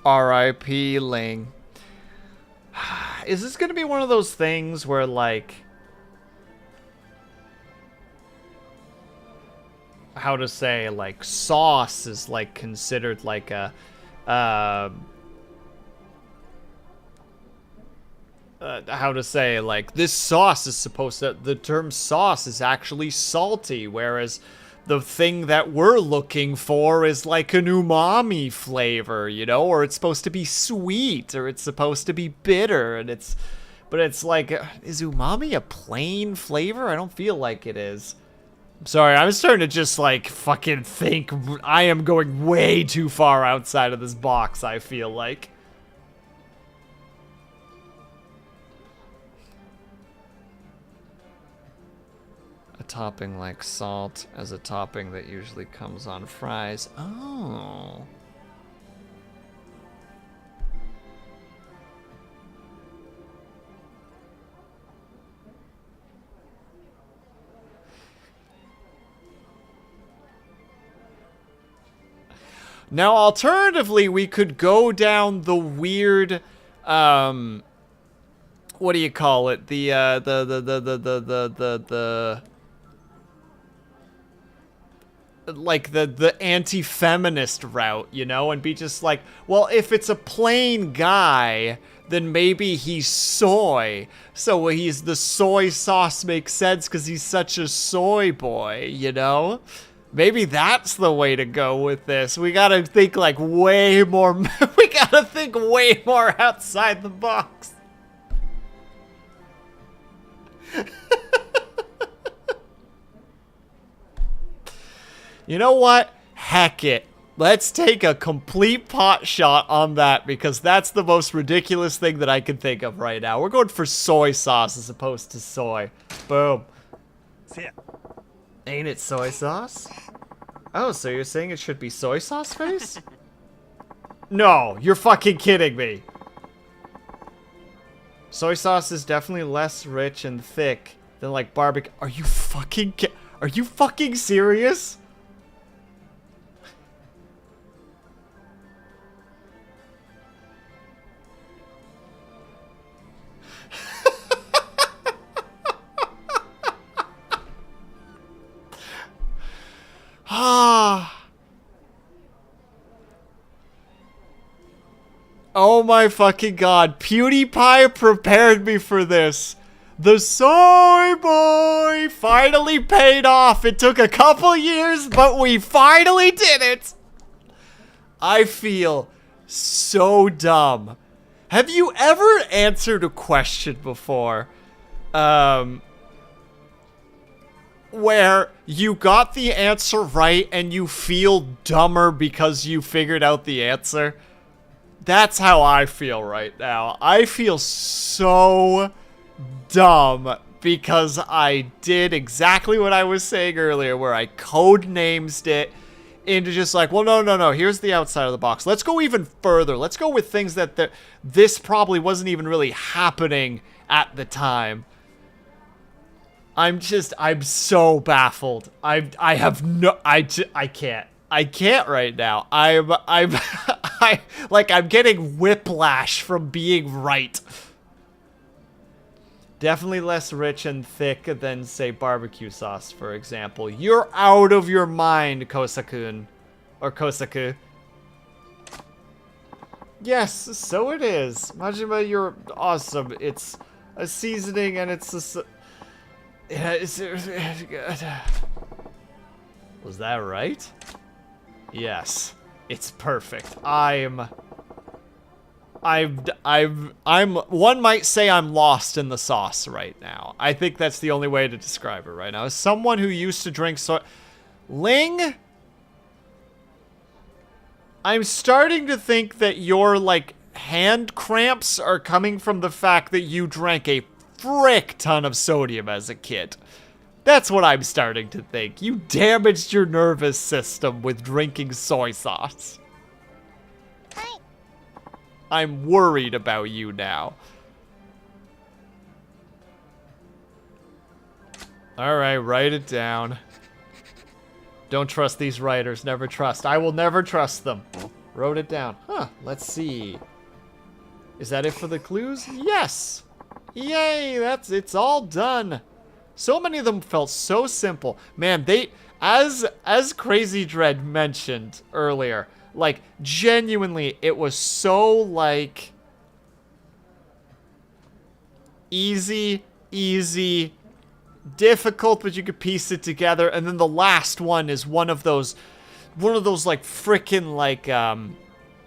R.I.P. Ling. Is this gonna be one of those things where, like, how to say, like, sauce is, like, considered like a how to say, like, this sauce is supposed to, the term sauce is actually salty, whereas the thing that we're looking for is like an umami flavor, you know, or it's supposed to be sweet, or it's supposed to be bitter, and but it's like, is umami a plain flavor? I don't feel like it is. I'm sorry, I'm starting to just, like, fucking think I am going way too far outside of this box, I feel like. topping like salt as a topping that usually comes on fries. Oh. Now, alternatively, we could go down the weird, what do you call it? Like the anti-feminist route, you know, and be just like, well, if it's a plain guy, then maybe he's soy. So he's the soy sauce makes sense because he's such a soy boy, you know? Maybe that's the way to go with this. We gotta think like way more, we gotta think way more outside the box. You know what? Heck it. Let's take a complete pot shot on that because that's the most ridiculous thing that I can think of right now. We're going for soy sauce as opposed to soy. Boom. Ain't it soy sauce? Oh, so you're saying it should be soy sauce face? No, you're fucking kidding me. Soy sauce is definitely less rich and thick than like barbecue. Are you fucking serious? Oh my fucking god. PewDiePie prepared me for this. The soy boy finally paid off. It took a couple years, but we finally did it. I feel so dumb. Have you ever answered a question before? Where you got the answer right and you feel dumber because you figured out the answer? That's how I feel right now. I feel so dumb because I did exactly what I was saying earlier, where I code-named it into just like, well, no, here's the outside of the box. Let's go even further. Let's go with things that this probably wasn't even really happening at the time. I'm so baffled. I can't right now. I'm getting whiplash from being right. Definitely less rich and thick than, say, barbecue sauce, for example. You're out of your mind, Kosakun. Or Kosaku. Yes, so it is. Majima, you're awesome. It's a seasoning and it's a... Was that right? Yes. It's perfect. one might say I'm lost in the sauce right now. I think that's the only way to describe it right now. As someone who used to drink soy... Ling? I'm starting to think that your, like, hand cramps are coming from the fact that you drank a frick ton of sodium as a kid. That's what I'm starting to think. You damaged your nervous system with drinking soy sauce. I'm worried about you now. Alright, write it down. Don't trust these writers. Never trust. I will never trust them. Wrote it down. Huh, let's see. Is that it for the clues? Yes! Yay, it's all done. So many of them felt so simple. Man, as Crazy Dread mentioned earlier, like, genuinely, it was so, like, easy, difficult, but you could piece it together. And then the last one is one of those like frickin' like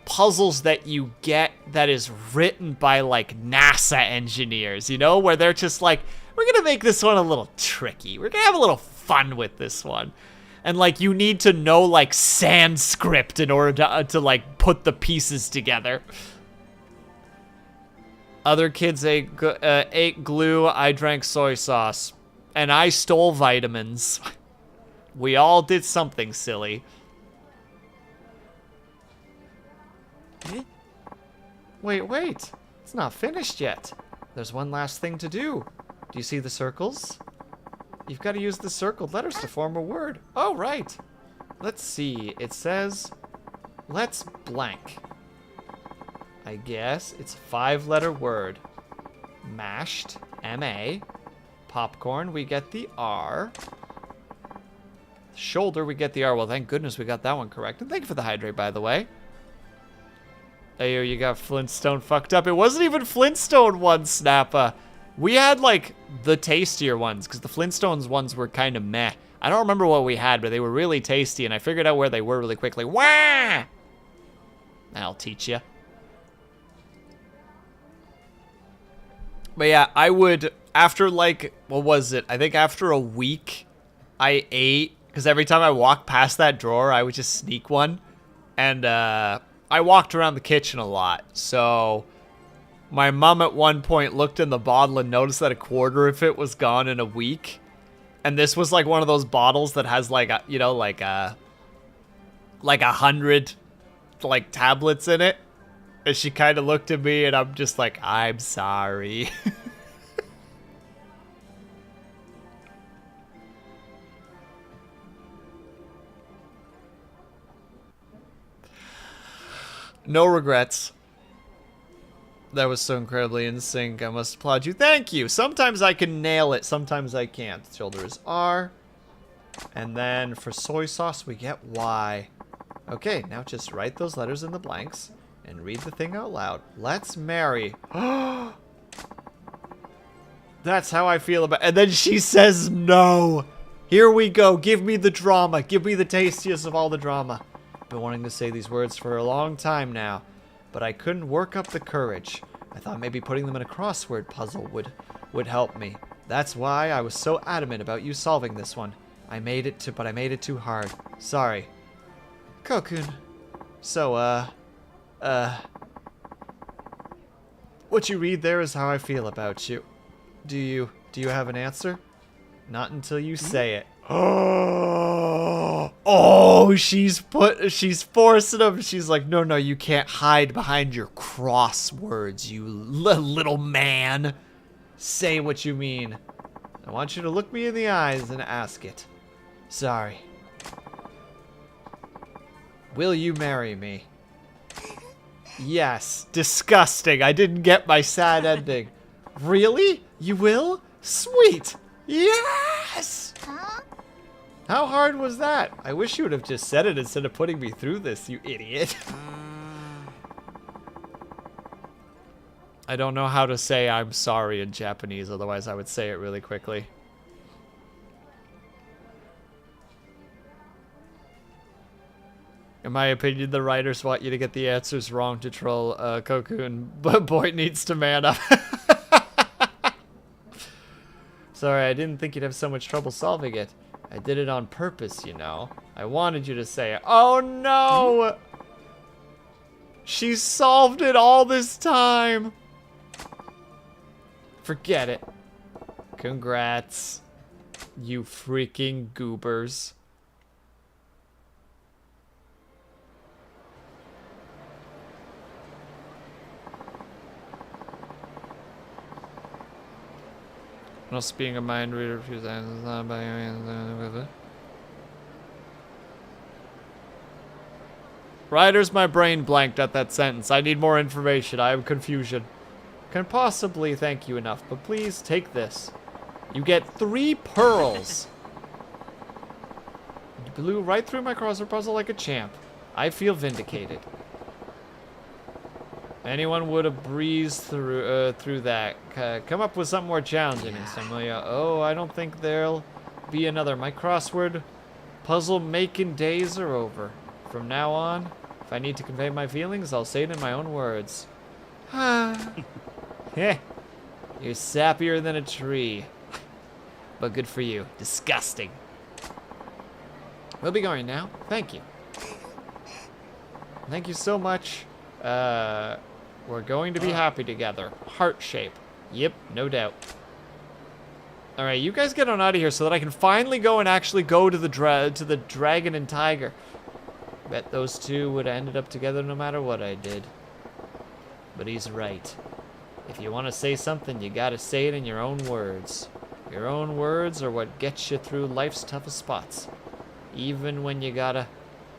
puzzles that you get that is written by like NASA engineers, you know, where they're just like, we're gonna make this one a little tricky. We're gonna have a little fun with this one. And like you need to know like Sanskrit in order to like put the pieces together. Other kids ate glue. I drank soy sauce. And I stole vitamins. We all did something silly. Wait. It's not finished yet. There's one last thing to do. Do you see the circles? You've got to use the circled letters to form a word. Oh, right. Let's see. It says, let's blank. I guess it's a 5-letter word. Mashed, M-A. Popcorn, we get the R. Shoulder, we get the R. Well, thank goodness we got that one correct. And thank you for the hydrate, by the way. Ayo, you got Flintstone fucked up. It wasn't even Flintstone ones, Snappa. We had, like, the tastier ones, because the Flintstones ones were kind of meh. I don't remember what we had, but they were really tasty, and I figured out where they were really quickly. Wah! I'll teach you. But yeah, I would, after, like, what was it? I think after a week, I ate, because every time I walked past that drawer, I would just sneak one. And, I walked around the kitchen a lot, so my mom at one point looked in the bottle and noticed that a quarter of it was gone in a week. And this was like one of those bottles that has like a, you know, like 100 like tablets in it. And she kind of looked at me and I'm just like, I'm sorry. No regrets. That was so incredibly in sync. I must applaud you. Thank you. Sometimes I can nail it. Sometimes I can't. Shoulder is R. And then for soy sauce, we get Y. Okay, now just write those letters in the blanks and read the thing out loud. Let's marry. That's how I feel about. And then she says no. Here we go. Give me the drama. Give me the tastiest of all the drama. Been wanting to say these words for a long time now, but I couldn't work up the courage. I thought maybe putting them in a crossword puzzle would help me. That's why I was so adamant about you solving this one. But I made it too hard. Sorry. Kokun. So, what you read there is how I feel about you. Do you have an answer? Not until you say it. Oh, she's forcing him. She's like, no, you can't hide behind your crosswords, you little man. Say what you mean. I want you to look me in the eyes and ask it. Sorry. Will you marry me? Yes. Disgusting. I didn't get my sad ending. Really? You will? Sweet. Yes! Huh? How hard was that? I wish you would have just said it instead of putting me through this, you idiot. I don't know how to say I'm sorry in Japanese, otherwise I would say it really quickly. In my opinion, the writers want you to get the answers wrong to troll Kokun, but boy needs to man up. Sorry, I didn't think you'd have so much trouble solving it. I did it on purpose, you know. I wanted you to say it. Oh no! She solved it all this time! Forget it. Congrats. You freaking goobers. Not being a mind reader, Writers, my brain blanked at that sentence. I need more information. I have confusion. Can possibly thank you enough, but please take this. You get 3 pearls. You blew right through my crossword puzzle like a champ. I feel vindicated. Anyone would have breezed through that. Come up with something more challenging, Samuel. Oh, I don't think there'll be another. My crossword puzzle making days are over. From now on, if I need to convey my feelings, I'll say it in my own words. Heh. You're sappier than a tree. But good for you. Disgusting. We'll be going now. Thank you. Thank you so much. We're going to be happy together. Heart shape. Yep, no doubt. All right, you guys get on out of here so that I can finally go and actually go to the dragon and tiger. Bet those two would have ended up together no matter what I did. But he's right. If you want to say something, you gotta say it in your own words. Your own words are what gets you through life's toughest spots. Even when you gotta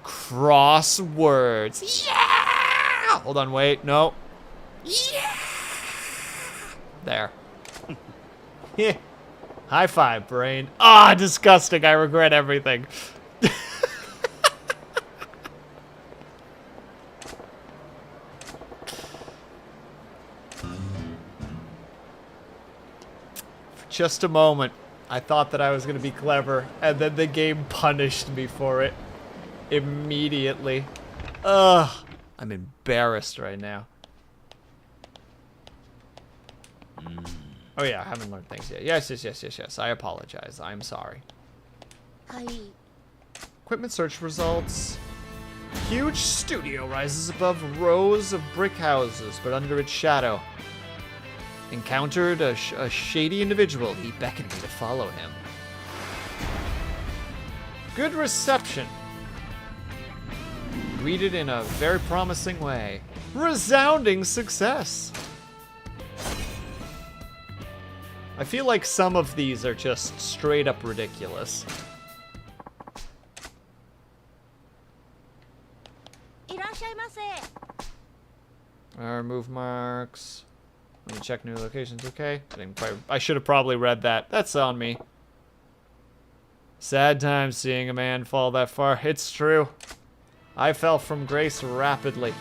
cross words. Yeah! Hold on, wait, no. Yeah! There. Yeah. High five, brain. Ah, disgusting. I regret everything. For just a moment, I thought that I was going to be clever, and then the game punished me for it. Immediately. Ugh. I'm embarrassed right now. Oh yeah, I haven't learned things yet. Yes. I apologize. I'm sorry. Equipment search results. Huge studio rises above rows of brick houses, but under its shadow. Encountered a shady individual. He beckoned me to follow him. Good reception. Greeted in a very promising way. Resounding success. I feel like some of these are just straight up ridiculous. Remove marks. Let me check new locations. Okay. I should have probably read that. That's on me. Sad time seeing a man fall that far. It's true. I fell from grace rapidly.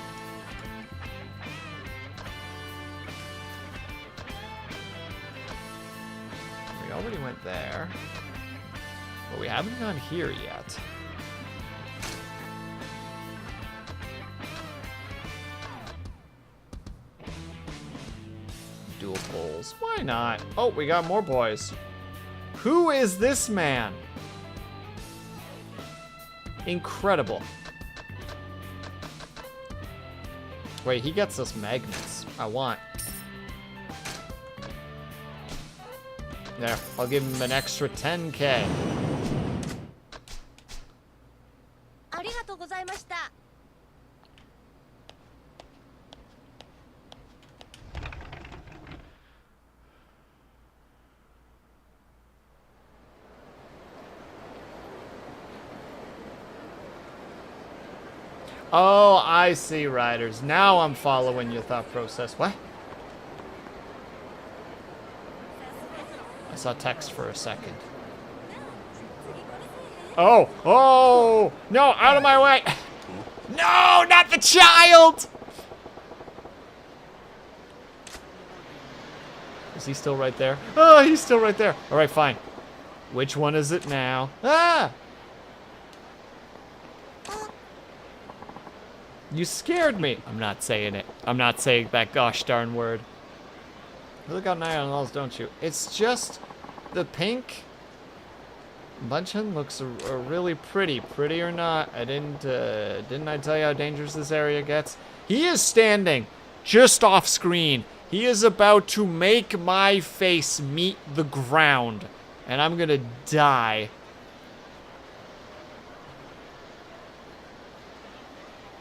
We already went there. But we haven't gone here yet. Dual poles. Why not? Oh, we got more boys. Who is this man? Incredible. Wait, he gets us magnets. I want. There, I'll give him an extra 10K. Oh, I see, Riders. Now I'm following your thought process. What? I saw text for a second. Oh! Oh! No, out of my way! No, not the child! Is he still right there? Oh, he's still right there. All right, fine. Which one is it now? Ah! You scared me. I'm not saying it. I'm not saying that gosh darn word. You look out night on walls, don't you? It's just the pink. Bunchen looks really pretty. Pretty or not, didn't I tell you how dangerous this area gets? He is standing just off screen. He is about to make my face meet the ground, and I'm gonna die.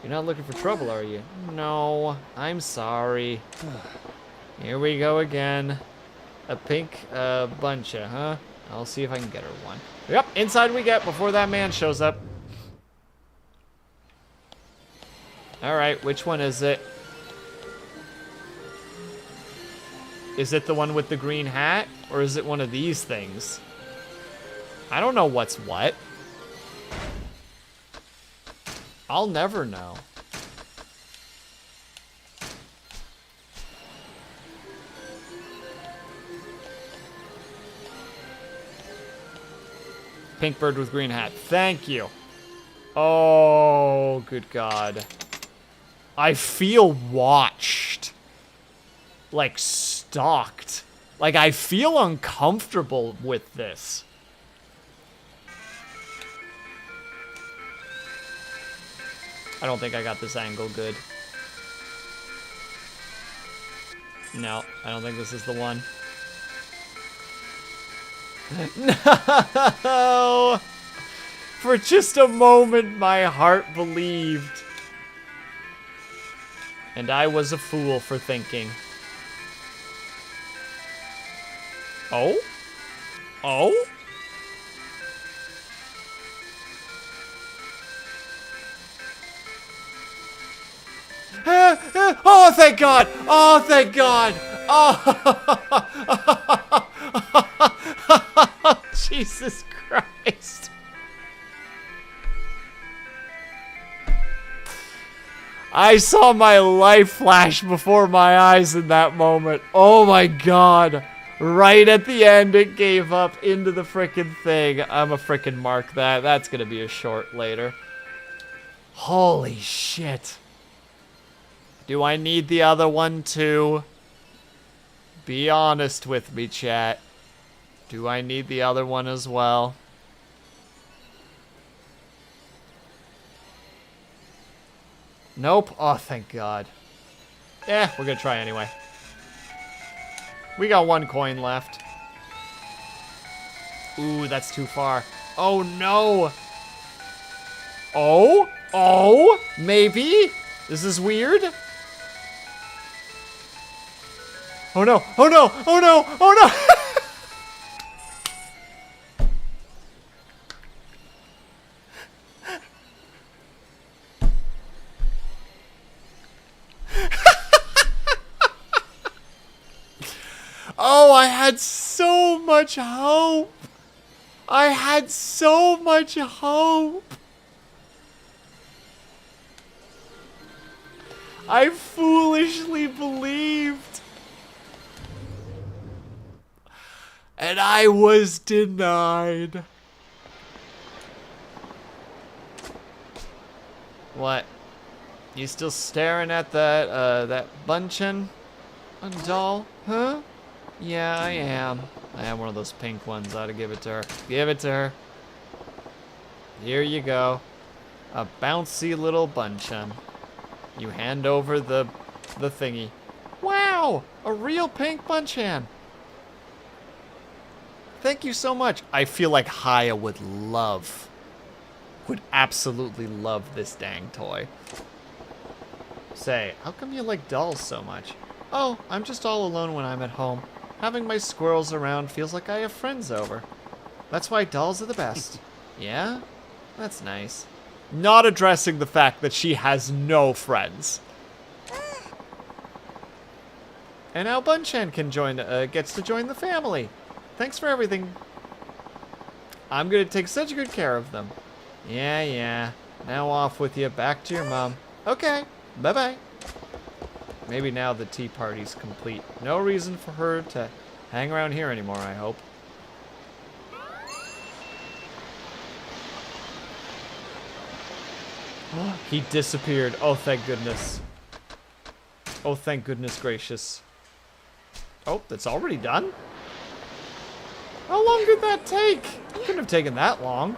You're not looking for trouble, are you? No, I'm sorry. Here we go again. A pink buncha, huh? I'll see if I can get her one. Yep, inside we get before that man shows up. Alright, which one is it? Is it the one with the green hat? Or is it one of these things? I don't know what's what. I'll never know. Pink bird with green hat. Thank you. Oh, good God. I feel watched. Like, stalked. Like, I feel uncomfortable with this. I don't think I got this angle good. No, I don't think this is the one. No! For just a moment, my heart believed. And I was a fool for thinking. Oh? Oh? Oh, thank God! Oh, thank God! Oh! Jesus Christ. I saw my life flash before my eyes in that moment. Oh my God. Right at the end, it gave up into the frickin' thing. I'm a frickin' mark that. That's gonna be a short later. Holy shit. Do I need the other one too? Be honest with me, chat. Do I need the other one as well? Nope. Oh, thank God. Eh, we're gonna try anyway. We got 1 coin left. Ooh, that's too far. Oh, no. Oh? Oh? Maybe? This is weird. Oh, no. Oh, no. Oh, no. Oh, no. Oh, I had so much hope. I had so much hope. I foolishly believed. And I was denied. What? You still staring at that Bunchen doll? Huh? Yeah, I am. I am one of those pink ones. I ought to give it to her. Give it to her. Here you go. A bouncy little Bunchen. You hand over the thingy. Wow! A real pink Bunchen. Thank you so much. I feel like Haya would absolutely love this dang toy. Say, how come you like dolls so much? Oh, I'm just all alone when I'm at home. Having my squirrels around feels like I have friends over. That's why dolls are the best. Yeah? That's nice. Not addressing the fact that she has no friends. And now Bunchen can gets to join the family. Thanks for everything. I'm gonna take such good care of them. Yeah. Now off with you, back to your mom. Okay, bye-bye. Maybe now the tea party's complete. No reason for her to hang around here anymore, I hope. He disappeared. Oh, thank goodness. Oh, thank goodness gracious. Oh, that's already done? How long did that take? It couldn't have taken that long.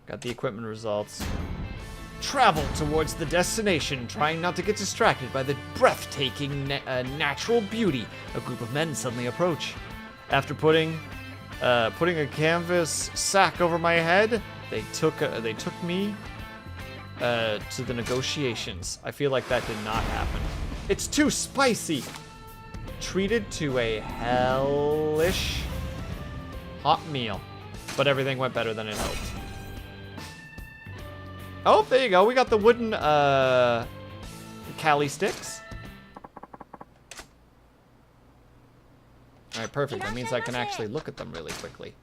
Got the equipment results. Travel towards the destination, trying not to get distracted by the breathtaking natural beauty. A group of men suddenly approach. After putting a canvas sack over my head, they took me to the negotiations. I feel like that did not happen. It's too spicy. Treated to a hellish hot meal, but everything went better than it hoped. Oh, there you go. We got the wooden Cali sticks. All right, perfect. That means I can actually look at them really quickly.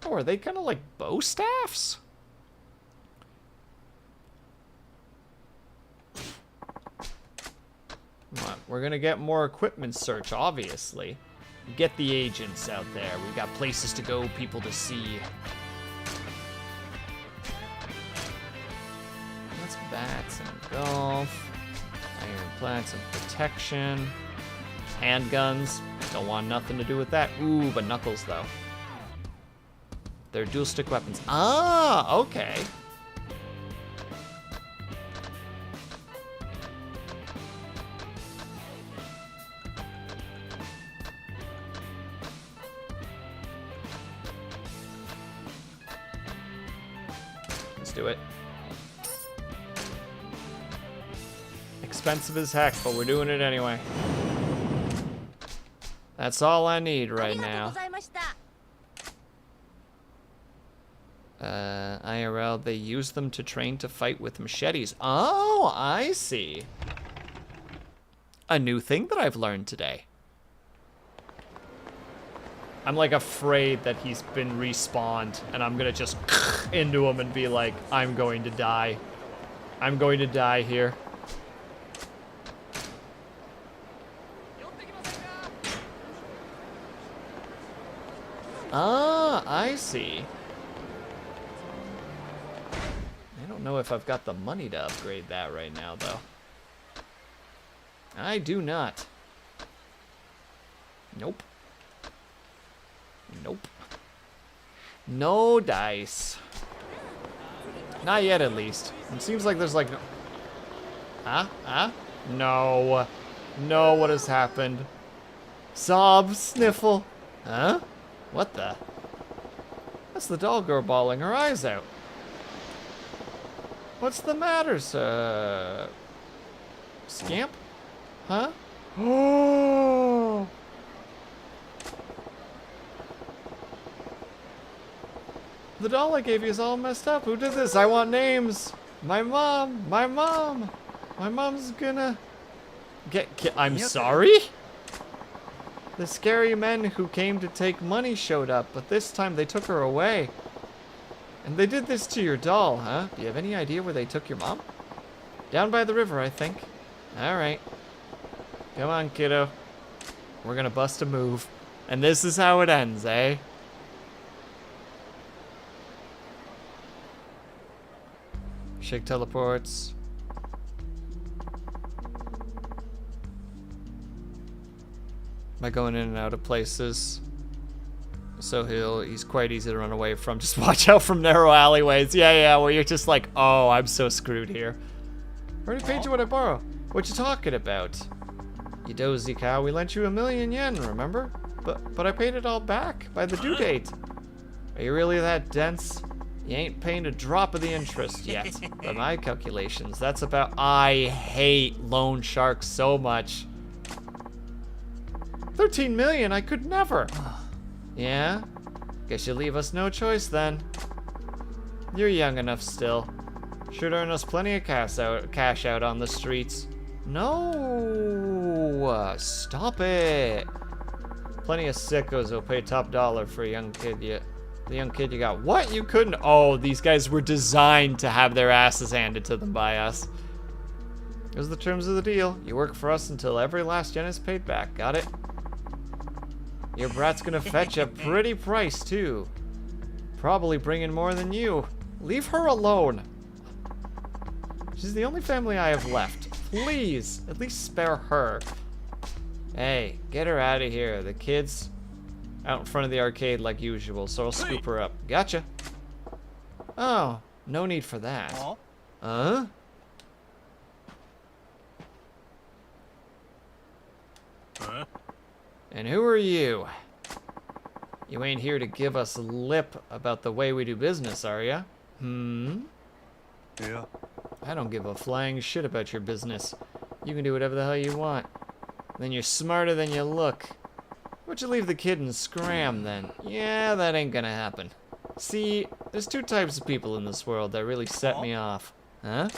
Oh, are they kind of like bow staffs? What? We're gonna get more equipment search, obviously. Get the agents out there. We've got places to go, people to see. golf. Iron plates and protection. Handguns. Don't want nothing to do with that. Ooh, but knuckles though. They're dual stick weapons. Ah, okay. Let's do it. Expensive as heck, but we're doing it anyway. That's all I need right now. IRL, they use them to train to fight with machetes. Oh, I see. A new thing that I've learned today. I'm like afraid that he's been respawned and I'm gonna just into him and be like, I'm going to die. I'm going to die here. Ah, I see. I don't know if I've got the money to upgrade that right now, though. I do not. Nope. Nope. No dice. Not yet, at least. It seems like there's like no... Huh? Huh? No. No, what has happened? Sob, sniffle. Huh? What the? That's the doll girl bawling her eyes out. What's the matter, sir? Scamp? Huh? Oh! The doll I gave you is all messed up. Who did this? I want names. My mom. My mom. My mom's gonna get I'm sorry? The scary men who came to take money showed up, but this time they took her away. And they did this to your doll, huh? Do you have any idea where they took your mom? Down by the river, I think. Alright. Come on, kiddo. We're gonna bust a move. And this is how it ends, eh? Shake teleports. By going in and out of places. So he's quite easy to run away from. Just watch out from narrow alleyways. Yeah, where you're just like, oh, I'm so screwed here. I already paid you what I borrow. What you talking about? You dozy cow, we lent you 1,000,000 yen, remember? But I paid it all back by the due date. Are you really that dense? You ain't paying a drop of the interest yet. By my calculations, that's about... I hate loan sharks so much. 13 million, I could never. Yeah? Guess you leave us no choice then. You're young enough still. Should earn us plenty of cash out on the streets. No! Stop it! Plenty of sickos will pay top dollar for a young kid the young kid you got. What? You couldn't? Oh, these guys were designed to have their asses handed to them by us. Those are the terms of the deal. You work for us until every last yen is paid back. Got it? Your brat's gonna fetch a pretty price, too. Probably bringing more than you. Leave her alone. She's the only family I have left. Please, at least spare her. Hey, get her out of here. The kid's out in front of the arcade like usual, so I'll scoop her up. Gotcha. Oh, no need for that. Huh? And who are you? You ain't here to give us lip about the way we do business, are ya? Yeah. I don't give a flying shit about your business. You can do whatever the hell you want. Then you're smarter than you look. Why don't you leave the kid and scram, then? Yeah, that ain't gonna happen. See, there's two types of people in this world that really set me off. Huh?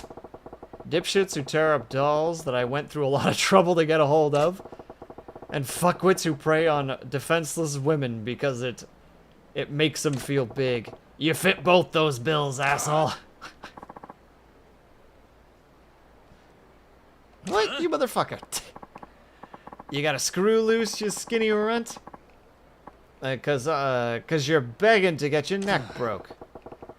Dipshits who tear up dolls that I went through a lot of trouble to get a hold of. And fuckwits who prey on defenseless women because it makes them feel big. You fit both those bills, asshole. What, you motherfucker? You got a screw loose, you skinny runt? Cause you're begging to get your neck broke.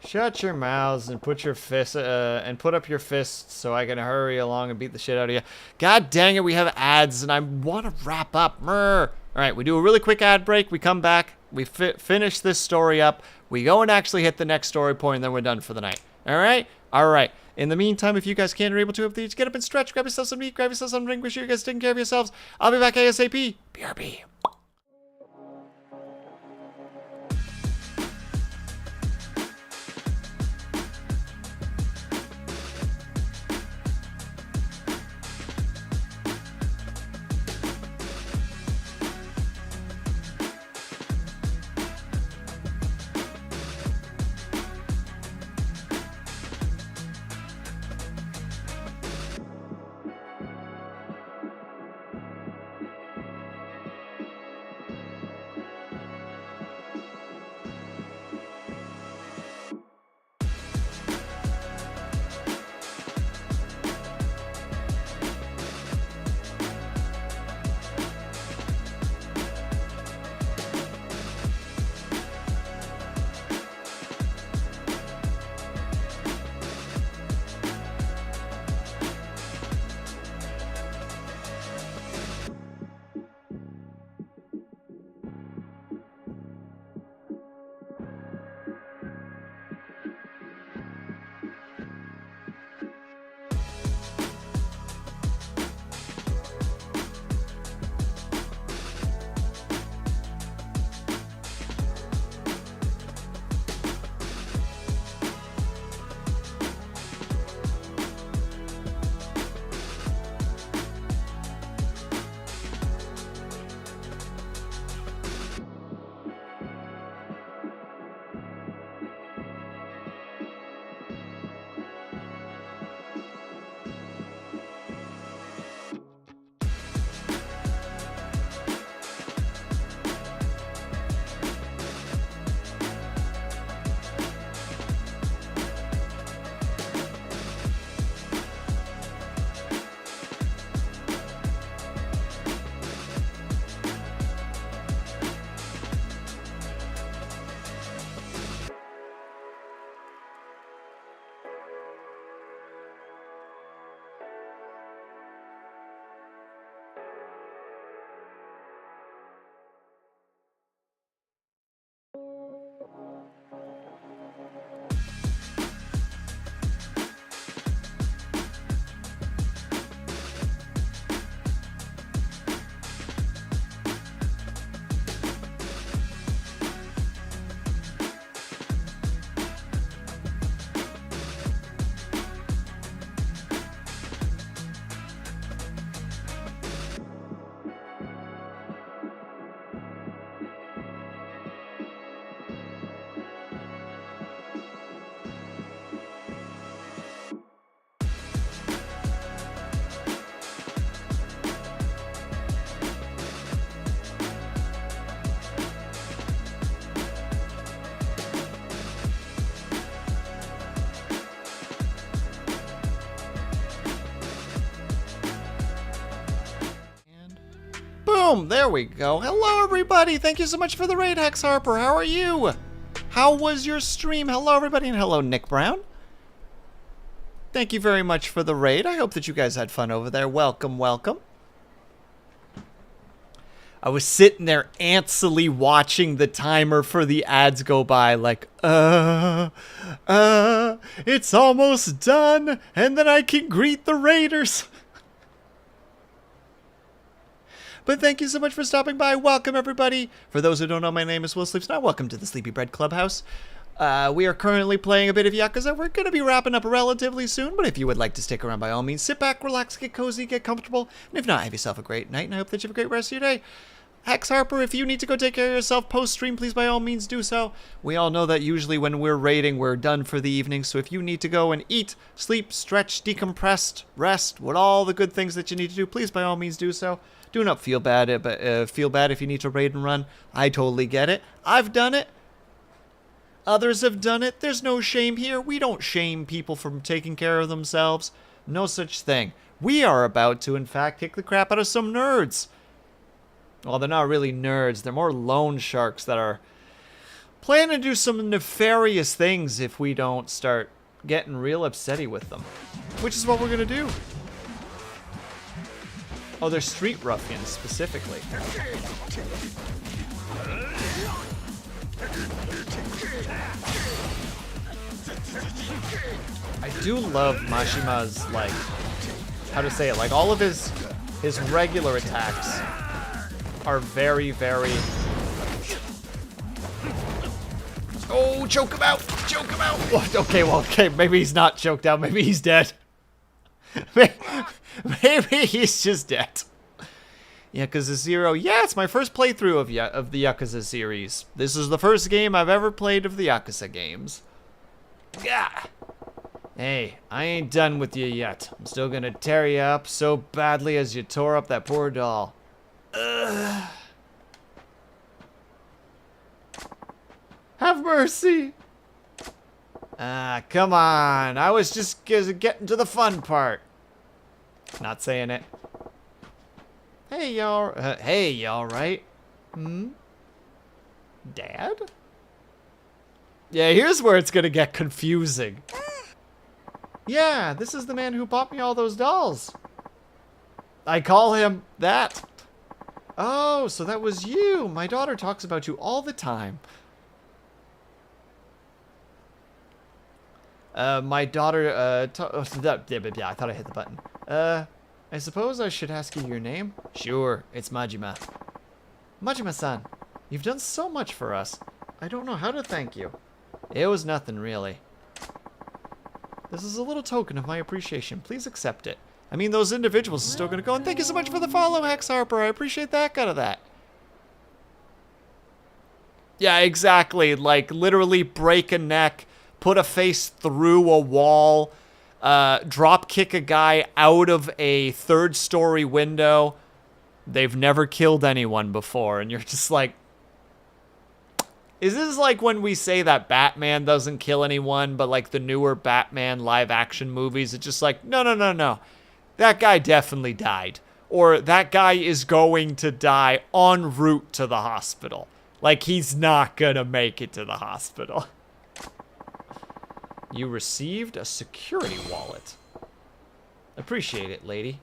Shut your mouths and put your fists and put up your fists so I can hurry along and beat the shit out of you. God dang it, we have ads and I want to wrap up. All right, we do a really quick ad break. We come back. We finish this story up. We go and actually hit the next story point, and then we're done for the night. All right? All right. In the meantime, if you guys can or able to, please get up and stretch, grab yourself some meat, grab yourself some drink, make sure you guys taking care of yourselves. I'll be back ASAP. BRB. Boom! There we go. Hello, everybody. Thank you so much for the raid, Hex Harper. How are you? How was your stream? Hello, everybody, and hello, Nick Brown. Thank you very much for the raid. I hope that you guys had fun over there. Welcome, welcome. I was sitting there antsily watching the timer for the ads go by like, it's almost done, and then I can greet the raiders. But thank you so much for stopping by. Welcome, everybody. For those who don't know, my name is Will Sleeps Now. Welcome to the Sleepy Bread Clubhouse. We are currently playing a bit of Yakuza. We're going to be wrapping up relatively soon, but if you would like to stick around, by all means, sit back, relax, get cozy, get comfortable, and if not, have yourself a great night, and I hope that you have a great rest of your day. Hex Harper, if you need to go take care of yourself post-stream, please by all means do so. We all know that usually when we're raiding, we're done for the evening, so if you need to go and eat, sleep, stretch, decompress, rest, what all the good things that you need to do, please by all means do so. Do not feel bad, feel bad if you need to raid and run. I totally get it. I've done it. Others have done it. There's no shame here. We don't shame people from taking care of themselves. No such thing. We are about to, in fact, kick the crap out of some nerds. Well, they're not really nerds. They're more loan sharks that are plan to do some nefarious things if we don't start getting real upsetty with them. Which is what we're gonna do. Oh, they're street ruffians, specifically. I do love Mashima's, like, how to say it, like, all of his regular attacks are very, very... Oh, choke him out! Choke him out! What? Okay, well, okay, maybe he's not choked out, maybe he's dead. Maybe he's just dead. Yakuza 0. Yeah, it's my first playthrough of the Yakuza series. This is the first game I've ever played of the Yakuza games. Yeah. Hey, I ain't done with you yet. I'm still gonna tear you up so badly as you tore up that poor doll. Ugh. Have mercy. Ah, come on. I was just getting to the fun part. Not saying it. Hey, y'all right? Hmm? Dad? Yeah, here's where it's gonna get confusing. Yeah, this is the man who bought me all those dolls. I call him that. Oh, so that was you. My daughter talks about you all the time. My daughter, I thought I hit the button. I suppose I should ask you your name? Sure, it's Majima. Majima-san, you've done so much for us. I don't know how to thank you. It was nothing, really. This is a little token of my appreciation. Please accept it. I mean, those individuals are still gonna go, and thank you so much for the follow, Hex Harper. I appreciate the heck out of that. Yeah, exactly. Like, literally break a neck, put a face through a wall, drop kick a guy out of a third-story window. They've never killed anyone before, and you're just like... Is this like when we say that Batman doesn't kill anyone, but like the newer Batman live-action movies, it's just like, no. That guy definitely died. Or that guy is going to die en route to the hospital. Like, he's not gonna make it to the hospital. You received a security wallet. Appreciate it, lady.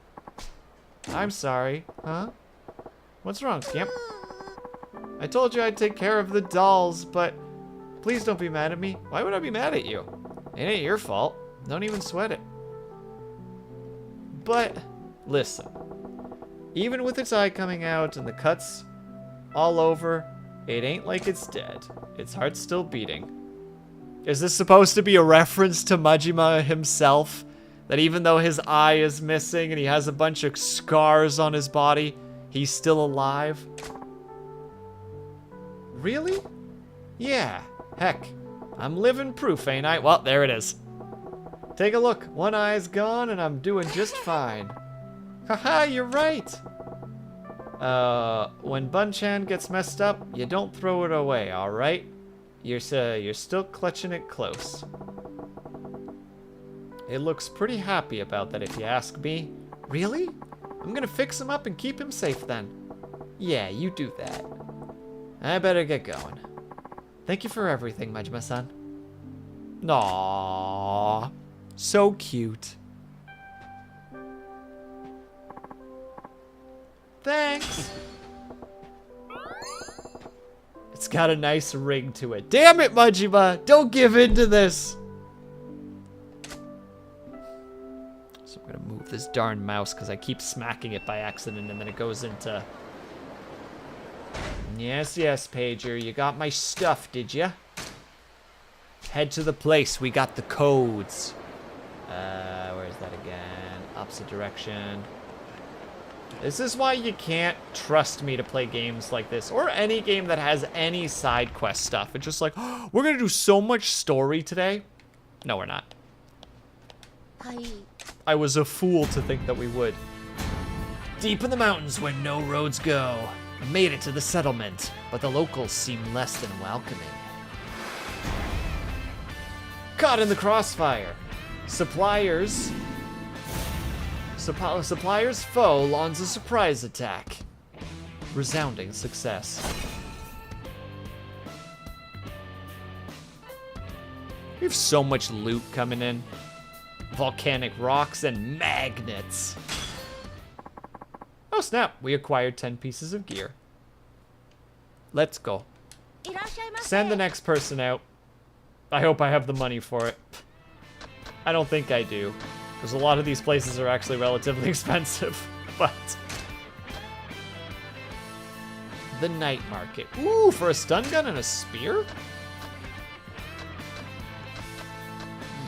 I'm sorry. Huh? What's wrong, Scamp? I told you I'd take care of the dolls, but please don't be mad at me. Why would I be mad at you? It ain't your fault. Don't even sweat it. But, listen. Even with its eye coming out and the cuts all over, it ain't like it's dead. Its heart's still beating. Is this supposed to be a reference to Majima himself? That even though his eye is missing and he has a bunch of scars on his body, he's still alive? Really? Yeah. Heck, I'm living proof, ain't I? Well, there it is. Take a look. One eye's gone and I'm doing just fine. Haha, you're right. When Bunchan gets messed up, you don't throw it away, alright? You're still clutching it close. It looks pretty happy about that if you ask me. Really? I'm gonna fix him up and keep him safe then. Yeah, you do that. I better get going. Thank you for everything, Majima-san. Aww. So cute. Thanks. It's got a nice ring to it. Damn it, Majima! Don't give in to this! So I'm gonna move this darn mouse because I keep smacking it by accident and then it goes into... Yes, Pager, you got my stuff, did ya? Head to the place, we got the codes. Where's that again? Opposite direction. This is why you can't trust me to play games like this, or any game that has any side quest stuff. It's just like, oh, we're gonna do so much story today. No, we're not. I was a fool to think that we would. Deep in the mountains where no roads go. I made it to the settlement, but the locals seem less than welcoming. Caught in the crossfire. Supplier's foe launches a surprise attack. Resounding success. We have so much loot coming in. Volcanic rocks and magnets. Oh snap, we acquired 10 pieces of gear. Let's go. Send the next person out. I hope I have the money for it. I don't think I do, because a lot of these places are actually relatively expensive, but... The night market. Ooh, for a stun gun and a spear?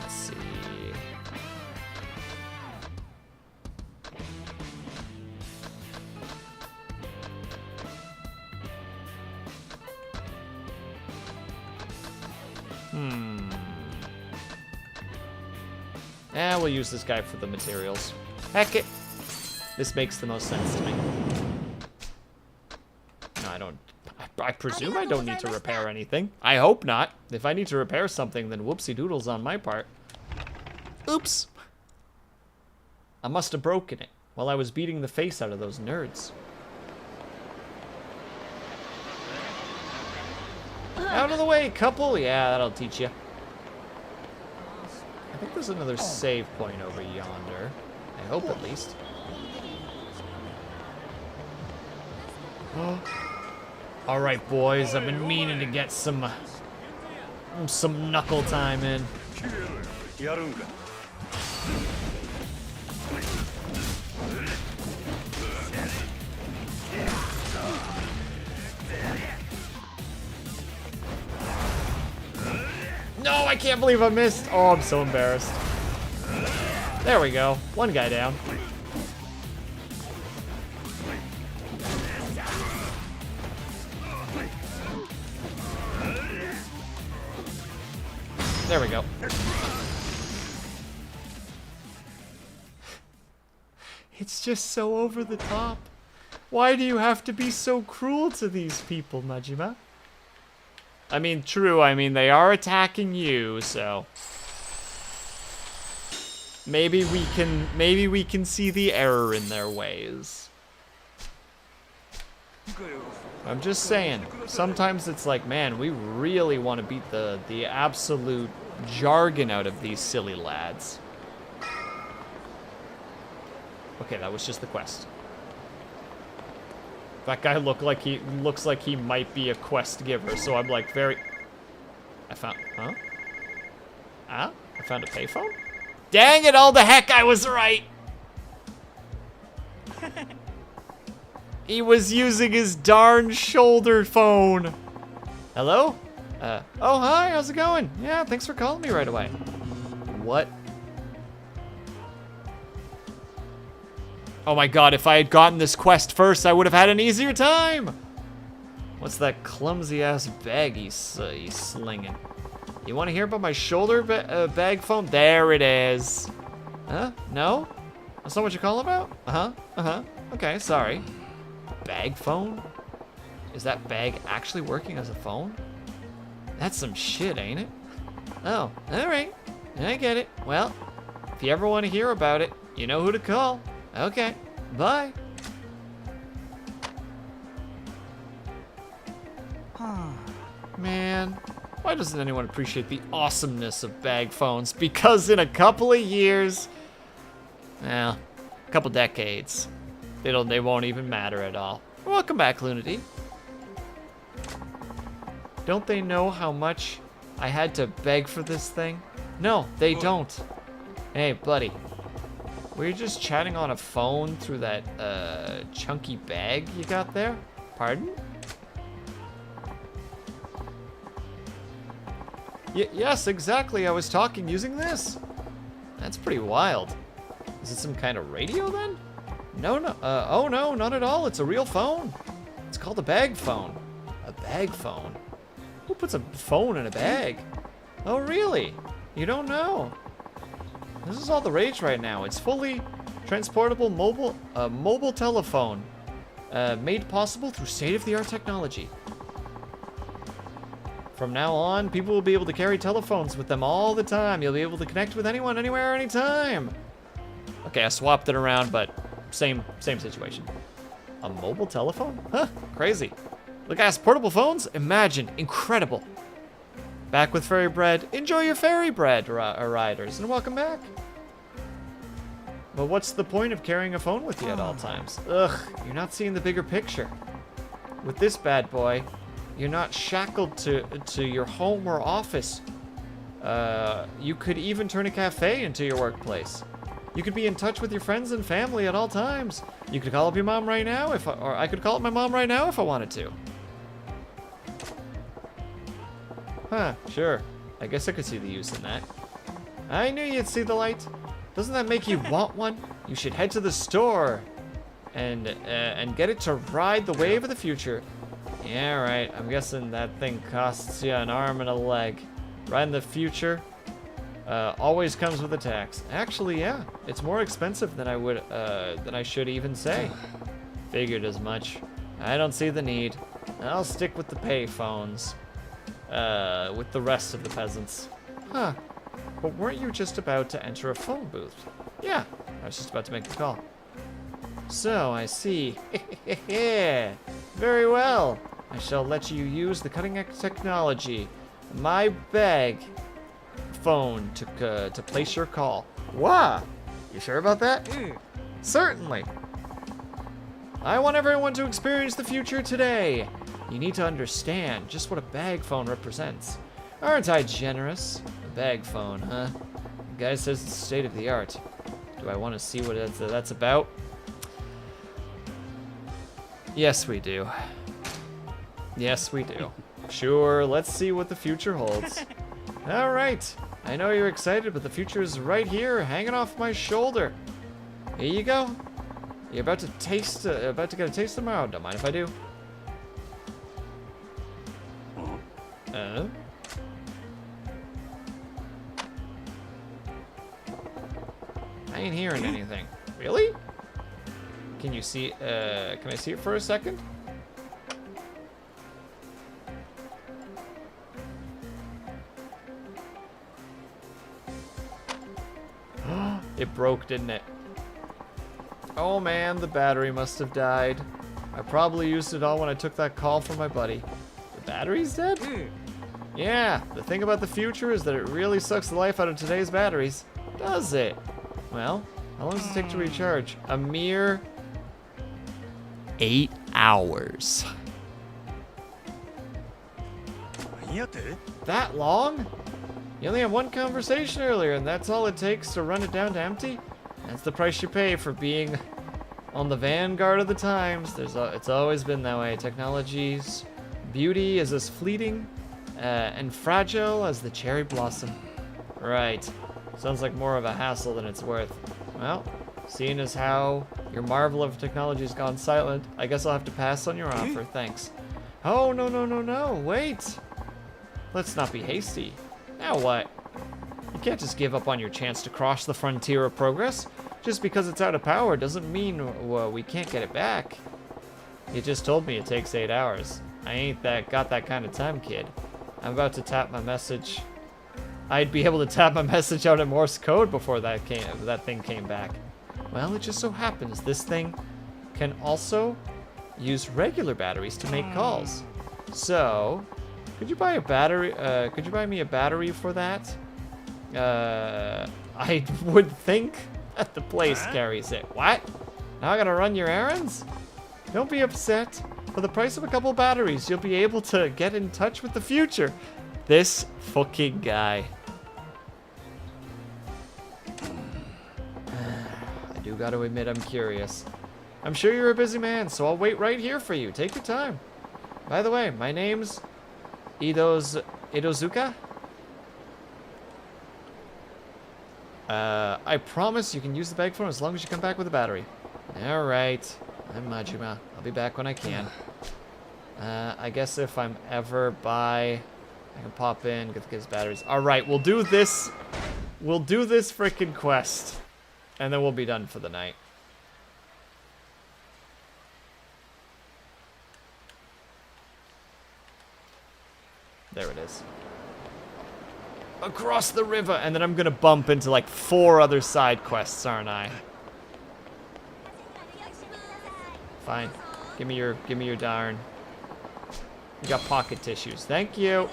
Let's see. Yeah, we'll use this guy for the materials. Heck it. This makes the most sense to me. No, I don't... I presume I don't need to repair anything. I hope not. If I need to repair something, then whoopsie doodles on my part. Oops. I must have broken it while I was beating the face out of those nerds. Out of the way, couple. Yeah, that'll teach you. I think there's another save point over yonder. I hope, at least. All right, boys. I've been meaning to get some knuckle time in. No, I can't believe I missed. Oh, I'm so embarrassed. There we go. One guy down. There we go. It's just so over the top. Why do you have to be so cruel to these people, Majima? I mean, true, I mean, they are attacking you, so... Maybe we can see the error in their ways. I'm just saying, sometimes it's like, man, we really want to beat the absolute jargon out of these silly lads. Okay, that was just the quest. That guy looks like he might be a quest giver, so I'm like very... I found... Huh? Ah? I found a payphone? Dang it, all the heck, I was right! He was using his darn shoulder phone. Hello? Oh, hi, how's it going? Yeah, thanks for calling me right away. What? Oh my god, if I had gotten this quest first, I would have had an easier time! What's that clumsy-ass bag he's slinging? You want to hear about my shoulder bag phone? There it is. Huh? No? That's not what you call about? Uh-huh, uh-huh. Okay, sorry. Bag phone? Is that bag actually working as a phone? That's some shit, ain't it? Oh, alright. I get it. Well, if you ever want to hear about it, you know who to call. Okay, bye. Man, why doesn't anyone appreciate the awesomeness of bag phones? Because in a couple of years, well, a couple decades, they won't even matter at all. Welcome back, Lunity. Don't they know how much I had to beg for this thing? No, they don't. Hey, buddy. Were you just chatting on a phone through that, chunky bag you got there? Pardon? Yes, exactly. I was talking using this. That's pretty wild. Is it some kind of radio then? No, oh no, not at all. It's a real phone. It's called a bag phone. A bag phone? Who puts a phone in a bag? Oh, really? You don't know? This is all the rage right now. It's fully transportable mobile telephone, made possible through state-of-the-art technology. From now on, people will be able to carry telephones with them all the time. You'll be able to connect with anyone, anywhere, anytime. Okay, I swapped it around, but same situation. A mobile telephone? Huh, crazy. Look, ass portable phones? Imagine, incredible. Back with fairy bread. Enjoy your fairy bread, riders, and welcome back. But what's the point of carrying a phone with you at all times? Ugh, you're not seeing the bigger picture. With this bad boy, you're not shackled to your home or office. You could even turn a cafe into your workplace. You could be in touch with your friends and family at all times. You could call up your mom right now or I could call up my mom right now if I wanted to. Huh, sure. I guess I could see the use in that. I knew you'd see the light. Doesn't that make you want one? You should head to the store and get it to ride the wave of the future. Yeah, right. I'm guessing that thing costs you an arm and a leg. Riding the future always comes with a tax. Actually, yeah, it's more expensive than I should even say. Figured as much. I don't see the need. I'll stick with the pay phones. With the rest of the peasants. Huh. But weren't you just about to enter a phone booth? Yeah, I was just about to make the call. So, I see. Very well. I shall let you use the cutting-edge technology. My bag phone to place your call. Wow. You sure about that? Certainly. I want everyone to experience the future today. You need to understand just what a bag phone represents. Aren't I generous? A bag phone, huh? The guy says it's state of the art. Do I want to see what that's about? Yes, we do. Yes, we do. Sure, let's see what the future holds. All right. I know you're excited, but the future is right here, hanging off my shoulder. Here you go. You're about to get a taste tomorrow. Don't mind if I do. I ain't hearing anything. Really? Can you see? Can I see it for a second? It broke, didn't it? Oh man, the battery must have died. I probably used it all when I took that call from my buddy. The battery's dead? Yeah, the thing about the future is that it really sucks the life out of today's batteries. Does it? Well, how long does it take to recharge? A mere 8 hours. That long? You only had one conversation earlier, and that's all it takes to run it down to empty? That's the price you pay for being on the vanguard of the times. It's always been that way. Technology's beauty is as fleeting and fragile as the cherry blossom. Right. Sounds like more of a hassle than it's worth. Well, seeing as how your marvel of technology's gone silent, I guess I'll have to pass on your offer. Thanks. Oh, no, wait. Let's not be hasty. Now what? You can't just give up on your chance to cross the frontier of progress. Just because it's out of power doesn't mean we can't get it back. You just told me it takes 8 hours. I ain't got that kind of time, kid. I'm about to tap my message. I'd be able to tap my message out in Morse code before that thing came back. Well, it just so happens this thing can also use regular batteries to make calls. So, could you buy a battery? Could you buy me a battery for that? I would think that the place carries it. What? Now I gotta run your errands? Don't be upset. For the price of a couple batteries, you'll be able to get in touch with the future. This fucking guy. I do gotta admit I'm curious. I'm sure you're a busy man, so I'll wait right here for you. Take your time. By the way, my name's Idozuka. I promise you can use the bag phone as long as you come back with a battery. Alright. I'm Majima. I'll be back when I can. I guess if I'm ever by, I can pop in, get his batteries. Alright, we'll do this. We'll do this freaking quest. And then we'll be done for the night. There it is. Across the river, and then I'm gonna bump into like 4 other side quests, aren't I? Fine. Give me your darn. You got pocket tissues. Thank you.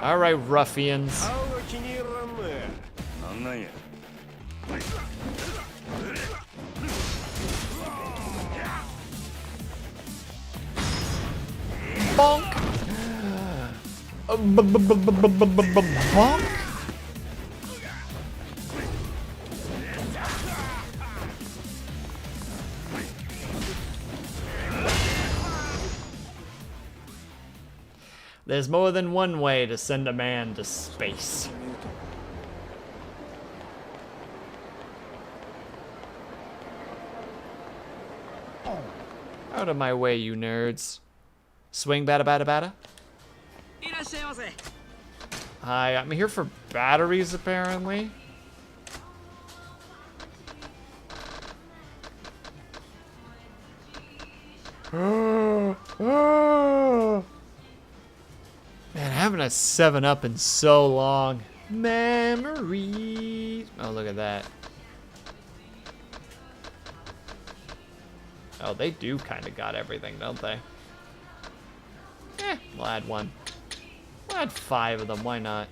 All right, ruffians. 顔が気に入らんね。なんなんや。Bonk. Bonk. There's more than one way to send a man to space. Out of my way, you nerds. Swing bada bada bada. Hi, I'm here for batteries apparently. Man, I haven't had 7-Up in so long. Memories. Oh, look at that. Oh, they do kind of got everything, don't they? We'll add one. We'll add 5 of them, why not?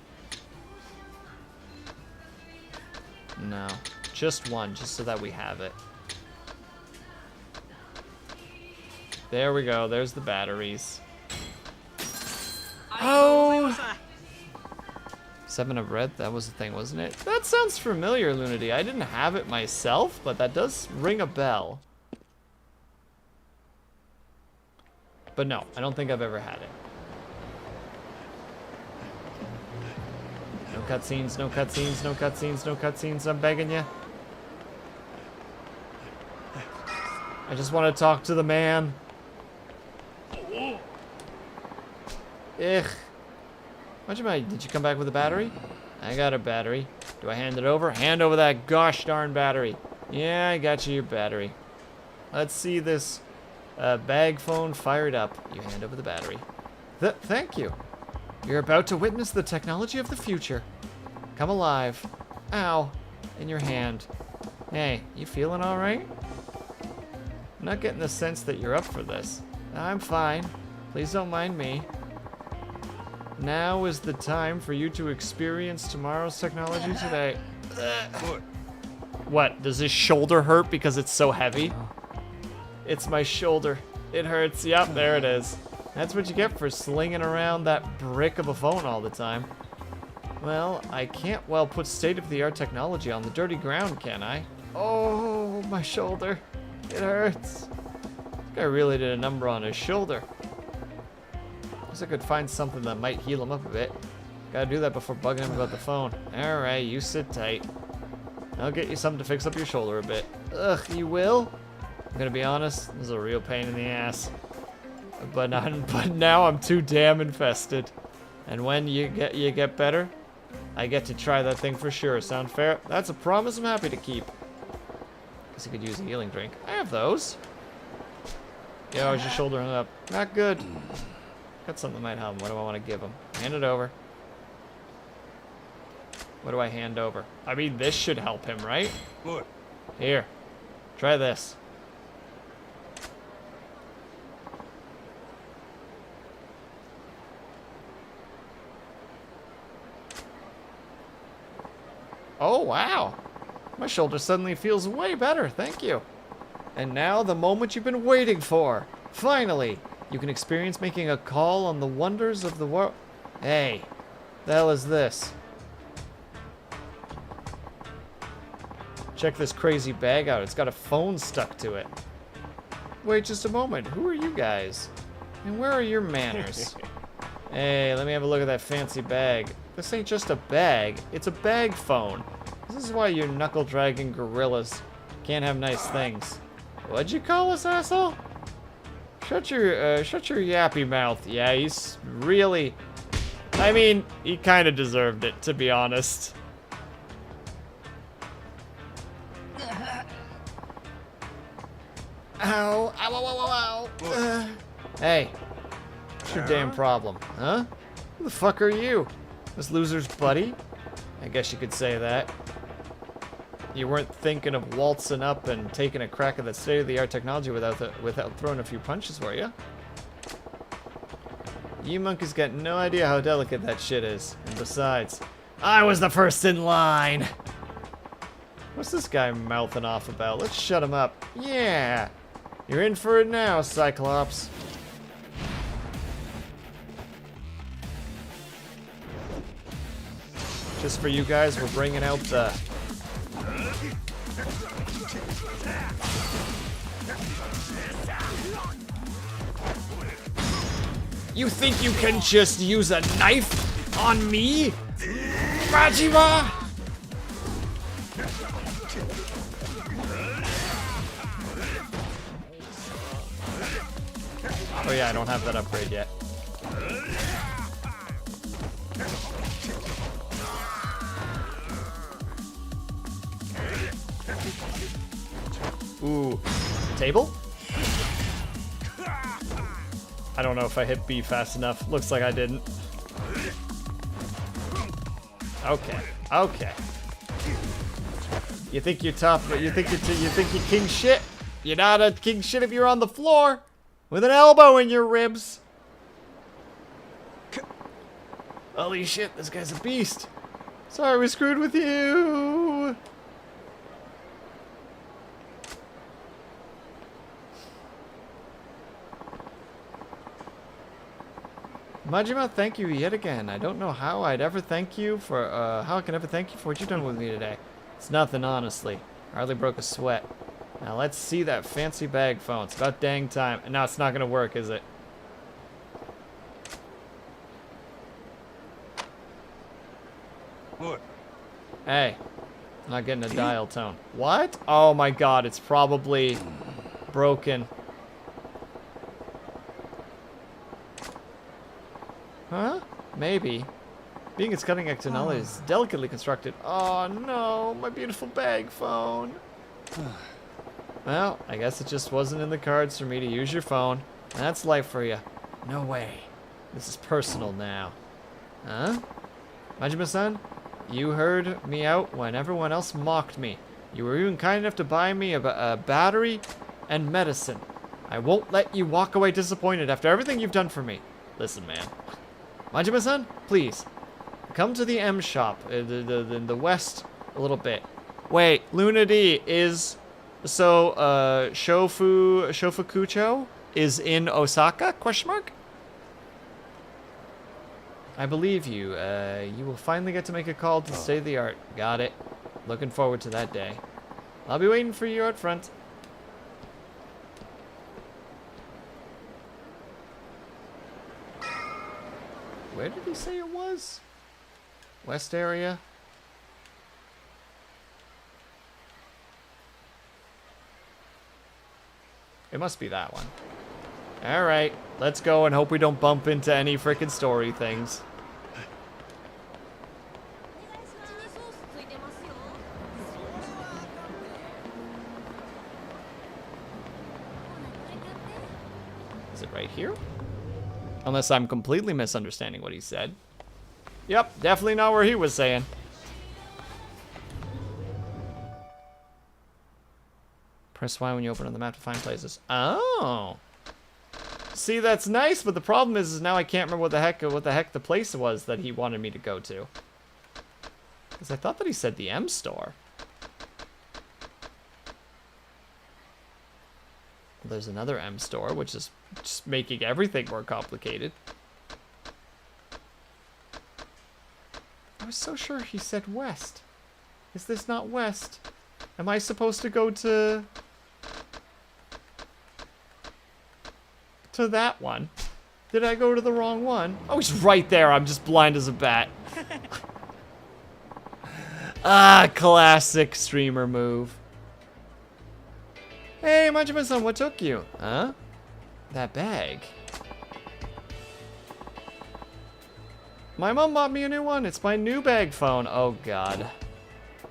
No, just one, just so that we have it. There we go, there's the batteries. Oh! 7-Up Red, that was the thing, wasn't it? That sounds familiar, Lunity. I didn't have it myself, but that does ring a bell. But no, I don't think I've ever had it. No cutscenes, no cutscenes, no cutscenes, no cutscenes, I'm begging you. I just want to talk to the man. Ugh. Did you come back with a battery? I got a battery. Do I hand it over? Hand over that gosh darn battery. Yeah, I got you your battery. Let's see this bag phone fired up. You hand over the battery. Thank you. You're about to witness the technology of the future. Come alive. Ow. In your hand. Hey, you feeling all right? I'm not getting the sense that you're up for this. I'm fine. Please don't mind me. Now is the time for you to experience tomorrow's technology today. What? Does his shoulder hurt because it's so heavy? It's my shoulder. It hurts. Yep, there it is. That's what you get for slinging around that brick of a phone all the time. Well, I can't put state-of-the-art technology on the dirty ground, can I? Oh, my shoulder. It hurts. This guy really did a number on his shoulder. Guess I could find something that might heal him up a bit. Gotta do that before bugging him about the phone. Alright, you sit tight. I'll get you something to fix up your shoulder a bit. Ugh, you will? I'm gonna be honest, this is a real pain in the ass. But now I'm too damn infested. And when you get better, I get to try that thing for sure. Sound fair? That's a promise I'm happy to keep. Guess you could use a healing drink. I have those. Yo, how's your shoulder hung up? Not good. Got something that might help him. What do I want to give him? Hand it over. What do I hand over? I mean, this should help him, right? Look. Here. Try this. Oh, wow. My shoulder suddenly feels way better. Thank you. And now the moment you've been waiting for. Finally. You can experience making a call on the wonders of the world. Hey, the hell is this? Check this crazy bag out. It's got a phone stuck to it. Wait just a moment. Who are you guys? And where are your manners? Hey, let me have a look at that fancy bag. This ain't just a bag. It's a bag phone. This is why you knuckle-dragging gorillas can't have nice things. What'd you call us, asshole? Shut your yappy mouth. Yeah, he's really... I mean, he kind of deserved it, to be honest. Ow. Ow, ow, ow, ow, ow. Hey. What's your damn problem, huh? Who the fuck are you? This loser's buddy? I guess you could say that. You weren't thinking of waltzing up and taking a crack at the state-of-the-art technology without throwing a few punches, were you? You monkeys got no idea how delicate that shit is. And besides, I was the first in line. What's this guy mouthing off about? Let's shut him up. Yeah. You're in for it now, Cyclops. Just for you guys, we're bringing out the... You think you can just use a knife on me? Majima? Oh yeah, I don't have that upgrade yet. Ooh, table? I don't know if I hit B fast enough. Looks like I didn't. Okay, okay. You think you're tough, but you think you're king shit? You're not a king shit if you're on the floor with an elbow in your ribs. Holy shit, this guy's a beast. Sorry we screwed with you. Majima, thank you yet again. I don't know how I'd ever thank you for, how I can ever thank you for what you've done with me today. It's nothing, honestly. I hardly broke a sweat. Now let's see that fancy bag phone. It's about dang time. And now it's not gonna work, is it? What? Hey, I'm not getting a dial tone. What? Oh my god, it's probably broken. Huh? Maybe. Being its cutting edge technology is delicately constructed. Oh no, my beautiful bag phone. Well, I guess it just wasn't in the cards for me to use your phone. That's life for you. No way. This is personal now. Huh? Majima-san, you heard me out when everyone else mocked me. You were even kind enough to buy me a battery and medicine. I won't let you walk away disappointed after everything you've done for me. Listen, man. Majima-san, please, come to the M shop in the west a little bit. Wait, Luna D is... So, Shofukucho is in Osaka? Question mark? I believe you. You will finally get to make a call to state of the art. Got it. Looking forward to that day. I'll be waiting for you out front. Where did he say it was? West area? It must be that one. Alright, let's go and hope we don't bump into any frickin' story things. Is it right here? Unless I'm completely misunderstanding what he said. Yep, definitely not where he was saying. Press Y when you open on the map to find places. Oh. See, that's nice, but the problem is now I can't remember what the heck the place was that he wanted me to go to. Because I thought that he said the M store. Well, there's another M store, which is just making everything more complicated. I was so sure he said west. Is this not west? Am I supposed to go to that one? Did I go to the wrong one? Oh, he's right there. I'm just blind as a bat. Ah, classic streamer move. Hey, Majima-san, what took you? Huh? That bag. My mom bought me a new one. It's my new bag phone. Oh, God.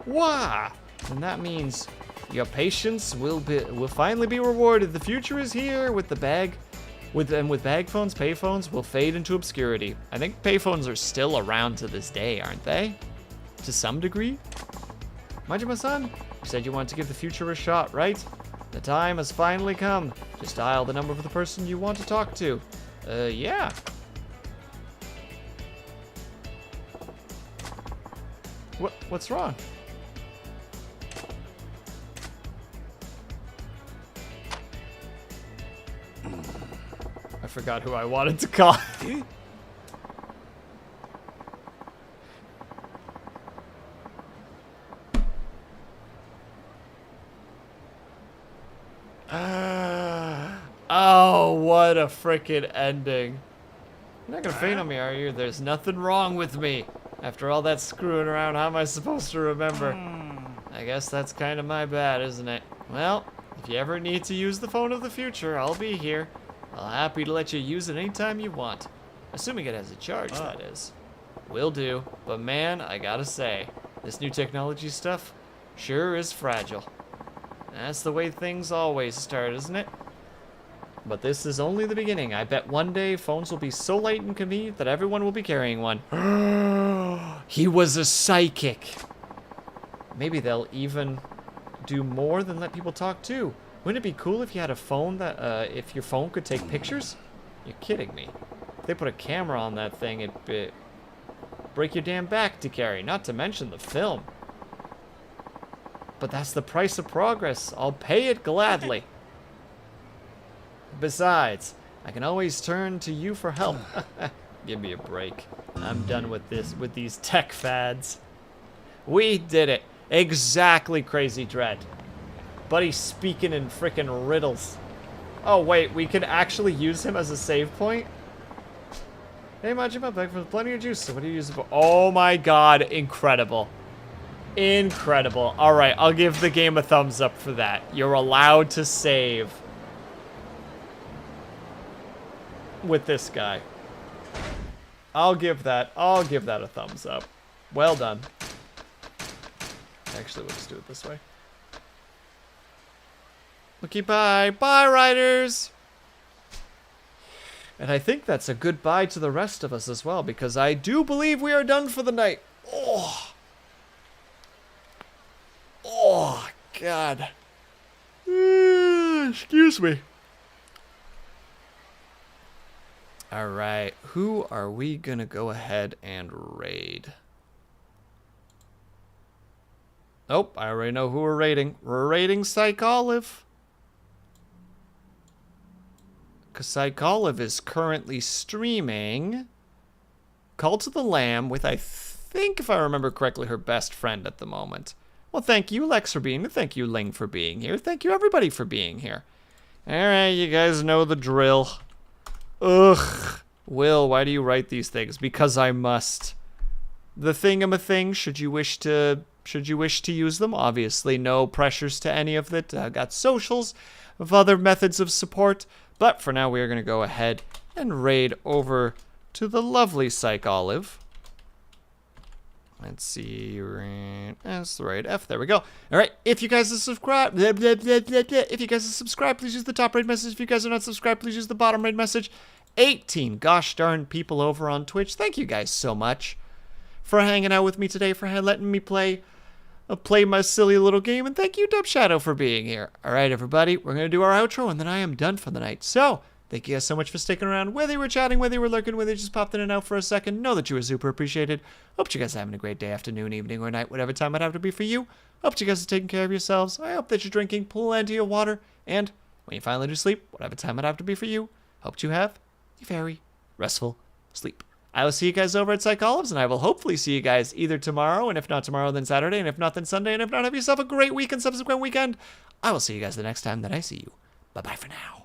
Wow. And that means your patience will finally be rewarded. The future is here with the bag. With bag phones, payphones will fade into obscurity. I think payphones are still around to this day, aren't they? To some degree? Majima-san, you said you wanted to give the future a shot, right? The time has finally come. Just dial the number of the person you want to talk to. Yeah. What's wrong? I forgot who I wanted to call. Oh, what a freaking ending. You're not gonna faint on me, are you? There's nothing wrong with me. After all that screwing around, how am I supposed to remember? I guess that's kind of my bad, isn't it? Well, if you ever need to use the phone of the future, I'll be here. I'll happy to let you use it anytime you want. Assuming it has a charge, that is. Will do. But man, I gotta say, this new technology stuff sure is fragile. That's the way things always start, isn't it? But this is only the beginning. I bet one day phones will be so light and convenient that everyone will be carrying one. He was a psychic. Maybe they'll even do more than let people talk too. Wouldn't it be cool if you had a phone that, if your phone could take pictures? You're kidding me. If they put a camera on that thing, it'd break your damn back to carry, not to mention the film. But that's the price of progress. I'll pay it gladly. Besides, I can always turn to you for help. Give me a break. I'm done with these tech fads. We did it. Exactly, Crazy Dread. Buddy's speaking in frickin' riddles. Oh, wait, we can actually use him as a save point? Hey, Majima, back for plenty of juice. So what do you use it for? Oh my god, incredible. Incredible. Alright, I'll give the game a thumbs up for that. You're allowed to save with this guy. I'll give that a thumbs up. Well done. Actually, let's do it this way. Looky bye. Bye, riders! And I think that's a goodbye to the rest of us as well, because I do believe we are done for the night. Oh. Oh, God. Excuse me. All right, who are we gonna go ahead and raid? Oh, I already know who we're raiding. We're raiding Psych Olive. Because Psych Olive is currently streaming Call to the Lamb with, I think, if I remember correctly, her best friend at the moment. Well, thank you, Lex, for being here. Thank you, Ling, for being here. Thank you, everybody, for being here. All right, you guys know the drill. Ugh. Will, why do you write these things? Because I must. The thing, should you wish to use them? Obviously, no pressures to any of it. I've got socials of other methods of support. But for now, we are going to go ahead and raid over to the lovely Psych Olive. Let's see. That's the right F. There we go. All right. If you guys are subscribed, if you guys are subscribed, please use the top raid message. If you guys are not subscribed, please use the bottom raid message. 18 gosh darn people over on Twitch. Thank you guys so much for hanging out with me today, for letting me play my silly little game, and thank you, Dub Shadow, for being here. All right, everybody, we're going to do our outro, and then I am done for the night. So, thank you guys so much for sticking around. Whether you were chatting, whether you were lurking, whether you just popped in and out for a second, know that you were super appreciated. Hope you guys are having a great day, afternoon, evening, or night, whatever time it have to be for you. Hope you guys are taking care of yourselves. I hope that you're drinking plenty of water, and when you finally do sleep, whatever time it have to be for you, hope you have a very restful sleep. I will see you guys over at Psych Olives, and I will hopefully see you guys either tomorrow, and if not tomorrow, then Saturday, and if not, then Sunday, and if not, have yourself a great week and subsequent weekend. I will see you guys the next time that I see you. Bye-bye for now.